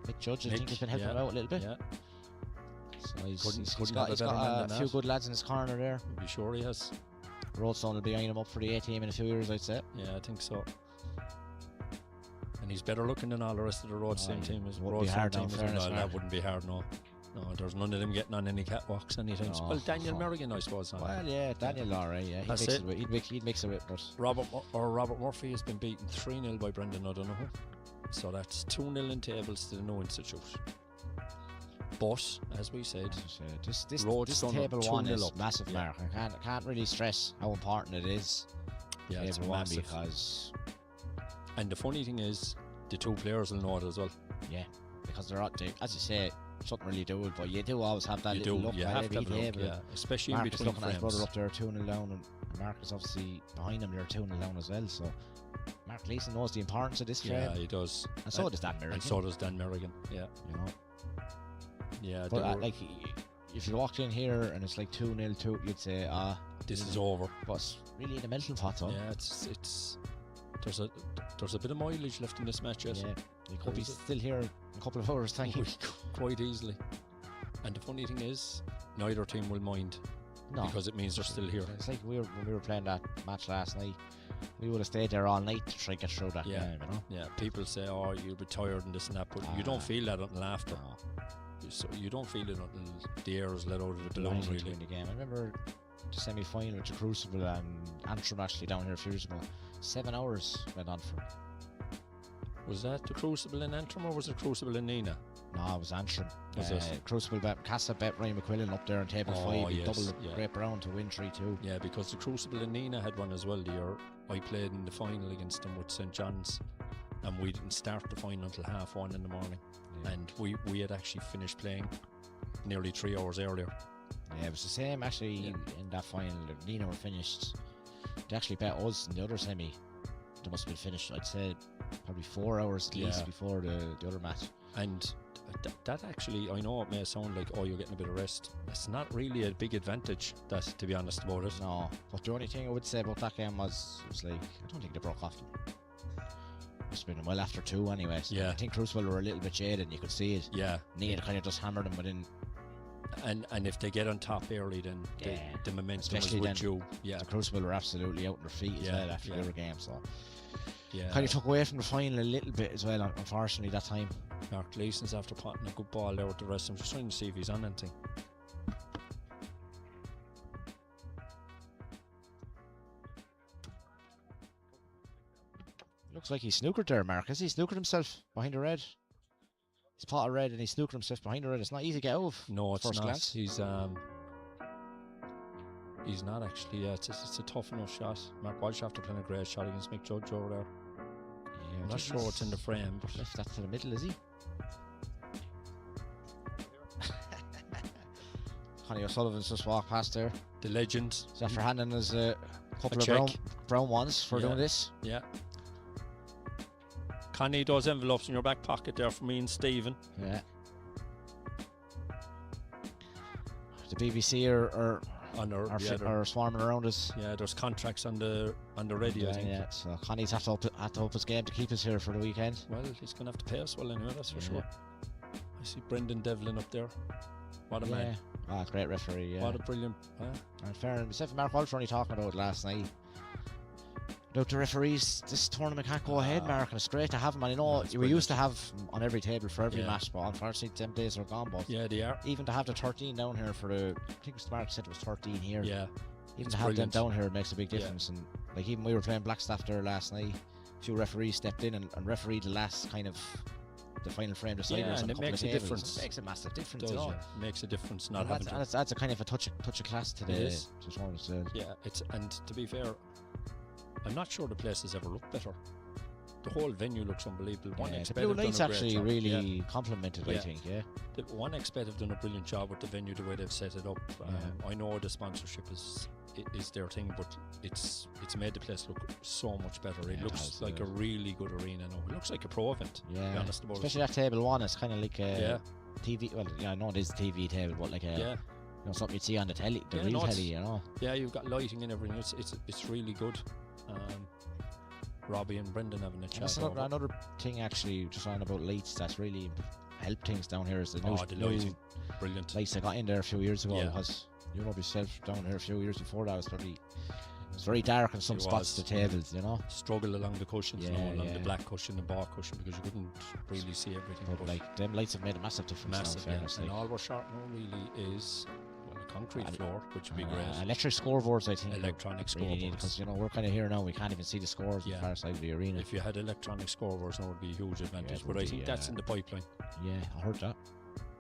B: Mick Judge, I think he's been helping him out a little bit.
A: Yeah.
B: So he's got a few good lads in his corner there.
A: Be sure he has.
B: Roadstone will be eyeing him up for the A team in a few years, I'd say.
A: Yeah, I think so. And he's better looking than all the rest of the Roadstone team.
B: Wouldn't be hard now,
A: that wouldn't be hard, no. No, there's none of them getting on any catwalks anytime. Well, Daniel Merrigan, I suppose.
B: Well, yeah, Daniel, alright, yeah. He'd mix it with, but
A: Robert Murphy has been beaten 3-0 by Brendan O'Donoghue. So that's 2-0 in tables to the New Institute. But as we said,
B: this table 1 is massive, Mark. I can't really stress how important it is.
A: Yeah, it's massive.
B: Because
A: and the funny thing is, the two players will know it as well.
B: Yeah, because they're as you say, something really do it, but you do always have that little look.
A: You have to have a look, yeah. Especially
B: Mark
A: in between
B: looking
A: frames.
B: at his brother up there 2-0 down, and Mark is obviously behind him. They're 2-0 down as well. So Mark Leeson knows the importance of this frame.
A: Yeah, he does.
B: And so does Dan Merrigan.
A: And so does Dan Merrigan. Yeah.
B: You know.
A: Yeah.
B: But like, if you walked in here and it's like 2-0, you'd say,
A: this is over.
B: But it's really in the melting pot, though.
A: Yeah, it's there's a bit of mileage left in this match, yes.
B: Yeah, you could be still here in a couple of hours, thank you.
A: Quite easily. And the funny thing is, neither team will mind. No. Because it means they're still here.
B: It's like when we were playing that match last night, we would have stayed there all night to try and get through that game, you know?
A: Yeah, people say, oh, you'll be tired and this and that, but you don't feel that until after.
B: No.
A: So you don't feel it until the air is let out of the balloon, really.
B: The game. I remember the semi-final with the Crucible and Antrim actually down here a few years ago. 7 hours went on for.
A: Was that the Crucible in Antrim or was it Crucible in Nina?
B: No, it was Antrim.
A: Was it?
B: Crucible bet Casa bet Ryan McQuillan up there on table 5. He doubled Great Brown to win 3-2.
A: Yeah, because the Crucible in Nina had one as well the year I played in the final against them with St. John's, and we didn't start the final until 1:30 in the morning. Yeah. And we had actually finished playing nearly 3 hours earlier.
B: Yeah, it was the same actually in that final. Nina were finished. They actually bet us in the other semi. They must have been finished, I'd say, probably 4 hours at least before the other match.
A: And that actually, I know it may sound like, oh, you're getting a bit of rest. It's not really a big advantage, that, to be honest about it.
B: No, but the only thing I would say about that game was like, I don't think they broke off them. Must have been well after 2 anyway. So I think Crucible were a little bit jaded and you could see it.
A: Yeah.
B: Nina kind of just hammered them within.
A: And if they get on top early, then the momentum is with you. Yeah.
B: The Crucible were absolutely out on their feet as well after the other game. So
A: Yeah.
B: Kind of took away from the final a little bit as well, unfortunately, that time.
A: Mark Gleeson's after potting a good ball there with the rest. I'm just trying to see if he's on anything.
B: Looks like he snookered there, Mark. Has he snookered himself behind the red? He's potted red and he snookered himself behind the red. It's not easy to get out of.
A: No, it's
B: first
A: not.
B: glance.
A: He's not actually. Yeah, it's a tough enough shot. Mark Walsh after playing a great shot against Mick Judge over there.
B: Yeah,
A: I'm not sure what's in the frame, but
B: left that to the middle, is he? Connie O'Sullivan's just walked past there.
A: the legend.
B: He's after handing us a couple
A: A
B: of
A: check.
B: brown ones for
A: Yeah.
B: doing this.
A: Yeah. Connie, those envelopes in your back pocket there for me and Stephen.
B: Yeah. The BBC are swarming around us.
A: Yeah, there's contracts on the radio, I think.
B: Yeah, so Connie's have to up his game to keep us here for the weekend.
A: Well, he's going to have to pay us well anyway, that's for
B: Yeah.
A: sure. I see Brendan Devlin up there. What a man.
B: Ah, great referee, yeah.
A: What a brilliant...
B: And fair, myself and Mark Walsh were only talking about it last night. About the referees, this tournament can't go ahead, Mark, and it's great to have them. And I know
A: it's
B: we used to
A: brilliant.
B: have 'em on every table for every
A: Yeah.
B: match, but unfortunately them days are gone. But
A: Yeah, they are.
B: even to have the 13 down here for the, I think it was Mark said it was 13 here.
A: Yeah.
B: Even
A: it's
B: to have
A: brilliant.
B: them down here makes a big
A: Yeah.
B: difference. And like even we were playing Blackstaff there last night, a few referees stepped in and refereed the last kind of the final frame deciders
A: Yeah,
B: on
A: and
B: a
A: it
B: couple
A: makes
B: of
A: a
B: tables.
A: difference.
B: It makes a massive difference.
A: Does,
B: you know?
A: yeah. Makes a difference not
B: And
A: having
B: that's, that's a kind of a touch of class to the
A: is.
B: tournament.
A: Yeah, and to be fair, I'm not sure the place has ever looked better. The whole venue looks unbelievable. One
B: Yeah, the
A: Expert
B: blue
A: have done
B: lights
A: a great
B: actually
A: job.
B: really
A: Yeah.
B: complimented, I
A: Yeah.
B: think, yeah.
A: The One Expert have done a brilliant job with the venue, the way they've set it up. I know the sponsorship is their thing, but it's made the place look so much better. It
B: Yeah, it
A: looks
B: has,
A: like
B: yeah.
A: a really good arena now. It looks like a pro event, to be
B: Yeah,
A: honest about
B: especially
A: it.
B: that table one. It's kind of like a
A: Yeah.
B: TV. Well, yeah, I know it is a TV table, but like a
A: Yeah,
B: something you'd see on the telly, the
A: Yeah,
B: real
A: no, it's-
B: telly, you know.
A: yeah, you've got lighting and everything. It's really good. Robbie and Brendan having a
B: And
A: chat.
B: that's
A: over.
B: another thing actually, just on about lights. That's really helped things down here. Is the new,
A: the
B: new
A: lighting, brilliant.
B: lights that got in there a few years ago.
A: Yeah.
B: Because you know yourself down here a few years before that was very dark in some
A: It
B: spots.
A: was.
B: The tables, you know.
A: Struggle along the cushions,
B: Yeah,
A: along
B: yeah.
A: the black cushion, the bar cushion, because you couldn't really see everything.
B: But like them lights have made a massive difference.
A: massive,
B: now, in
A: yeah.
B: fairness,
A: And
B: like.
A: all we're short now really is a concrete
B: And-
A: floor, which would be great.
B: Electric scoreboards, I think.
A: Electronic
B: really need,
A: scoreboards.
B: because you know we're kind of here now. We can't even see the scores on
A: Yeah.
B: the far side of the arena.
A: If you had electronic scoreboards, now would be a huge advantage.
B: it
A: But
B: would
A: I
B: be,
A: think that's in the pipeline.
B: Yeah, I heard that.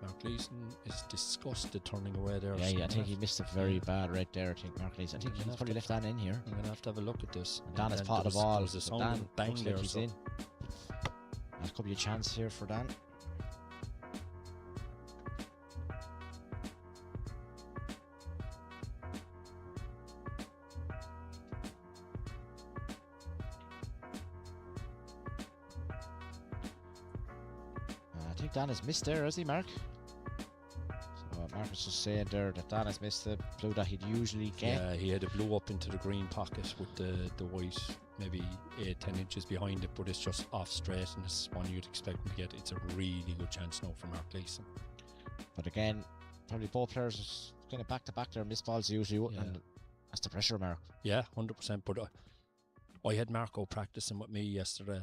A: Mark Gleeson is disgusted turning away there.
B: Yeah,
A: so
B: I think
A: I'm
B: he missed a very bad red there. I think Mark Lees. I think
A: gonna
B: he's
A: have
B: probably
A: to-
B: left Dan in here.
A: going to have a look at this.
B: And Dan has
A: then
B: potted the
A: there
B: ball.
A: was a
B: so
A: sound
B: Dan
A: of a bang
B: looks
A: there.
B: like he's
A: So
B: in. That could be a chance here for Dan. I think Dan has missed there, has he, Mark? So Mark was just saying there that Dan has missed the blue that he'd usually get.
A: yeah, he had it blew up into the green pocket with the white, maybe 8-10 inches behind it, but it's just off straight, and it's one you'd expect him to get. It's a really good chance now for Mark Gleeson.
B: But again, probably both players kind of back to back their missed balls usually,
A: Yeah.
B: and that's the pressure, Mark.
A: Yeah, 100%. But I had Marco practicing with me yesterday.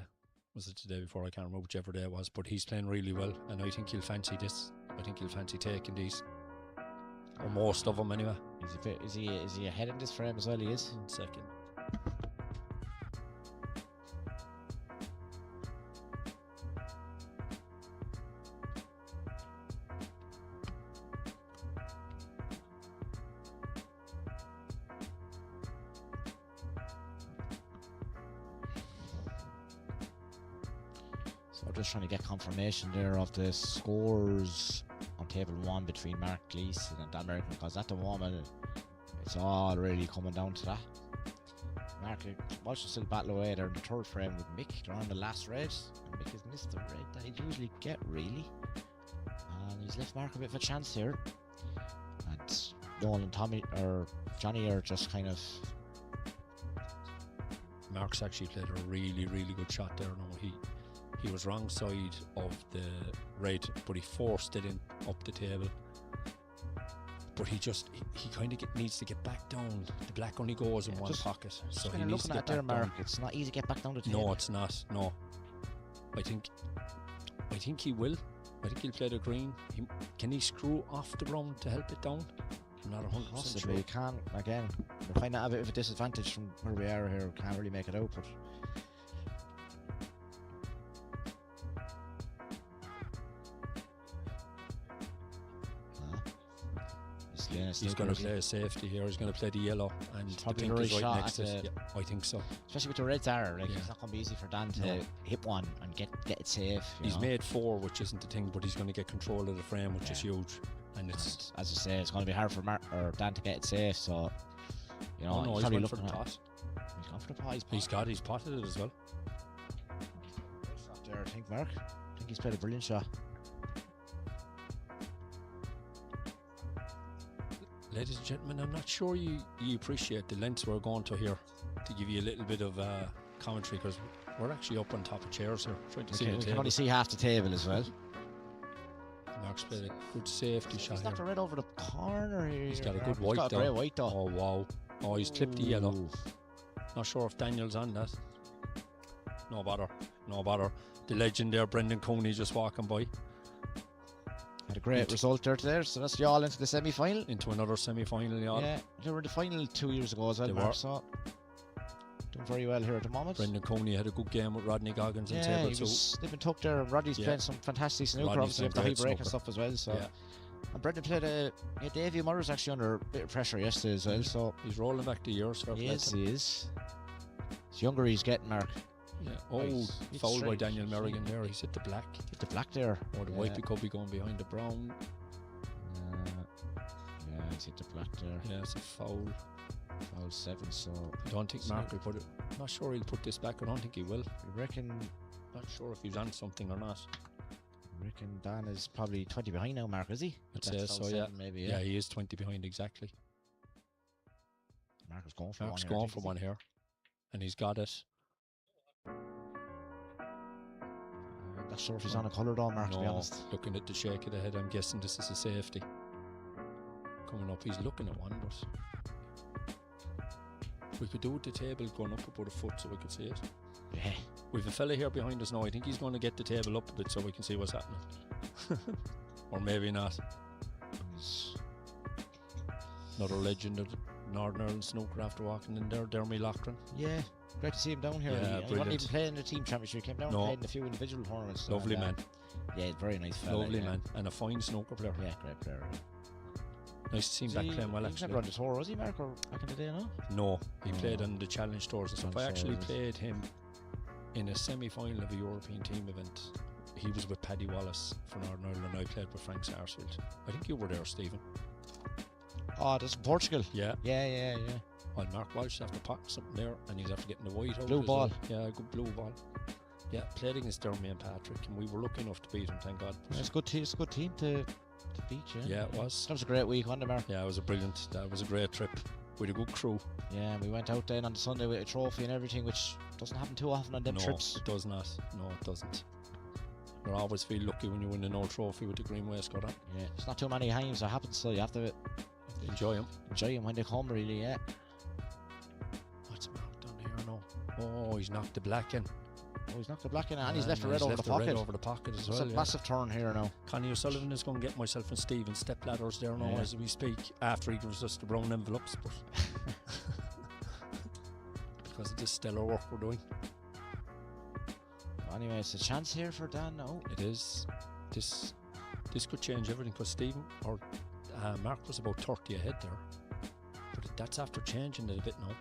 A: Was it the day before? I can't remember whichever day it was. But he's playing really well, and I think he'll fancy this. I think he'll fancy taking these, or most of them anyway.
B: Is he ahead in this frame as well? He is.
A: 1 second.
B: So I'm just trying to get confirmation there of the scores on table one between Mark Gleeson and Dan American, because at the moment it's all really coming down to that. Mark Walsh is still battle away there in the third frame with Mick. They're on the last red. And Mick has missed the red that he'd usually get, really. And he's left Mark a bit of a chance here. And Noel and Tommy or Johnny are just kind of.
A: Mark's actually played a really, really good shot there. No, he was wrong side of the red, but he forced it in up the table. But he kind of needs to get back down. The black only goes in one pocket, so he
B: kind of
A: needs to
B: looking
A: get
B: at there,
A: back down.
B: Mark. It's not easy to get back down the table.
A: No, it's not. No, I think he will. I think he'll play the green. Can he screw off the brown to help it down? I'm not 100%
B: Possibly
A: sure.
B: he can. Again, we find that a bit of a disadvantage from where we are here. We can't really make it out, but.
A: He's going to play a safety here. He's going to play the yellow, and the
B: probably
A: pink
B: the
A: is
B: right
A: right
B: shot
A: next to it. Yeah, I think so.
B: Especially with the reds are, like,
A: Yeah.
B: it's not going to be easy for Dan to
A: No.
B: hit one and get it safe.
A: He's
B: know.
A: made 4, which isn't the thing, but he's going to get control of the frame, which is
B: Yeah.
A: huge. And it's
B: As I say, it's going to be hard for Dan to get it safe. So, you know,
A: oh no,
B: he's
A: he's
B: probably
A: went for
B: looking
A: the
B: at.
A: pot.
B: He's gone for the pot.
A: He's potted it as well.
B: Shot there, I think, Mark. I think he's played a brilliant shot.
A: Ladies and gentlemen, I'm not sure you appreciate the lengths we're going to here to give you a little bit of commentary, because we're actually up on top of chairs here trying to see the
B: We can
A: table.
B: only see half the table as well.
A: Mark's played a good safety shot
B: He's knocked a
A: here.
B: red over the corner here.
A: He's got a good
B: Mark.
A: white
B: He's got a
A: though.
B: great white though.
A: Oh wow. Oh, he's clipped the yellow.
B: Ooh.
A: Not sure if Daniel's on that. No bother. No bother. The legend there, Brendan Cooney, just walking by.
B: Had a great result there today, so that's y'all into the semi-final.
A: Into another semi-final, y'all.
B: Yeah, they were in the final 2 years ago as well,
A: They
B: Mark,
A: were.
B: so doing very well here at the moment.
A: Brendan Cooney had a good game with Rodney Goggins and
B: Yeah,
A: table
B: he
A: too.
B: was nipping tuck there, and Roddy's
A: Yeah.
B: playing some fantastic snooker,
A: Roddy's
B: obviously, with the
A: playing
B: high
A: great
B: break and
A: snooker.
B: stuff as well. So,
A: Yeah.
B: and Brendan played Davey Murray's actually under a bit of pressure yesterday as well. So
A: He's rolling back the years.
B: he is. He's younger. He's getting, Mark.
A: Yeah. Oh,
B: Nice. It's
A: fouled by
B: straight.
A: Daniel Merrigan there. He's hit the black.
B: Hit the black there.
A: Or the white could be going behind the brown.
B: Yeah, he's hit the black there.
A: Yeah, it's a foul.
B: Foul 7. So
A: I don't think Mark will put it. I'm not sure he'll put this back. I don't think he will.
B: we reckon
A: Not sure if he's on something or not.
B: Dan is probably 20 behind now, Mark, is he?
A: I'd
B: That's
A: say
B: foul
A: so, yeah.
B: 7 maybe.
A: Yeah, he is 20 behind exactly.
B: Mark is going for
A: Mark's
B: one. here, I
A: going
B: think,
A: for
B: is he?
A: one here. And he's got it.
B: Not sure if he's on a colour though, Mark, to be
A: No,
B: honest.
A: looking at the shake of the head, I'm guessing this is a safety. Coming up, he's looking at one, but we could do with the table going up about a foot so we could see it.
B: Yeah.
A: We've a fella here behind us now. I think he's going to get the table up a bit so we can see what's happening. Or maybe not. Another legend of Northern Ireland snooker after walking in there, Dermy Loughran.
B: Yeah, great to see him down here.
A: Yeah,
B: He wasn't
A: brilliant.
B: even playing in the team championship. He came down
A: No.
B: and played in a few individual tournaments.
A: Lovely
B: and,
A: man.
B: Yeah, very nice fella.
A: Lovely
B: yeah.
A: man. And a fine snooker player.
B: Yeah, great player.
A: Nice to see him back playing well,
B: He was
A: actually.
B: never on the tour, was he, Mark, or back in the day, no?
A: No, he
B: Oh.
A: played on the challenge tours and stuff. I
B: Challenge
A: actually
B: tours.
A: played him in a semi-final of a European team event. He was with Paddy Wallace for Northern Ireland and I played with Frank Sarsfield. I think you were there, Stephen.
B: Oh, that's in Portugal.
A: Yeah.
B: Yeah.
A: Well, Mark Walsh after potting something there and he's after getting the white out
B: Blue
A: as
B: ball.
A: well. Yeah, good blue ball. Yeah, played against Dermy and Patrick and we were lucky enough to beat him, thank God.
B: It's a good team. It's a good team to beat, yeah.
A: Yeah, it was.
B: That was a great week, wasn't it, Mark?
A: Yeah, it was that was a great trip with a good crew.
B: Yeah, and we went out then on the Sunday with a trophy and everything, which doesn't happen too often on them
A: No,
B: trips.
A: it does not. No, it doesn't. You always feel lucky when you win an old trophy with the green waistcoat on.
B: Yeah, it's not too many times that happens, so you have to
A: Enjoy them.
B: enjoy them when they come, really, yeah.
A: What's Mark done here now? Oh, he's knocked the black in.
B: Oh, he's knocked the black in, and he's left the red over the
A: red
B: pocket.
A: over the pocket as
B: It's
A: well.
B: a massive turn here now.
A: Connie O'Sullivan is going to get myself and Stephen step ladders there now
B: Yeah.
A: as we speak, after he gives us the brown envelopes, but because of the stellar work we're doing.
B: Anyway, it's a chance here for Dan now.
A: It is. This could change everything because Stephen or Mark was about 30 ahead there, but that's after changing it a bit now.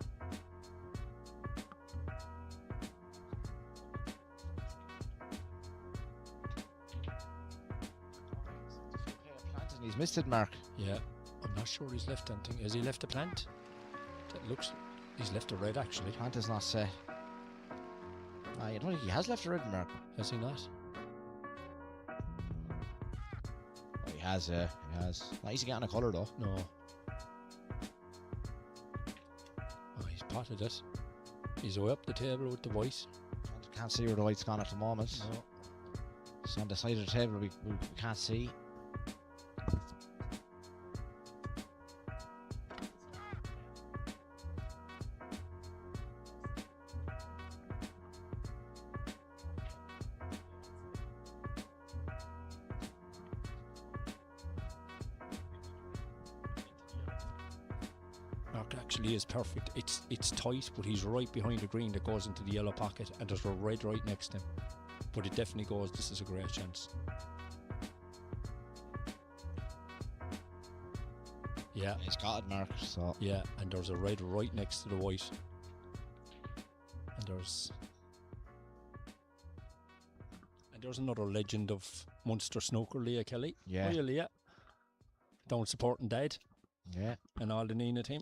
B: He's missed it, Mark.
A: Yeah, I'm not sure he's left anything. Has he left a plant? That looks. He's left a red actually.
B: Plant is not set. I don't think he has left a red, Mark.
A: Has he not?
B: Oh, he has, he has. Not easy getting a colour though.
A: No. Oh, he's potted it. He's way up the table with the white.
B: Can't see where the white's gone at the moment.
A: No.
B: It's on the side of the table we can't see.
A: Mark actually is perfect. It's tight, but he's right behind the green that goes into the yellow pocket, and there's a red right next to him. But it definitely goes, this is a great chance. Yeah.
B: He's got it, Mark. So
A: Yeah, and there's a red right next to the white. And there's another legend of Munster snooker, Leah Kelly.
B: Yeah.
A: Hiya, Leah. Down supporting Dad
B: yeah,
A: and all the Nina team.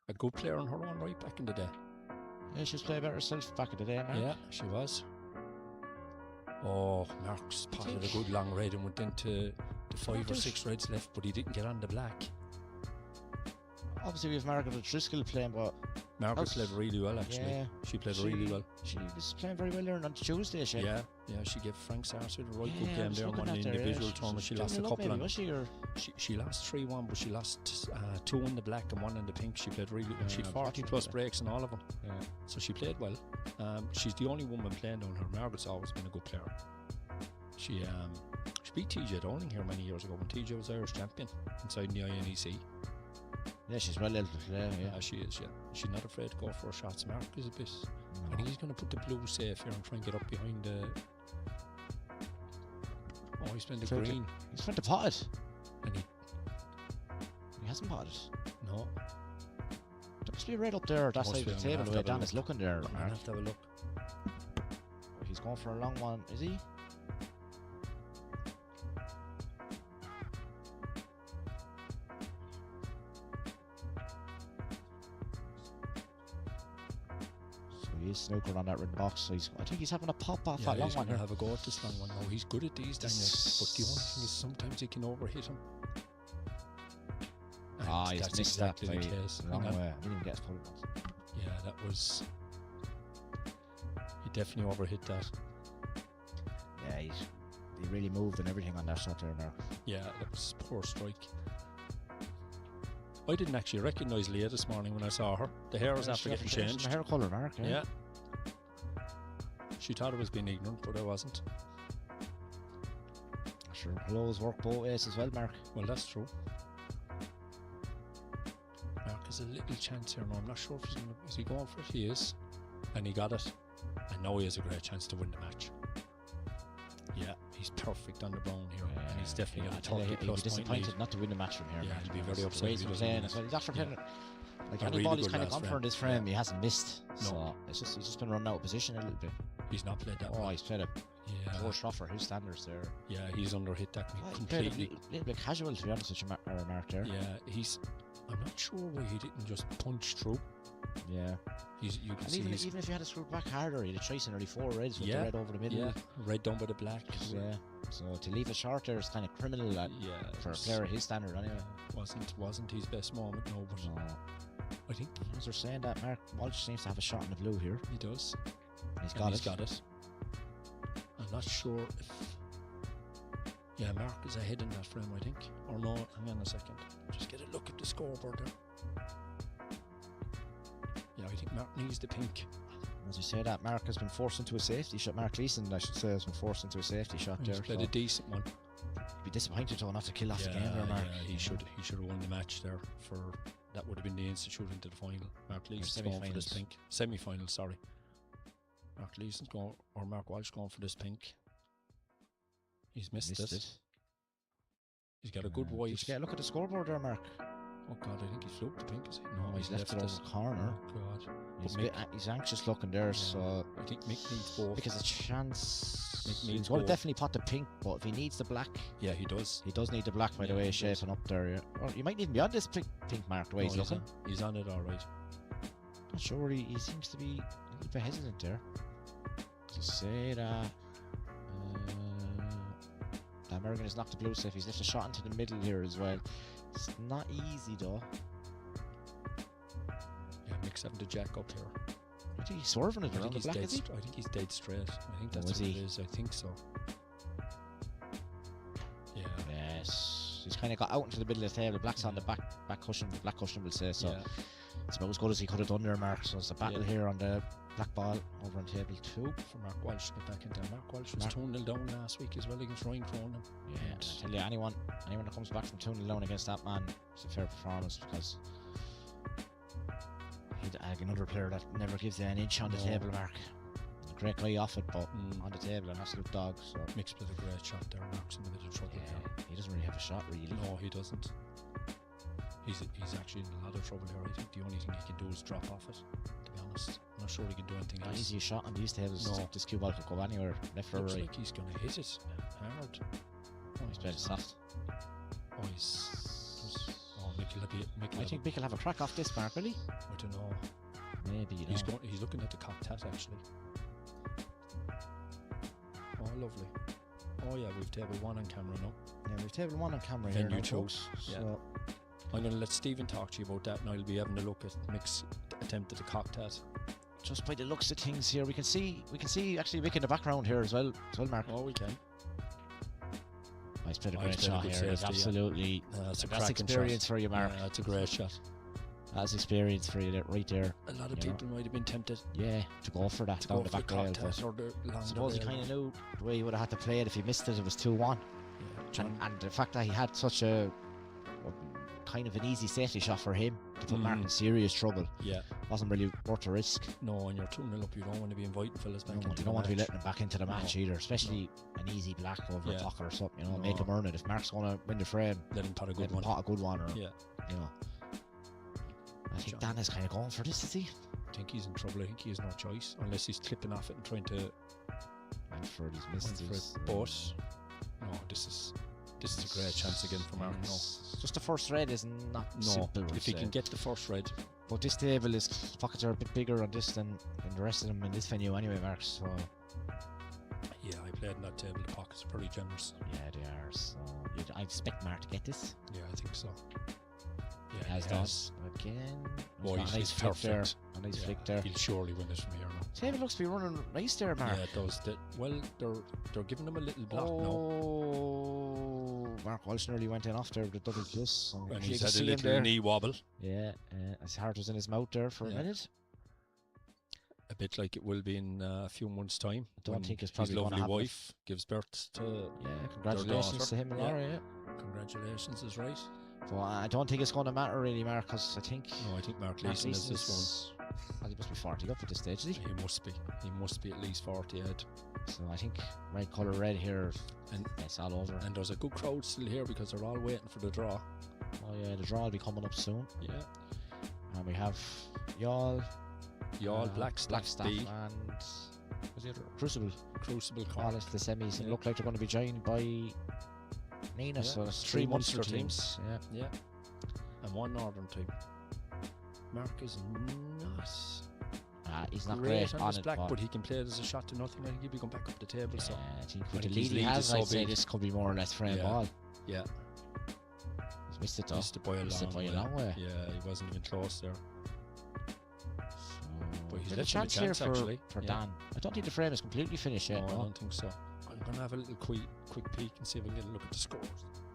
A: A good player in her own right back in the day.
B: yeah, she was playing better herself back in the day, Mark.
A: Yeah, she was. Oh, Mark spotted a good long red and went into the 5 or 6 reds left, but he didn't get on the black.
B: Obviously, we have Margaret O'Driscoll playing, but
A: Margaret played really well, actually.
B: Yeah,
A: she played really well.
B: She was playing very well there on Tuesday.
A: Yeah, she gave Frank Sarsfield a right good
B: I
A: game
B: was
A: there on
B: looking
A: one
B: at there,
A: individual
B: yeah.
A: tournament. She
B: She
A: lost a
B: didn't
A: couple
B: maybe,
A: on.
B: was she, or?
A: She lost 3-1, but she lost 2 in the black and 1 in the pink. She played really well.
B: Yeah,
A: She had
B: I was
A: 40
B: watching
A: plus
B: that.
A: breaks in all of them.
B: Yeah.
A: So she played well. She's the only woman playing down her. Margaret's always been a good player. She beat TJ Downing here many years ago when TJ was Irish champion inside the INEC.
B: Yeah, she's well able to play. Yeah,
A: She is, yeah. She's not afraid to go for her shots. Mark is a bit. I think he's going to put the blue safe here and try and get up behind the. Oh, he's playing the
B: Fair
A: green.
B: He's trying to pot it.
A: And he.
B: He hasn't potted.
A: No.
B: There must be a red up there. That
A: Must
B: side
A: be,
B: of the
A: I'm gonna
B: table,
A: have
B: the
A: to
B: way
A: have a
B: Dan is looking there.
A: I'm going to
B: Mark.
A: have to have a look.
B: He's going for a long one, is he? So he is snooker on that red box. So I think he's having a pop off that long
A: he's
B: one
A: going to
B: here.
A: have a go at this long one. No, he's good at these, Daniel. But the only thing is sometimes he can overhit him. And
B: He's
A: that's
B: missed
A: exactly
B: that
A: the
B: by
A: case.
B: a long
A: Hang on.
B: way. I didn't even get his pull once.
A: Yeah, that was. He definitely overhit that.
B: Yeah, he really moved and everything on that shot there, Mark.
A: Yeah, that was poor strike. I didn't actually recognise Leah this morning when I saw her. The hair was after getting changed.
B: The hair colour, Mark.
A: Yeah. She thought I was being ignorant, but I wasn't.
B: Sure, clothes work both ways as well, Mark.
A: Well, that's true. Mark has a little chance here now. I'm not sure if is he going for it? He is. And he got it. And now he has a great chance to win the match. Yeah, he's perfect on the brown here. And he's definitely got a 30
B: He'll be
A: plus point
B: disappointed
A: lead.
B: not to win the match from here.
A: Yeah,
B: Mark.
A: he'll be very
B: The
A: upset
B: way
A: if he
B: he's
A: doesn't
B: playing
A: win
B: as
A: it.
B: well. He's after playing like
A: A
B: any
A: really
B: ball he's
A: good
B: kind of
A: last
B: gone for
A: round.
B: in this frame, he hasn't missed.
A: No.
B: So he's just been running out of position a little bit.
A: He's not played that
B: Oh,
A: well.
B: he's played a
A: Yeah.
B: poor shot for his standards there.
A: Yeah, he's underhit that
B: He played
A: completely.
B: a little bit casual, to be honest with you, Mark there.
A: Yeah, I'm not sure why he didn't just punch through.
B: Yeah.
A: You can
B: And
A: see
B: even
A: he's.
B: if you had to screw back harder, you'd have chased nearly 4 reds with
A: Yeah,
B: the red over the middle.
A: Yeah, red down by the black.
B: Yeah. So to leave it short there is kind of criminal
A: Yeah,
B: for a
A: it
B: player of his standard anyway.
A: wasn't his best moment, no, but
B: No.
A: I think
B: As they're saying that, Mark Walsh seems to have a shot in the blue here.
A: he does.
B: He's
A: And
B: got
A: he's
B: it.
A: got it. I'm not sure if. Yeah, Mark is ahead in that frame, I think. Or no, hang on a second. Just get a look at the scoreboard there. Yeah, I think Mark needs the pink.
B: As you say that, Mark has been forced into a safety shot. Mark Leeson, I should say, has been forced into a safety shot
A: He's
B: there.
A: played
B: So
A: a decent one.
B: be disappointed though not to kill off the game there, Mark.
A: Yeah, he should have won the match there. For that would have been the institute into the final. Mark Leeson's going for this
B: semi-finals.
A: pink. Semi-final, sorry. Mark Leeson's going, or Mark Walsh going for this pink. He's missed it. He's got a good
B: Did
A: white.
B: you get a look at the scoreboard there, Mark?
A: Oh God, I think he flipped the pink. Is he?
B: No, he's left it over
A: this.
B: the corner.
A: Oh God.
B: He's,
A: But
B: he's anxious looking there,
A: Yeah.
B: so
A: I think Mick needs both.
B: because a chance.
A: Mick
B: He's
A: needs
B: going to
A: both.
B: definitely pot the pink, but if he needs the black,
A: Yeah, he does.
B: he does need the black by the
A: Yeah,
B: way
A: he
B: he's
A: does.
B: shaping up there. Yeah. Or you might even be on this pink Mark the way
A: No,
B: he's looking.
A: He's on it all right.
B: Not sure, he seems to be a little bit hesitant there. To say that the American has knocked the blue safe. He's left a shot into the middle here as well. It's not easy though.
A: Yeah, Mick's having to jack up here.
B: I think he's swerving it
A: I
B: around
A: think
B: the
A: he's
B: black,
A: dead.
B: is he?
A: I think he's dead straight. I think
B: Oh,
A: that's
B: is
A: what it
B: he?
A: is. I think so. Yeah.
B: Yes. He's kind of got out into the middle of the table. The black's on the back cushion. The black cushion will say so.
A: Yeah.
B: It's about as good as he could have done there, Mark. So it's a battle
A: Yeah.
B: here on the black ball over on table 2.
A: For Mark Walsh to get back into Mark Walsh was
B: Mark-
A: 2-0 down last week as well against Ryan Cronin.
B: Yeah, and I tell you, anyone that comes back from 2-0 down against that man, it's a fair performance because another player that never gives you an inch on the table, Mark. Great guy off it, but on the table, an absolute dog. So
A: Mixed with a great shot there. Mark's in a bit of trouble here.
B: he doesn't really have a shot, really.
A: No, he doesn't. He's actually in a lot of trouble here. I think the only thing he can do is drop off it, to be honest. I'm not sure he can do anything else.
B: Easy shot on these tables.
A: No.
B: This cue ball could go anywhere, left or
A: Looks
B: right.
A: like he's going to hit it hard. Oh,
B: He's playing soft.
A: Oh, Mick
B: I think Mick will have a crack off this, Mark, will he?
A: I don't know.
B: Maybe, you
A: He's
B: know.
A: He's looking at the cocked hat, actually. Oh, lovely. Oh, yeah, we've table 1 on camera now.
B: Yeah, we've table 1 on camera
A: Then
B: here
A: you
B: now,
A: chose.
B: folks.
A: Yeah.
B: So,
A: I'm going to let Stephen talk to you about that, and I'll be having a look at Mick's attempt at the cocked hat.
B: just by the looks of things here, we can see actually Mick in the background here as well, Mark.
A: Oh, we can.
B: He's played a
A: Oh,
B: great
A: he's played a
B: shot
A: good
B: here. It's
A: safety, yeah.
B: absolutely
A: That's a
B: that's
A: cracking
B: experience
A: shot.
B: for you, Mark.
A: Yeah, that's a great shot.
B: That's experience for you right there.
A: A lot of
B: You know.
A: people might have been tempted
B: Yeah, to go for that
A: to
B: down
A: go
B: the
A: for the
B: back rail.
A: cocked
B: But
A: hat or the
B: I
A: longer
B: suppose he
A: rail.
B: kind of knew the way he would have had to play it. If he missed it, it was 2-1.
A: Yeah, John,
B: And the fact that he had such a kind of an easy safety shot for him to put Mark in serious trouble
A: yeah.
B: wasn't really worth the risk.
A: No, and you're 2-0 up, you don't want to be inviting fellas back
B: You
A: into
B: don't want to be
A: the match.
B: letting him back into the match either, especially an easy black over a
A: Yeah.
B: pocket or something. You know,
A: No.
B: make him earn it. If Mark's going to win the frame,
A: Let him pot a
B: let
A: good
B: him
A: one.
B: pot a good one. Or,
A: Yeah,
B: you know. I think
A: John.
B: Dan is kind of going for this, is he?
A: I think he's in trouble. I think he has no choice unless he's clipping off it and trying to
B: And for these
A: win
B: misses.
A: for it. But no, this is a great chance again for Mark. No,
B: Just the first red is not simple.
A: if he can get the first red,
B: But this table, his pockets are a bit bigger on this than the rest of them in this venue anyway, Mark. So
A: yeah, I played in that table. The pockets are pretty generous.
B: yeah, they are. So I expect Mark to get this.
A: Yeah, I think so. Yeah,
B: He has done again.
A: Boy,
B: He's got a nice
A: he's
B: flick there.
A: perfect.
B: A nice
A: Yeah,
B: flick there.
A: he'll surely win it from here now.
B: Table looks to be running nice there, Mark.
A: Yeah, it does. Well, they're giving him a little block now.
B: Oh, Mark Walsh nearly went in off there with the double plus. So
A: And
B: you
A: he's
B: can
A: had a
B: see him
A: little
B: there.
A: knee wobble.
B: Yeah, his heart was in his mouth there for a
A: Yeah.
B: minute.
A: A bit like it will be in a few months' time.
B: I don't
A: when
B: think it's
A: his
B: probably gonna
A: lovely
B: happen.
A: wife gives birth to.
B: Yeah, congratulations
A: daughter.
B: to him and
A: Yeah.
B: Laura. Yeah.
A: Congratulations is right.
B: But I don't think it's going to matter really, Mark, because I think
A: No, I think Mark
B: Mark
A: Leeson is this
B: Leeson's- well, he must be 40 up at this stage, is he?
A: one. He must be. He must be at least 40 ahead.
B: So I think red colour red here,
A: And
B: it's all over.
A: and there's a good crowd still here because they're all waiting for the draw.
B: Oh yeah, the draw will be coming up soon.
A: Yeah.
B: And we have Y'all,
A: Y'all, Blackstaff B,
B: and what's the other? Crucible.
A: Crucible
B: All
A: Cork.
B: of the semis and
A: Yeah.
B: look like they're going to be joined by Nina.
A: Yeah,
B: So it's
A: three
B: three Munster
A: Munster
B: teams. Yeah.
A: Yeah. And one Northern team. Mark is not
B: He's not
A: great
B: great
A: on
B: on
A: this
B: it,
A: black, but he can play it as a shot to nothing. I think he'll be going back up the table. So
B: I think
A: I
B: with the
A: think
B: lead
A: his
B: he
A: lead
B: has,
A: is so
B: I'd say
A: big.
B: this could be more or less frame
A: Yeah.
B: ball.
A: yeah,
B: He's missed it though.
A: missed it by a
B: Missed it
A: long
B: by a
A: way.
B: long way.
A: Yeah, he wasn't even close there. But he's
B: There's a
A: left him a
B: chance here
A: chance,
B: for,
A: actually.
B: for
A: Yeah.
B: Dan. I don't think the frame is completely finished
A: No,
B: yet.
A: I
B: No.
A: don't think so. I'm gonna have a little quick peek and see if I can get a look at the scores.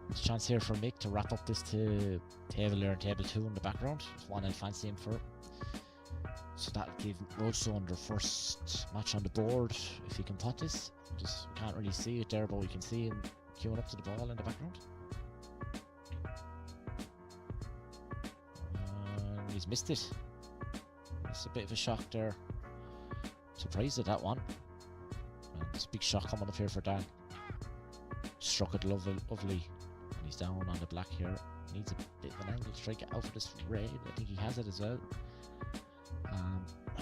B: There's a chance here for Mick to wrap up this to table there and table 2 in the background. It's one I'd fancy him for. So that'll give Roadstone their first match on the board if he can pot this. We can't really see it there, but we can see him queuing up to the ball in the background. And he's missed it. It's a bit of a shock there. Surprised at that one. And this big shot coming up here for Dan. Struck it lovely. And he's down on the black here. Needs a bit of an angle to try to get out for this red. I think he has it as well.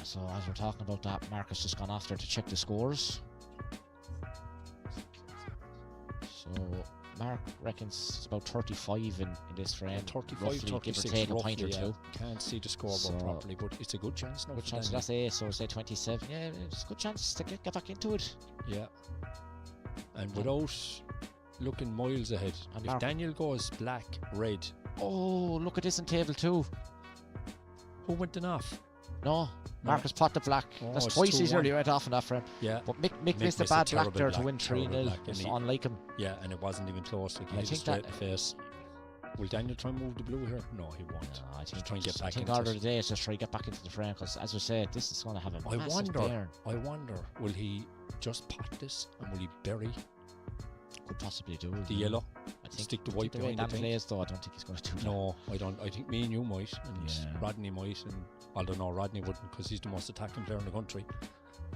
B: So as we're talking about that, Mark has just gone off there to check the scores. So Mark reckons it's about 35 in this frame.
A: 35,
B: roughly, give or
A: 36,
B: take
A: roughly,
B: a point or
A: yeah.
B: two.
A: Can't see the scoreboard
B: So-
A: properly, but it's a good chance now.
B: Good
A: for
B: chance,
A: Daniel.
B: that's A, so say 27. Yeah, it's a good chance to get back into it.
A: Yeah. And without looking miles ahead,
B: And
A: if
B: Mark-
A: Daniel goes black, red,
B: Oh, look at this in table 2.
A: who went in off?
B: No, Mark has pot the black.
A: Oh,
B: That's
A: it's
B: twice he's
A: 2-1.
B: nearly went off in that frame.
A: Yeah.
B: But Mick missed a
A: missed a
B: bad black
A: terrible
B: there to
A: black,
B: win
A: terrible
B: 3-0.
A: black, and
B: It's
A: he-
B: unlike him.
A: Yeah, and it wasn't even close. Like he
B: I
A: hit it
B: think
A: straight
B: that-
A: in the face. Will Daniel try and move the blue here? No, he won't.
B: No, I
A: Just try and get back
B: I think
A: into
B: order
A: it.
B: of the day is just try to get back into the frame because, as we said, this is going to have a
A: I
B: massive
A: wonder,
B: bearing.
A: will he just pot this and will he bury
B: Could possibly do
A: the yellow? stick the white behind the
B: Dan
A: pink.
B: plays though, I don't think he's going to do that.
A: No, I don't. I think me and you might, and
B: Yeah.
A: Rodney might, and although no, Rodney wouldn't because he's the most attacking player in the country.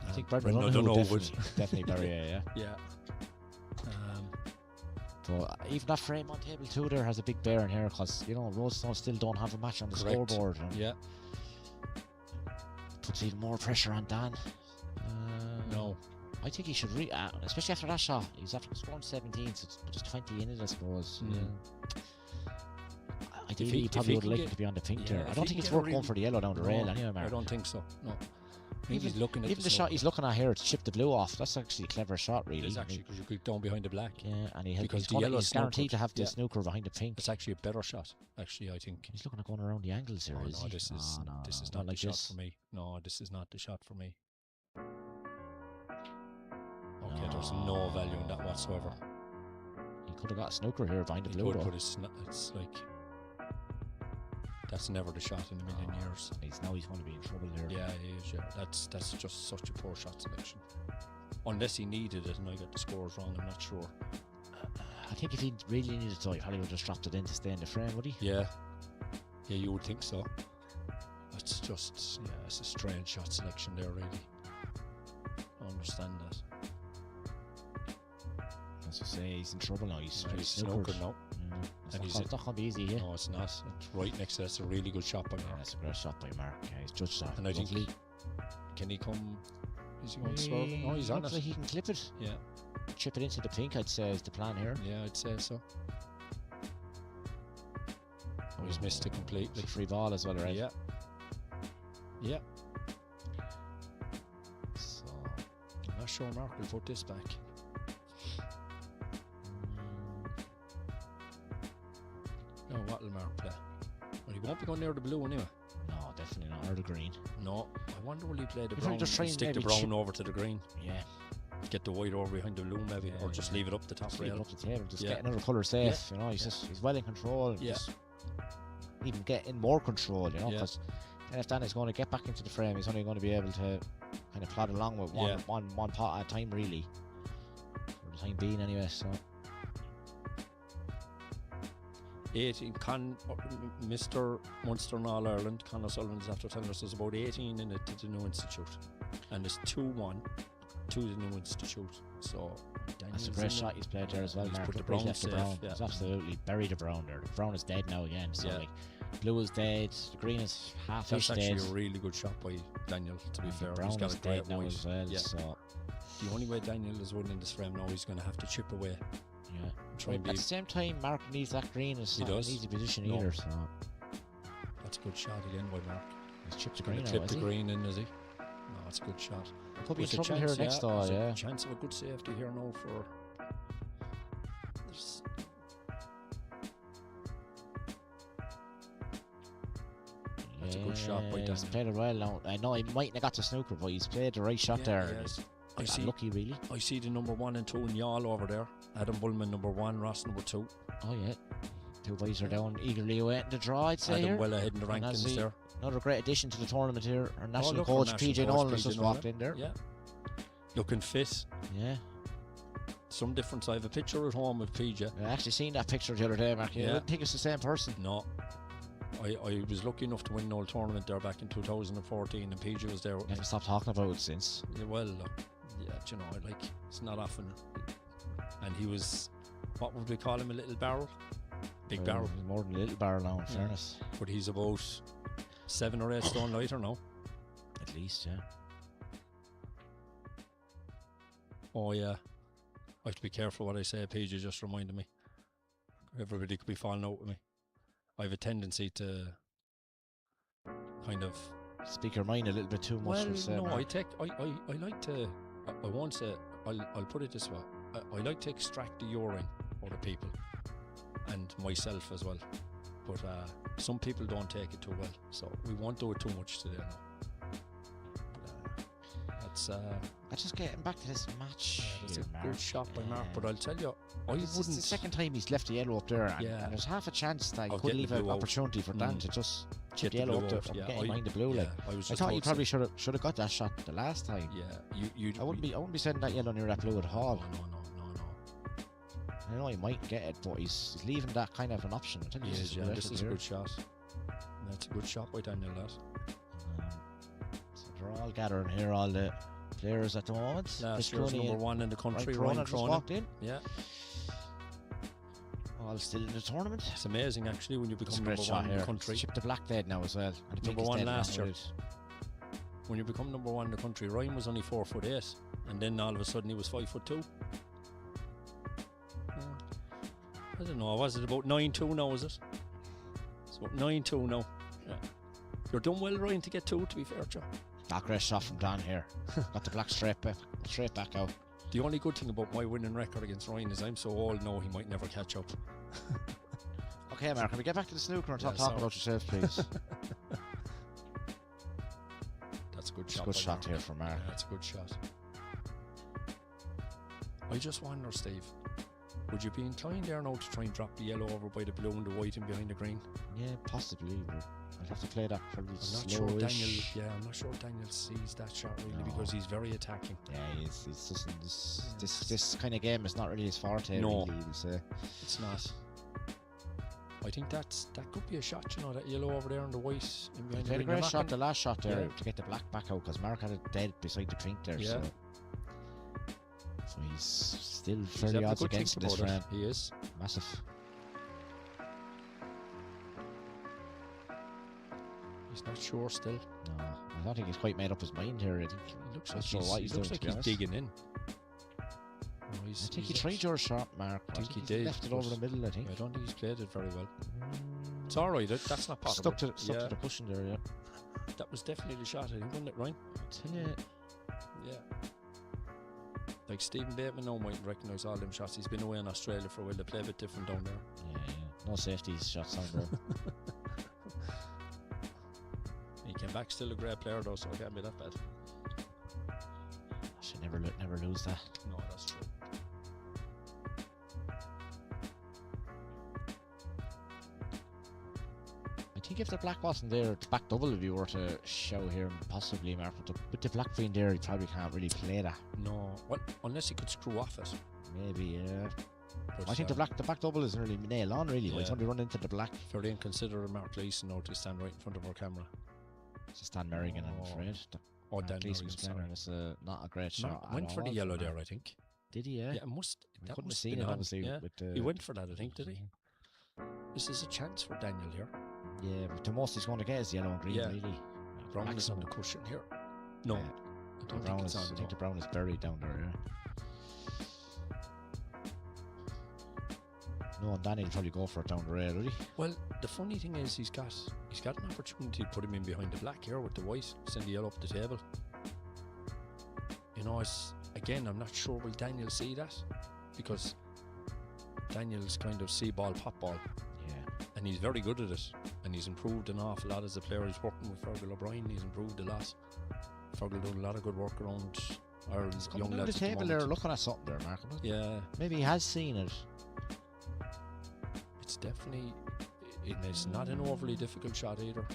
B: I think Brendan
A: Brendan
B: O'Donoghue
A: O'Donoghue would.
B: definitely Barrier, yeah.
A: Yeah.
B: But even that frame on table 2 there has a big bearing here because, you know, Rosedstone still don't have a match on the
A: Correct.
B: scoreboard. And
A: Yeah.
B: puts even more pressure on Dan.
A: No.
B: I think he should, especially after that shot. He's after scoring 17, so there's 20 in it, I suppose. Ideally, he
A: if
B: probably
A: he
B: would
A: can
B: like
A: get-
B: him to be on the pink
A: yeah,
B: there. I
A: if
B: don't
A: he
B: think
A: can
B: it's
A: get a
B: worth going
A: really-
B: for the yellow down the rail anyway, Mark.
A: I don't think so. No. I think
B: Even,
A: he's looking at
B: even the shot he's looking at here to chip the blue off, that's actually a clever shot, really.
A: It is actually because you could down behind the black.
B: Yeah, and
A: Because
B: he's,
A: the yellow
B: he's guaranteed
A: snooker-
B: to have the
A: yeah.
B: snooker behind the pink.
A: It's actually a better shot. Actually, I think.
B: He's looking at going around the angles here,
A: Oh,
B: is
A: no,
B: he?
A: this is
B: no,
A: this is
B: not
A: not the
B: like
A: shot
B: this.
A: for me. No, this is not the shot for me. Okay, there's no value in that whatsoever.
B: He could have got a snooker here behind the
A: He
B: blue
A: could,
B: though.
A: but it's not. It's like that's never the shot in a million years.
B: He's going to be in trouble here.
A: Yeah, he is. Yeah, that's just such a poor shot selection. Unless he needed it and I got the scores wrong, I'm not sure.
B: I think if he really needed it, though, he probably would have just dropped it in to stay in the frame, would he?
A: Yeah, yeah, you would think so. It's just, yeah, it's a strange shot selection there, really. I understand that.
B: As I say, he's in trouble now. He's
A: No, he's
B: snookered.
A: snookered now.
B: It's
A: And
B: not,
A: he's
B: it's not going to be easy, yeah.
A: No, it's not. It's right next to that's a really good shot by
B: Yeah,
A: Mark.
B: that's a great shot by Mark. Yeah, he's judged that.
A: And I think
B: lovely.
A: Can he come? Is he going to swerve? No, he's on
B: looks
A: it.
B: like he can clip it.
A: Yeah,
B: Chip it into the pink, I'd say, is the plan here.
A: yeah, I'd say so. Oh, he's missed it completely.
B: Big free ball as well, right?
A: Yeah. Yeah.
B: So,
A: I'm not sure Mark will put this back. No, what'll Mark play? Well, he won't be going near the blue anyway.
B: no, definitely not. Or the green.
A: No, I wonder will he play the
B: If he'll
A: brown
B: just try
A: and
B: and
A: stick the
B: maybe
A: brown
B: chip-
A: over to the green?
B: Yeah.
A: Get the white over behind the blue maybe,
B: Yeah,
A: or just
B: yeah.
A: leave it up the top
B: Just leave it
A: rail.
B: up the table. Just
A: Yeah.
B: get another colour safe. You know, he's well in control.
A: Yeah.
B: Just even get in more control, you know,
A: Yeah.
B: because if Dan is going to get back into the frame, he's only going to be able to kind of plod along with
A: Yeah.
B: one pot at a time, really. For the time being, anyway. So
A: 18 Mr. Munster and All Ireland Conor Sullivan's after telling us there's about 18 in it to the new institute, and it's 2-1 to the new institute. So
B: that's a
A: Daniel's
B: great
A: in
B: shot he's played there as well.
A: He's
B: Mark.
A: put the
B: Look where he's
A: brown
B: left the
A: safe,
B: brown.
A: yeah.
B: He's absolutely buried the brown there. The brown is dead now again. So
A: Yeah.
B: like, blue is dead. The green is half-ish
A: That's actually
B: dead.
A: a really good shot by Daniel. To be
B: and
A: fair,
B: the brown
A: he's got
B: is
A: a great
B: dead now
A: white.
B: as well.
A: Yeah.
B: So
A: The only way Daniel is winning this frame now, he's going to have to chip away.
B: yeah.
A: Try and
B: At
A: be.
B: the same time, Mark needs that green. It's
A: He
B: not
A: does.
B: an easy position
A: No.
B: either. So
A: That's a good shot again by Mark.
B: he's chipped the
A: Going
B: green
A: to
B: out,
A: clip
B: is
A: the
B: he?
A: green in, is he? No, it's a good shot.
B: Could be in
A: There's a
B: trouble here
A: chance,
B: next though,
A: there's
B: yeah.
A: a chance of a good safety here now for. There's- That's a good shot by
B: He's
A: Daniel.
B: played it well now. I know he mightn't have got the snooker, but he's played the right shot
A: Yeah,
B: there.
A: he
B: and
A: has.
B: he's
A: I
B: got
A: see.
B: lucky, really.
A: I see the number 1 and 2 in Yall over there. Adam Bullman number 1, Ross number 2.
B: Oh yeah. Two boys are down eagerly awaiting the draw, I'd say
A: Adam
B: here.
A: well ahead in the
B: And as
A: rankings
B: he-
A: there.
B: Another great addition to the tournament here. Our national
A: look,
B: coach
A: our national
B: PJ
A: coach,
B: Nolan has
A: PJ
B: just walked in there.
A: Yeah. Looking fit.
B: Yeah.
A: Some difference. I have a picture at home with PJ.
B: I actually seen that picture the other day, Mark. You
A: Yeah.
B: wouldn't think it's the same person.
A: No. I was lucky enough to win an old tournament there back in 2014 and PJ was there with me.
B: Never stopped talking about it since.
A: Yeah, well, yeah, do you know, like, it's not often. And he was, what would we call him, a little barrel? Big barrel.
B: He's more than a little barrel now, in
A: Yeah.
B: fairness.
A: But he's about 7 or 8 stone lighter now.
B: At least, yeah.
A: Oh, yeah. I have to be careful what I say. PJ just reminded me. Everybody could be falling out with me. I have a tendency to kind of.
B: Speak your mind a little bit too much.
A: Well,
B: we'll say,
A: no,
B: Mark.
A: I like to. I won't say. I'll put it this way. I like to extract the urine out of people, and myself as well. But some people don't take it too well, so we won't do it too much today. No. But, that's
B: Just getting back to this match.
A: that's
B: here,
A: a
B: Mark.
A: good shot by Mark. But I'll tell you, I
B: It's
A: wouldn't.
B: the second time he's left the yellow up there, and,
A: Yeah.
B: and there's half a chance that he
A: Of
B: could
A: getting
B: leave
A: the
B: an
A: blue out.
B: opportunity for Dan
A: Mm.
B: to just
A: Get
B: chip
A: the
B: the yellow
A: blue
B: up there
A: out,
B: from
A: yeah,
B: getting behind the blue.
A: Yeah,
B: Like,
A: I was
B: I
A: just
B: thought you
A: about to
B: probably
A: say-
B: should have got that shot the last time.
A: Yeah, you.
B: I wouldn't be sending that yellow near that blue at all.
A: No.
B: I know he might get it, but he's leaving that kind of an option. I think
A: He
B: this
A: is,
B: is
A: yeah.
B: good
A: This
B: effort
A: is a
B: here.
A: good shot. That's a good shot by Daniel, that.
B: So they're all gathering here, all the players at the moment.
A: Last year's number 1 in the country,
B: Ryan
A: Ryan
B: just
A: Cronin.
B: walked in.
A: Yeah.
B: All still in the tournament.
A: It's amazing, actually, when you
B: It's a
A: become
B: great
A: number
B: shot
A: 1 in
B: here.
A: the country.
B: Chip the black dead now as well. And I think
A: Number
B: he's
A: 1
B: dead
A: last
B: along
A: year.
B: with it.
A: When you become number 1 in the country, Ryan was only 4'8", and then all of a sudden he was 5'2". I don't know, was it about 9'2" now, is it? It's about 9'2" now. Yeah. You're done well, Ryan, to get 2, to be fair, Joe.
B: That great shot from Dan here. Got the black straight back out.
A: The only good thing about my winning record against Ryan is I'm so old now he might never catch up.
B: Okay, Mark, can we get back to the snooker and
A: Yeah,
B: talk about yourself, please?
A: That's a good
B: It's
A: shot.
B: a good
A: by
B: shot
A: Mark.
B: here from Mark.
A: Yeah, that's a good shot. I just wonder, Steve, would you be inclined there now to try and drop the yellow over by the blue and the white and behind the green?
B: Yeah, possibly. But I'd have to play that probably
A: I'm not sure
B: slowish.
A: Daniel. Yeah, I'm not sure Daniel sees that shot really,
B: No.
A: because he's very attacking.
B: Yeah, he's just in this kind of game is not really his forte.
A: No.
B: Really, we'll say.
A: It's not. I think that could be a shot. You know, that yellow over there and the white in
B: He
A: behind the
B: played a
A: green.
B: great
A: You're not
B: shot, the
A: gonna-
B: last shot there,
A: Yeah.
B: to get the black back out, because Mark had it dead beside the pink there.
A: Yeah.
B: So he's still
A: he's
B: fairly
A: having a
B: odds
A: good think
B: against this
A: about it.
B: round.
A: He is.
B: Massive.
A: He's not sure still.
B: No, I don't think he's quite made up his mind here. I think
A: He looks
B: Not
A: like
B: sure
A: he's,
B: what
A: he
B: he's
A: looks
B: doing,
A: like
B: to be
A: he's
B: honest.
A: digging in.
B: I think he tried your shot, Mark.
A: I think he
B: he
A: did,
B: left it
A: but
B: over the middle, I think.
A: I don't think he's played it very well. It's all right. That's not possible.
B: Stuck to
A: Yeah,
B: the cushion there, yeah.
A: that was definitely the shot. I think, wasn't it, Ryan?
B: Tell you,
A: Yeah. Like Stephen Bateman now mightn't recognise all them shots. He's been away in Australia for a while. They play a bit different down there.
B: yeah. No safety shots on there.
A: He came back still a great player though, so it can't be that bad.
B: Should never lose that.
A: No, that's true.
B: I think if the black wasn't there, the back double if you were to show here, possibly, Mark. With the black being there, he probably can't really play that.
A: No, well, unless he could screw off it.
B: Maybe, yeah.
A: But,
B: I think the back double isn't really nailed on, really.
A: Yeah.
B: It's only run into the black.
A: Very inconsiderate Mark Gleeson now to stand right in front of our camera.
B: It's just Dan Merrigan, I'm
A: Oh.
B: afraid.
A: Oh,
B: Mark
A: Dan
B: Gleeson
A: Merrigan,
B: was playing,
A: sorry.
B: and it's not a great shot.
A: Mark
B: at
A: went for the
B: all
A: yellow
B: from
A: there,
B: Mark.
A: I think.
B: Did he?
A: Yeah, it must.
B: We
A: That
B: couldn't have
A: must
B: seen
A: been
B: it,
A: on.
B: obviously.
A: Yeah.
B: With the
A: He went for that, I think, did he? This is a chance for Daniel here.
B: Yeah, but the most he's going to get is yellow and green,
A: Yeah.
B: really.
A: Brown
B: Black's
A: is on the
B: on-
A: cushion here. No,
B: Yeah.
A: I
B: The
A: don't
B: brown
A: think it's
B: is,
A: on.
B: I think the
A: No.
B: brown is buried down there, yeah. No, and Danny will probably go for it down the red, will he?
A: Well, the funny thing is he's got an opportunity to put him in behind the black here with the white, send the yellow up the table. You know, it's again, I'm not sure will Daniel see that, because Daniel's kind of see ball, pop ball,
B: Yeah.
A: and he's very good at it, and he's improved an awful lot as a player. He's working with Fergal O'Brien, he's improved a lot. Fergal doing a lot of good work around Ireland's
B: Coming
A: young
B: down the
A: lads at the
B: table there,
A: moment.
B: looking at something there, Mark. isn't it?
A: Yeah,
B: Maybe he has seen it.
A: it's definitely, it's not an overly difficult shot either.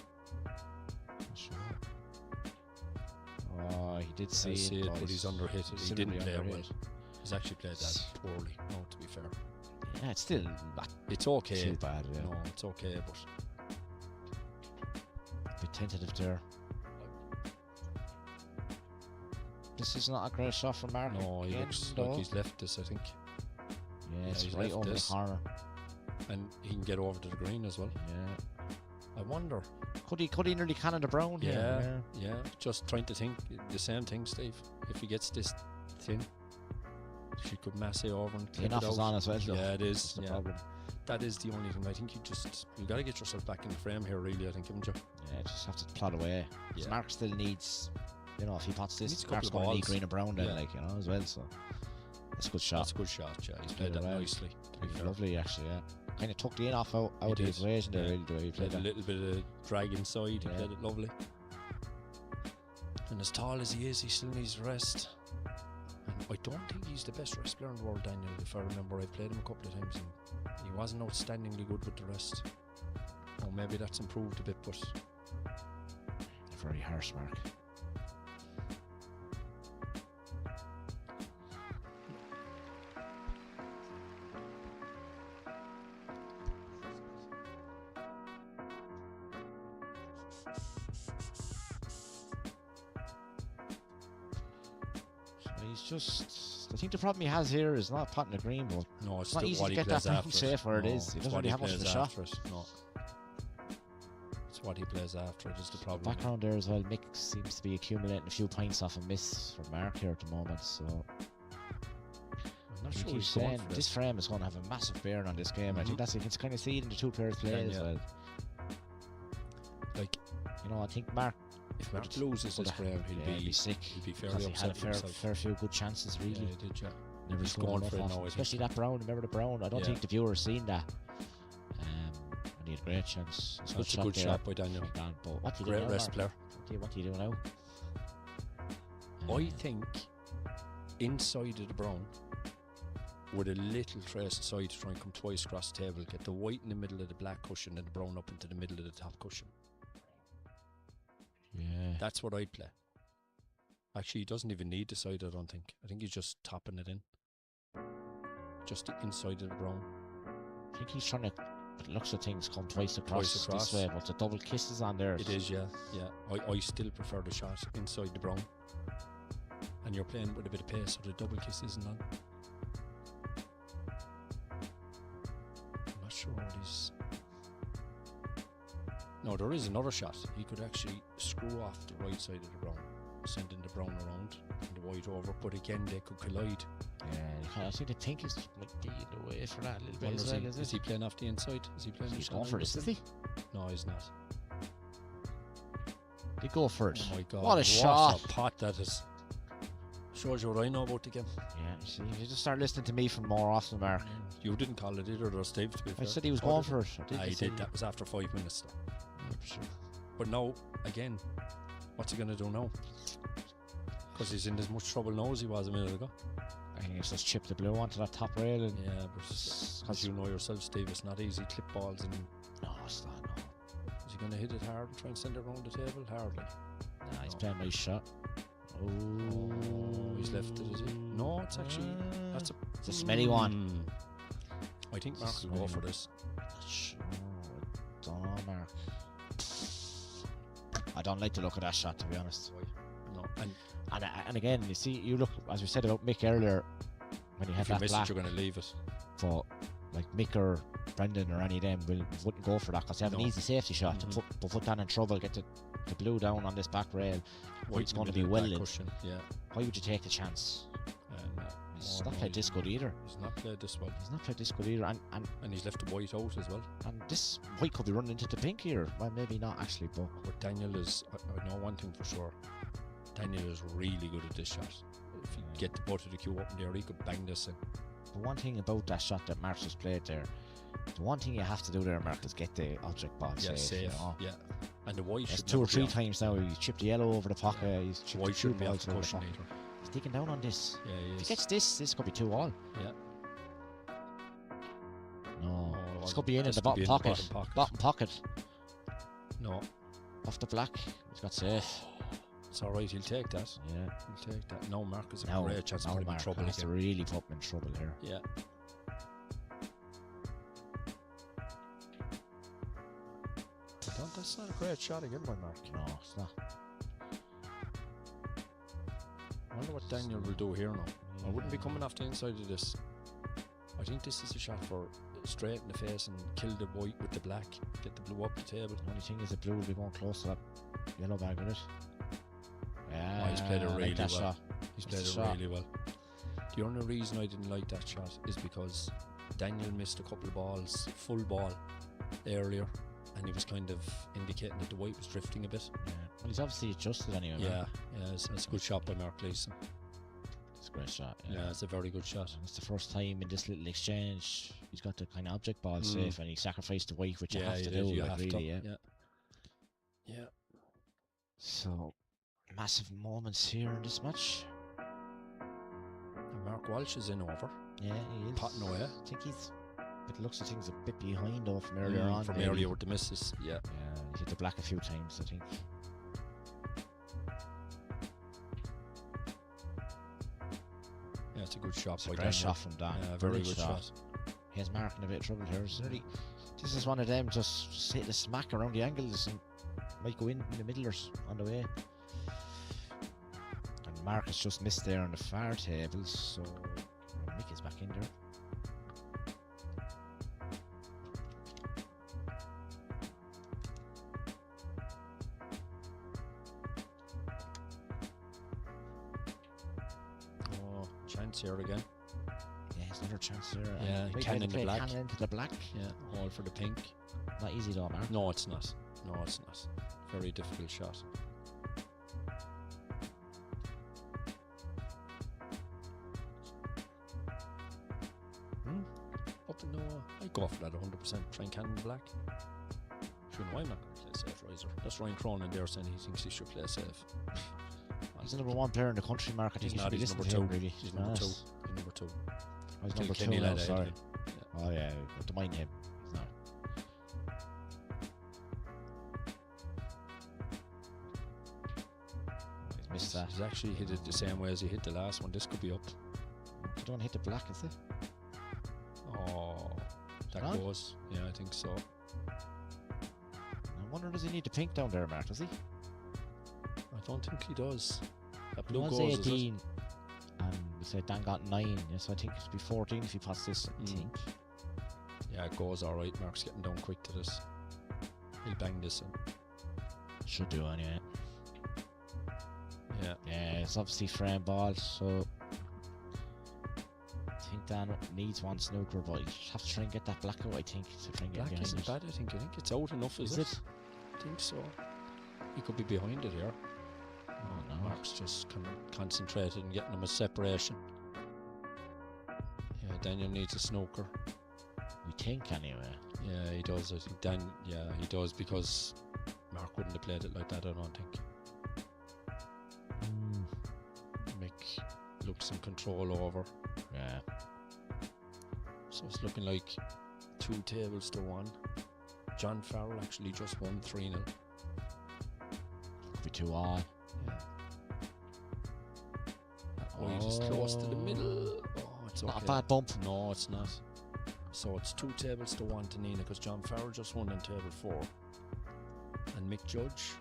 B: Not sure. Oh, he did
A: I
B: see
A: see
B: it,
A: it, but he's under hit. He
B: considerably
A: didn't play
B: under
A: well.
B: hit.
A: He's actually played that poorly. No, to be fair,
B: Yeah, it's still not
A: it's okay.
B: too bad. Yeah.
A: No, it's okay, but
B: A bit tentative there. This is not a great shot from Mark.
A: no, he
B: again,
A: looks
B: though.
A: like he's left this, I think,
B: Yeah, it's
A: he's
B: right
A: left
B: over
A: this.
B: the corner.
A: and he can get over to the green as well.
B: Yeah.
A: I wonder.
B: Could he nearly cannon the brown here?
A: Yeah, just trying to think the same thing, Steve. If he gets this thin, she could mass it over and clip
B: Enough
A: it
B: is
A: out.
B: on as well, though.
A: Yeah, it
B: That's
A: is.
B: the
A: Yeah,
B: problem.
A: that is the only thing. I think you got to get yourself back in the frame here, really. I think, haven't you?
B: Yeah, just have to plot away. 'Cause
A: Yeah.
B: Mark still needs, if he pots
A: Needs
B: this,
A: a couple
B: Mark's
A: of
B: going to need
A: balls.
B: green and brown then,
A: Yeah.
B: as well. So that's a good shot.
A: That's a good shot. Yeah, he's played
B: Played
A: that
B: it well.
A: nicely. To be fair.
B: Lovely, actually. Yeah, kind of took the in off out of the
A: did,
B: equation there.
A: yeah.
B: Really, the way he
A: Played
B: played
A: a
B: that.
A: little bit of drag inside. He
B: Yeah.
A: played it lovely. And as tall as he is, he still needs rest. And I don't think he's the best wrestler in the world, Daniel. If I remember, I've played him a couple of times, and he wasn't outstandingly good with the rest. Oh, maybe that's improved a bit, but
B: Very harsh, Mark. He's just. I think the problem he has here is not potting the green, but
A: No,
B: it's not easy
A: what
B: to
A: he
B: get that
A: plays
B: brown
A: after it.
B: safe where it
A: No,
B: is. He
A: it's
B: doesn't
A: what
B: really have much of
A: plays
B: a shot.
A: after it. No. It's what he plays after it is the problem.
B: Background there as well. Mick seems to be accumulating a few points off a miss from Mark here at the moment. So
A: I'm not
B: he
A: sure
B: keeps
A: he's going
B: saying
A: for
B: this frame is going to have a massive bearing on this game. I think that's you can kind of see it in the two players play as well.
A: Like,
B: you know, I think Mark.
A: if Mark loses this frame, he'll
B: be sick.
A: He'll be
B: Because
A: fairly
B: he had a
A: upset with himself.
B: fair few good chances, really.
A: Yeah, he did, yeah.
B: Never
A: He's
B: scored
A: going
B: enough
A: for it
B: off
A: now,
B: him.
A: I think.
B: Especially that Brown. Remember the Brown? I don't
A: Yeah.
B: think the viewer's seen that. And he had a great chance. It's
A: That's a good
B: there
A: shot by Daniel.
B: from Dan, but what do you
A: Great
B: do now,
A: rest
B: Mark?
A: player.
B: What do you do now?
A: I think inside of the brown, with a little trace aside to try and come twice across the table, get the white in the middle of the black cushion and the brown up into the middle of the top cushion.
B: Yeah.
A: That's what I'd play. Actually, he doesn't even need the side, I don't think. I think he's just topping it in. Just the inside of the brown.
B: I think he's trying to, it looks at things, come twice across
A: across.
B: this way, but the double kisses on there.
A: It is, yeah. I still prefer the shot inside the brown. And you're playing with a bit of pace, so the double kiss isn't on. I'm not sure what he's... No, there is another shot. He could actually screw off the right side of the brown, sending the brown around and the white over, but again, they could collide.
B: Yeah, I think the think is might be the way for that a little bit as well,
A: Is he playing off the inside? Is he playing the
B: He's
A: shot
B: going for
A: angle?
B: this, is he?
A: No, he's not.
B: They go for it.
A: Oh my god.
B: What a shot.
A: a pot that is. Shows you what I know about the game.
B: Yeah, you see, you just start listening to me from more often, Mark.
A: You didn't call it either, though, Steve, to be fair.
B: I said he was
A: Oh,
B: going
A: did
B: for it. I
A: he
B: say-
A: did. That was after 5 minutes, though.
B: Yeah, for sure.
A: But now, again, what's he going to do now? Because he's in as much trouble now as he was a minute ago.
B: I think it's just chip the blue onto that top rail and
A: Yeah, but as you know yourself, Steve, it's not easy. Clip balls, and
B: no, it's not. No,
A: is he going to hit it hard and try and send it around the table? Hardly.
B: nah, he's
A: No.
B: playing a nice shot.
A: Oh, he's left it, is he? No, it's actually that's
B: it's a smelly one.
A: I think
B: It's a
A: Mark will go
B: smelly
A: for
B: one.
A: this.
B: Not sure. Don't know, Mark. I don't like the look of that shot, to be honest.
A: No,
B: And again, you see, you look, as we said about Mick earlier, when he had
A: if you
B: that
A: miss
B: black,
A: it, you're going to leave it.
B: but like Mick or Brendan or any of them wouldn't go for that because they have an
A: No.
B: easy safety shot to put that in trouble, get the blue down on this back rail. It's going to be well in.
A: Cushion, yeah.
B: Why would you take the chance?
A: And,
B: He's
A: oh,
B: not
A: no,
B: played this good either.
A: He's not played this well.
B: He's not played this good either.
A: And he's left the white out as well.
B: And this white could be running into the pink here. Well, maybe not actually, but
A: But Daniel is, I know one thing for sure. Daniel is really good at this shot. If you get the butt of the cue up in there, he could bang this in.
B: the one thing about that shot that Mark just played there, the one thing you have to do there, Mark, is get the object ball
A: Yeah,
B: safe. You know?
A: Yeah. And the white
B: There's
A: should
B: 2 or
A: never be
B: 3
A: on.
B: times now he's chipped the yellow over the pocket. He's chipped
A: White
B: the
A: should be off
B: balls
A: the
B: over the
A: cushion
B: pocket.
A: either.
B: He's digging down on this.
A: Yeah, he
B: If
A: is.
B: he gets this could be 2 all.
A: Yeah.
B: No,
A: Oh,
B: this could be in
A: this
B: the
A: could be
B: bottom
A: in the
B: pocket.
A: bottom pocket.
B: No,
A: No,
B: off the black. He's got safe.
A: it's alright, he'll take that.
B: Yeah.
A: He'll take that. No, Mark is a
B: Now,
A: great chance to put him in
B: Mark
A: trouble
B: has to
A: again.
B: really put him in trouble here.
A: Yeah. That's not a great shot again by Mark.
B: No, it's not.
A: I wonder what Daniel will do here now. I wouldn't be coming off the inside of this. I think this is a shot for straight in the face and kill the white with the black. Get the blue up the table.
B: The only thing is the blue will be going close to that yellow bag with it. Yeah,
A: Oh, he's played it
B: I like
A: really
B: that
A: well.
B: shot.
A: He's
B: That's
A: played
B: the
A: it
B: shot.
A: really well. The only reason I didn't like that shot is because Daniel missed a couple of balls, full ball, earlier, and he was kind of indicating that the white was drifting a bit.
B: Yeah. Well, he's obviously adjusted anyway.
A: Yeah,
B: Man.
A: yeah, it's a good shot by Mark Leeson.
B: It's a great shot.
A: Yeah, it's a very good shot.
B: And it's the first time in this little exchange he's got the kind of object ball safe, and he sacrificed the white, which you have to do.
A: You
B: like,
A: have
B: really,
A: to.
B: yeah.
A: Yeah.
B: So massive moments here in this match.
A: And Mark Walsh is in over.
B: Yeah, he is.
A: Potting away.
B: I think he's. It looks like things a bit behind though from earlier on.
A: From
B: maybe.
A: earlier with the misses. Yeah.
B: Yeah, he hit the black a few times, I think.
A: Yeah, it's a good shot
B: It's a
A: by
B: great
A: Daniel.
B: shot from Dan.
A: Yeah, very good shot.
B: He has Mark in a bit of trouble here. This is one of them just hit the smack around the angles and Might go in the middle or on the way. And Marcus just missed there on the far table, so Mick is back in there.
A: Oh, chance here again.
B: Yeah, it's another chance there.
A: Yeah, cannon in the black.
B: Cannon into the black.
A: Yeah, all for the pink.
B: Not easy though, Mark.
A: No, it's not. No, it's not. Very difficult shot. Up and no, I'd go for that 100%. Try and cannon black. Sure, no, I'm not going to play safe, Riser. That's Ryan Cronin there saying he thinks he should play safe.
B: He's the number one player in the country, Mark. I think
A: He's not. He's number two.
B: Really.
A: He's number two. He's number two.
B: Oh, he's number two
A: Kenny
B: now,
A: led
B: sorry.
A: ahead.
B: Oh yeah, don't mind him. He's not. He's missed that.
A: He's actually hit it the same way as he hit the last one. This could be up.
B: You don't hit the black, is it?
A: Oh, that
B: Huh?
A: goes. Yeah, I think so.
B: I wonder, does he need the pink down there, Mark? Does he?
A: I don't think he does. That
B: He
A: blue
B: was
A: goes, is it?
B: 18, and we said Dan got 9. Yes, I think it'll be 14 if he passes this. I think.
A: Yeah, it goes all right. Mark's getting down quick to this. He'll bang this in.
B: Should do anyway.
A: Yeah.
B: Yeah, it's obviously frame ball, so I think Dan needs one snooker, but you have to try and get that black out, I think, to try and get
A: Black
B: behind
A: isn't
B: it.
A: bad, I think. I think it's out enough, is it? I think so. He could be behind it here.
B: Oh no.
A: Mark's just kind of concentrated and getting him a separation. Yeah, Daniel needs a snooker.
B: We think anyway.
A: Yeah, he does. I think he does, because Mark wouldn't have played it like that, I don't think. Mick looks in control over.
B: Yeah.
A: So it's looking like 2 tables to 1. John Farrell actually just won 3-0.
B: Could be 2-all.
A: Yeah. Oh, he's just close to the middle. Oh, it's
B: Not
A: okay.
B: a bad bump.
A: No, it's not. So it's 2 tables to 1 to Nina, because John Farrell just won on table 4. And Mick Judge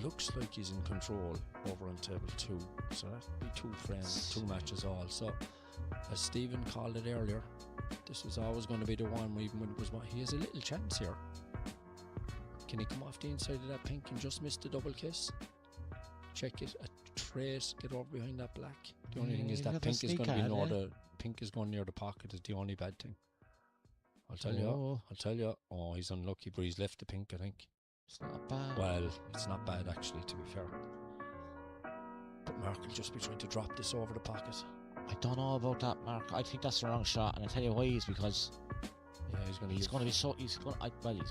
A: looks like he's in control over on table 2. So that'd be 2 frames, 2 matches all. So as Stephen called it earlier, this was always going to be the one, even when it was one. He has a little chance here. Can he come off the inside of that pink and just miss the double kiss? Check it, a trace, get over behind that black. The only thing is that pink is going to be near the pink is going near the pocket is the only bad thing. I'll tell you. Oh, he's unlucky, but he's left the pink, I think.
B: It's not bad.
A: Well, it's not bad actually, to be fair. But Mark will just be trying to drop this over the pocket.
B: I don't know about that, Mark. I think that's the wrong shot, and I tell you why is because
A: Yeah, he's going to
B: well, he's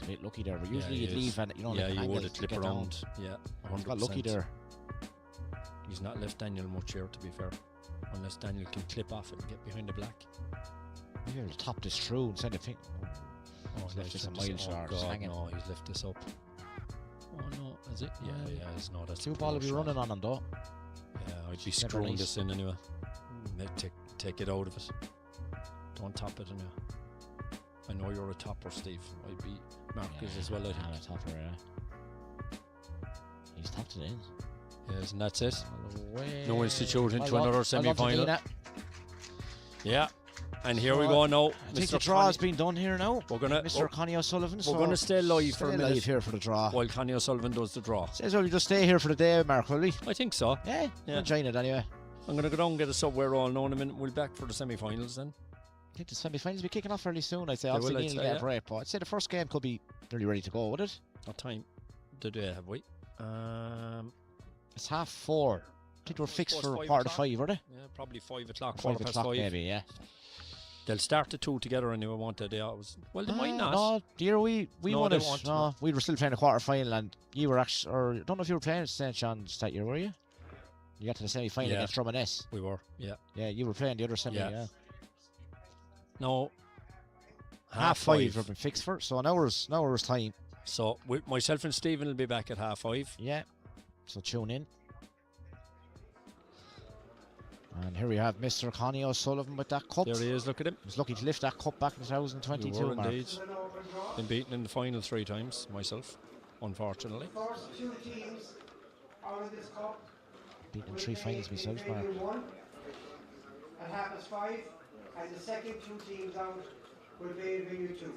B: a bit lucky there, but
A: Yeah,
B: usually
A: he
B: you'd
A: is.
B: leave and you know,
A: yeah,
B: like an
A: you
B: angle
A: would
B: to
A: have clip
B: get down.
A: around. Yeah, 100%.
B: He's got lucky there.
A: He's not left Daniel much here, to be fair. Unless Daniel can clip off it and get behind the black.
B: Maybe he'll top this through and send a ping.
A: Oh,
B: He's left this a
A: this-
B: mile
A: oh
B: short, just
A: God,
B: hanging.
A: no, he's left this up. Oh no, is it? Yeah,
B: Well,
A: it's no, that's a
B: 2 ball will be
A: poor
B: running
A: shot.
B: on him though.
A: Yeah, I'd be
B: Never
A: screwing
B: nice.
A: this in anyway. Take it out of it. Don't top it anyway. I know you're a topper, Steve. I'd be Marcus as well, I think.
B: I'm a topper, yeah. He's topped it in.
A: Yes, and that's it.
B: All the way.
A: No institute into
B: Well done.
A: another
B: Well done to
A: semi-final.
B: Dina.
A: Yeah, and here we
B: So,
A: go now.
B: I think
A: Mr.
B: the draw has
A: Connie-
B: been done here now.
A: We're gonna
B: Mr. Connie O'Sullivan.
A: we're gonna stay live for a minute
B: live here for the draw.
A: while Connie O'Sullivan does the draw.
B: Says well, we just stay here for the day, Mark, will we?
A: I think so.
B: Yeah,
A: Yeah.
B: enjoying it anyway.
A: I'm gonna go down and get a Subway roll now in a minute. We'll be back for the semi-finals then.
B: I think the semi-finals will be kicking off fairly soon. I'd say
A: They
B: obviously
A: will, I'd
B: Neil will
A: say,
B: get a
A: yeah.
B: break, but I'd say the first game could be nearly ready to go, would it?
A: What time did they have we?
B: It's 4:30. I think we're fixed
A: suppose
B: for
A: 5
B: quarter to
A: o'clock.
B: 5, were they?
A: Yeah, probably 5 o'clock,
B: 5
A: quarter past
B: o'clock
A: 5.
B: maybe, yeah.
A: They'll start the 2 together anyway, won't they? They always. Well, they might not.
B: No, dear, we
A: No,
B: won
A: they
B: it.
A: won't,
B: No,
A: no.
B: we were still playing the quarter final, and you were actually, or I don't know if you were playing St. John's that year, were you? You got to the semi-final
A: Yeah.
B: against Drummond S.
A: We were. Yeah.
B: Yeah, you were playing the other semi.
A: Yeah.
B: Yeah.
A: No.
B: Half 5 we've been fixed for, so an hour's time.
A: So myself and Stephen will be back at 5:30.
B: Yeah. So tune in. And here we have Mr. Connie O'Sullivan with that cup.
A: There he is. Look at him.
B: He was lucky to lift that cup back in
A: We
B: 2022,
A: were
B: Mark.
A: indeed. Been beaten in the final 3 times myself. unfortunately.
E: First two teams out of this cup
B: Beaten
E: will
B: 3
E: play
B: finals
E: in
B: myself, Mark.
E: venue 1 at 5:30, and the second two teams out will play in venue 2.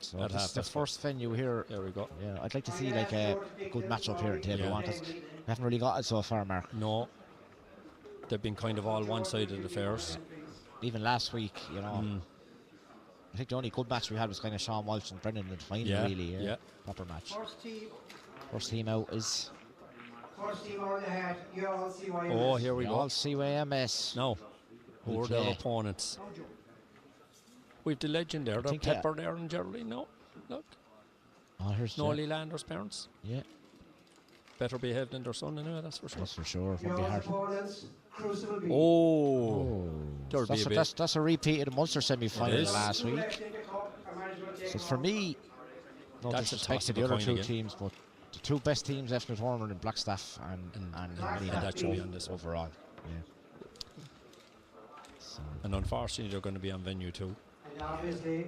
B: So
A: At
B: this is the
A: 5:30.
B: first venue here.
A: There we go.
B: Yeah, I'd like to see like a good matchup here in table
A: Yeah.
B: 1 because we haven't really got it so far, Mark.
A: No, they've been kind of all one-sided affairs.
B: Even last week, you know,
A: Mm.
B: I think the only good match we had was kind of Sean Walsh and Brendan in the final,
A: Yeah,
B: really.
A: yeah.
B: Proper match.
E: First
B: First team
E: team
B: out is
E: out of the hat, you all see why.
A: Oh, here we
B: the
A: go.
B: all CYMS.
A: Now, who
B: Who
A: are their
B: play?
A: opponents? We've the legend there, the
B: think,
A: Pepper there and Geraldine. No, look,
B: Oh, here's
A: Snowley Landers' parents.
B: Yeah,
A: Better behaved than their son anyway, that's for sure.
B: that's for sure. It
E: Your
B: won't be hard.
E: opponents, Crucible B.
A: Oh, there'll
B: That's
A: be
B: a,
A: a bit.
B: that's a repeat of the Munster semi-final
A: It is.
B: last
E: Two
B: week.
E: left in the cup, and management take
B: So
E: them
B: for
E: off.
B: me, no
A: That's a
B: disrespect to the
A: toss-up
B: other
A: coin
B: two
A: again.
B: teams, but the two best teams left in the tournament in Blackstaff and
E: Blackstaff
A: that should be
E: B.
A: on this one.
B: overall. Yeah. So,
A: And unfortunately, they're going to be on venue 2.
E: And obviously,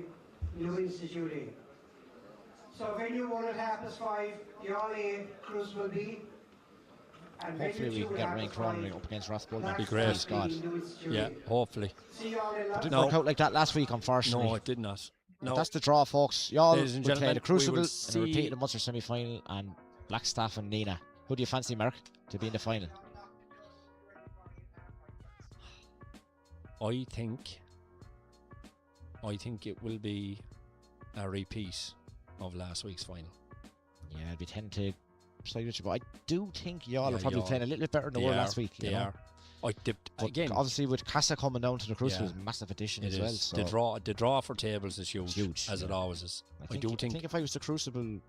E: New Institute A. So venue 1 at 5:30, the All A Crucible B. And
B: hopefully we
E: venue
B: can
E: 2
B: get
E: at
B: Rain
E: 5:30,
B: Cronin up against Rathbone.
A: That'd be
E: Blackstaff
A: great.
B: Please God.
E: B, New Institute
A: Yeah,
E: A.
A: hopefully.
E: See you all in
B: Didn't
A: No.
B: work out like that last week, unfortunately.
A: No, it did not.
B: But
A: No,
B: that's the draw, folks. Y'all
A: Ladies and
B: will play
A: gentlemen,
B: the
A: we
B: Crucible
A: will
B: in a
A: see-
B: repeat of the Munster semi-final and Blackstaff and Nina. Who do you fancy, Mark, to be in the final?
A: I think it will be a repeat of last week's final.
B: Yeah, I'd be tempted to side with you, but I do think y'all
A: Yeah,
B: are probably
A: y'all-
B: playing a little bit better than they
A: They
B: were
A: are,
B: last week.
A: They
B: you know?
A: are. I dipped
B: But
A: again.
B: obviously, with Casa coming down to the Crucible,
A: Yeah.
B: is a massive addition
A: It
B: as well.
A: is.
B: So
A: The draw for tables is huge,
B: Huge,
A: as it
B: yeah.
A: always is.
B: I
A: do think
B: if I was the Crucible,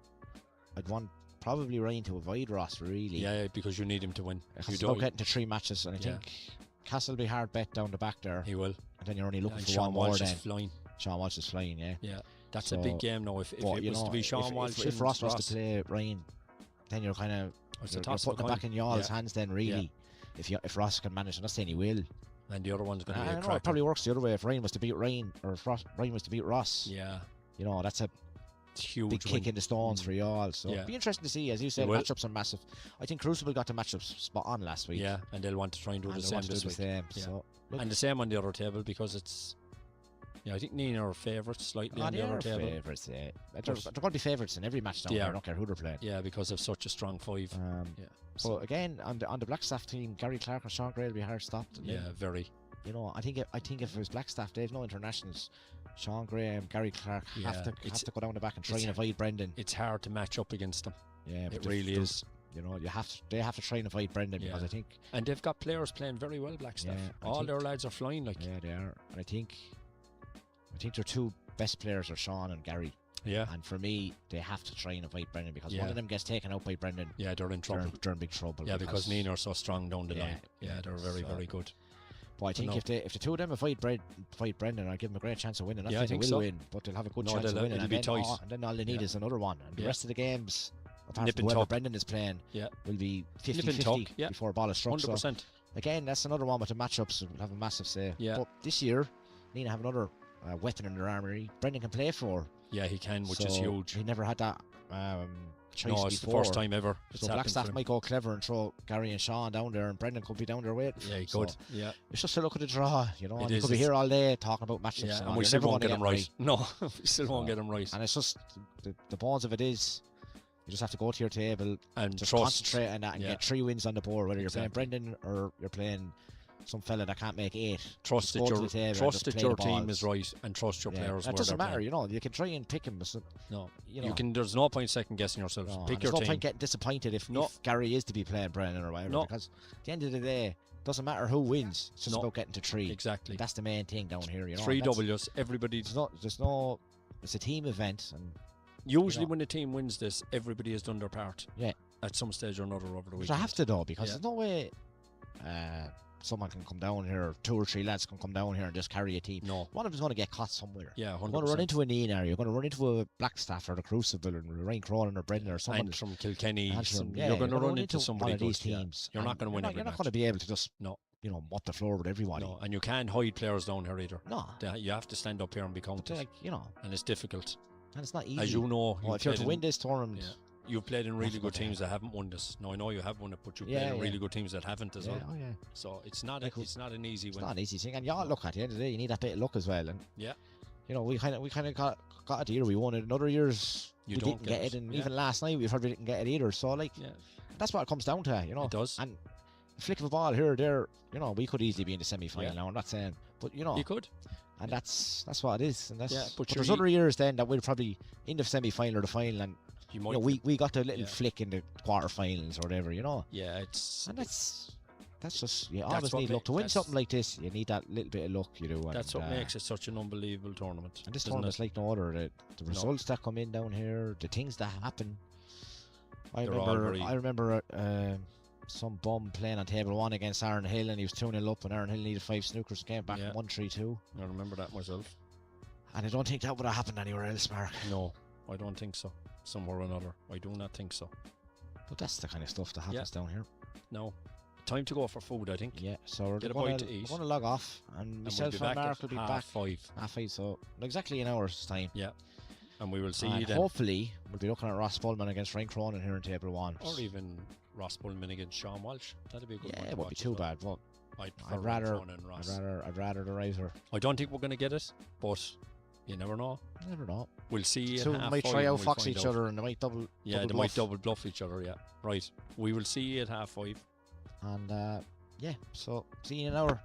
B: I'd want probably Ryan to avoid Ross, really.
A: yeah, because you need him to win.
B: It's
A: You
B: about
A: don't.
B: getting to 3 matches, and I
A: Yeah.
B: think Castle will be hard bet down the back there,
A: He will.
B: and then you're only looking
A: And
B: for
A: Sean
B: one more.
A: Walsh
B: Then
A: is flying.
B: Sean Walsh is flying, yeah.
A: Yeah, that's
B: So,
A: a big game now. If
B: But,
A: it
B: you
A: was
B: know,
A: to be Sean Walsh
B: if
A: and
B: Ross was to play Ryan, then you're kind of
A: it's a
B: you're
A: toss
B: putting it back in y'all's
A: Yeah.
B: hands. Then really, if Ross can manage, I'm not saying he will.
A: and the other one's going to be
B: I
A: a
B: know it
A: cracker.
B: probably works the other way. If Ryan was to beat Ryan, or if Ryan was to beat Ross,
A: Yeah,
B: you know that's a
A: it's huge.
B: big
A: win.
B: kick in the stones for y'all. So
A: Yeah.
B: it'll be interesting to see. As you said,
A: will.
B: matchups are massive. I think Crucible got the matchups spot on last week.
A: Yeah, and they'll want to try and do
B: and
A: the
B: they
A: same
B: want to do
A: this
B: the
A: week.
B: same.
A: Yeah.
B: So look,
A: And the same on the other table because it's. Yeah, I think Nina are favourites slightly on
B: they
A: the other
B: are
A: table.
B: favourites. Yeah. They're
A: There's-
B: going to be favourites in every match down
A: They
B: there. I
A: are.
B: don't care who they're playing.
A: Yeah, because of such a strong 5. Yeah.
B: So again, on the Blackstaff team, Gary Clark and Sean Gray will be hard stopped. And
A: Yeah,
B: then,
A: very.
B: you know, I think if it was Blackstaff, they've no internationals. Sean Graham, Gary Clark
A: Yeah,
B: have
A: it's-
B: to go down the back and try
A: it's-
B: and avoid Brendan.
A: It's hard to match up against them.
B: Yeah,
A: It
B: but
A: really
B: they've-
A: is.
B: You know, they have to try and avoid Brendan because
A: Yeah.
B: I think
A: And they've got players playing very well, Blackstaff.
B: Yeah, I
A: All
B: think-
A: their lads are flying like.
B: yeah they are, and I think their two best players are Sean and Gary.
A: Yeah,
B: And for me, they have to try and avoid Brendan because
A: Yeah.
B: one of them gets taken out by Brendan,
A: yeah, they're in trouble.
B: they're in big trouble.
A: Yeah, because Nina are so strong down the
B: Yeah,
A: line. Yeah, they're very,
B: so-
A: very good.
B: But I think
A: no.
B: if the two of them avoid Brendan, I give them a great chance of winning. Not
A: Yeah, I
B: saying they
A: think
B: will
A: so.
B: win, but they'll have a good
A: No,
B: chance of
A: they'll-
B: winning.
A: it'll
B: And
A: be
B: then,
A: tight.
B: and then all they need
A: Yeah.
B: is another one. And the
A: Yeah.
B: rest of the games, apart
A: Nip
B: from
A: and
B: whoever
A: tuck.
B: Brendan is playing,
A: Yeah,
B: will be
A: Nip and
B: 50-50
A: tuck, yeah.
B: before a ball is struck.
A: 100%.
B: So again, that's another one with the matchups will have a massive say.
A: Yeah.
B: But this year, Nina have another weapon in their armory. Brendan can play for,
A: Yeah, he can, which is
B: so
A: huge.
B: He never had that choice
A: No, it's
B: before.
A: the first time ever. It's
B: So
A: happened for
B: Blackstaff
A: him.
B: might go clever and throw Gary and Sean down there, and Brendan could be down there waiting.
A: Yeah, he
B: So
A: could. Yeah,
B: it's just a look at the draw, you know.
A: It
B: And you
A: is,
B: could be
A: it's-
B: here all day talking about matchups.
A: yeah,
B: and
A: and
B: all.
A: we
B: You're
A: still
B: never
A: won't
B: gonna
A: get him right. No, we still won't
B: So-
A: get him right.
B: And it's just the bones of it is you just have to go to your table,
A: And
B: just
A: trust.
B: concentrate on that, and
A: Yeah.
B: get 3 wins on the board. Whether you're playing
A: Exactly.
B: Brendan or you're playing some fella that can't make 8.
A: Trust
B: Just
A: that
B: go to
A: your
B: the table and
A: trust
B: just
A: that
B: play
A: your
B: the
A: team
B: balls.
A: is right, and trust your
B: Yeah.
A: players.
B: It
A: where
B: doesn't
A: they're
B: matter,
A: playing.
B: you know. You can try and pick him.
A: No,
B: You know.
A: There's no point second guessing yourself.
B: No,
A: Pick
B: and
A: your
B: there's no
A: team.
B: point getting disappointed if Gary is to be playing Brendan or whatever.
A: No.
B: Because at the end of the day, it doesn't matter who wins. It's just
A: No.
B: about getting to 3.
A: Exactly.
B: That's the main thing down here. You know.
A: 3
B: That's-
A: W's. Everybody.
B: There's no. It's a team event, and
A: Usually,
B: know.
A: when a team wins this, everybody has done their part.
B: Yeah.
A: At some stage or another over the
B: But
A: weekend.
B: I have to though, because
A: Yeah.
B: there's no way someone can come down here, 2 or 3 lads can come down here and just carry a team.
A: No.
B: One of them's going to get caught somewhere.
A: Yeah,
B: You're
A: 100%.
B: going to run into a Nina, you're going to run into a Blackstaff or the Crucible or Ryan Cronin or Brendan or someone.
A: And from Kilkenny,
B: And
A: some-
B: yeah,
A: you're going to
B: gonna
A: run into somebody
B: one of these
A: good, yeah.
B: teams.
A: You're not
B: and
A: going to win every
B: You're not
A: match.
B: going to be able to just
A: No.
B: mop the floor with everybody.
A: No, and you can't hide players down here either.
B: No.
A: You have to stand up here and be
B: But
A: counted.
B: like,
A: and it's difficult.
B: and it's not easy.
A: As you know,
B: Well, if you're to
A: played
B: win
A: in-
B: this tournament,
A: Yeah. You've played in
B: That's
A: really good
B: what they
A: teams that haven't won this. No, I know you have won it, but you've
B: Yeah,
A: played in
B: yeah.
A: really good teams that haven't as
B: Yeah,
A: well.
B: oh yeah.
A: So it's not
B: Like,
A: it's not an easy
B: It's
A: win.
B: not an easy thing, and look, at the end of the day, you need that bit of luck as well. And
A: Yeah.
B: you know, we kind of got it the year we won it. In other years,
A: You
B: we
A: don't
B: didn't get it, and
A: yeah.
B: even last night we probably didn't get it either. So like,
A: Yeah,
B: that's what it comes down to, you know.
A: it does.
B: And a flick of a ball here or there, you know, we could easily be in the semi-final now. I'm not saying, but you know,
A: You could.
B: and that's what it is. And that's
A: Yeah, but
B: but there's
A: you're-
B: other years then that we'll probably in the semi-final or the final, and
A: You
B: you
A: might.
B: know, we got the little
A: Yeah.
B: flick in the quarter-finals or whatever, you know.
A: Yeah, it's
B: And that's just, you
A: That's
B: always
A: what
B: need
A: ma-
B: luck to win
A: that's-
B: something like this. You need that little bit of luck, you do.
A: that's
B: and,
A: what makes it such an unbelievable tournament.
B: And this
A: isn't
B: tournament's
A: it?
B: like no other. The results that come in down here, the things that happen.
A: They're all very-
B: I remember some bum playing on table 1 against Aaron Hill, and he was 2-0 up, and Aaron Hill needed 5 snookers, came back
A: Yeah.
B: 1-3-2.
A: I remember that myself.
B: And I don't think that would have happened anywhere else, Mark.
A: No, I don't think so. Somewhere or another, I do not think so.
B: But that's the kind of stuff that happens down here.
A: No, time to go for food, I think.
B: Yeah, so we're
A: Get a
B: going
A: bite to eat.
B: to log off, and
A: And we'll
B: myself
A: be
B: and
A: back
B: Mark
A: at
B: will be
A: half
B: back
A: 5.
B: half 5, so exactly an hour's time.
A: Yeah, and we will see
B: And
A: you then,
B: hopefully we'll be looking at Ross Pullman against Frank Cronin here in table 1.
A: or even Ross Pullman against Sean Walsh. That'd be a good one.
B: Yeah,
A: to
B: it won't be
A: watch
B: too
A: as well.
B: bad, but
A: I'd
B: I'd rather
A: Ross.
B: I'd rather the riser.
A: I don't think we're going to get it, but you never know.
B: You never know.
A: We'll see
B: Two
A: at half
B: might
A: 5
B: try
A: and
B: out
A: we'll
B: fox
A: find
B: each
A: out.
B: other, and they might double.
A: Yeah, they
B: double
A: might
B: bluff.
A: double bluff each other. Yeah, right. We will see you at half 5.
B: And yeah, so see you in an hour.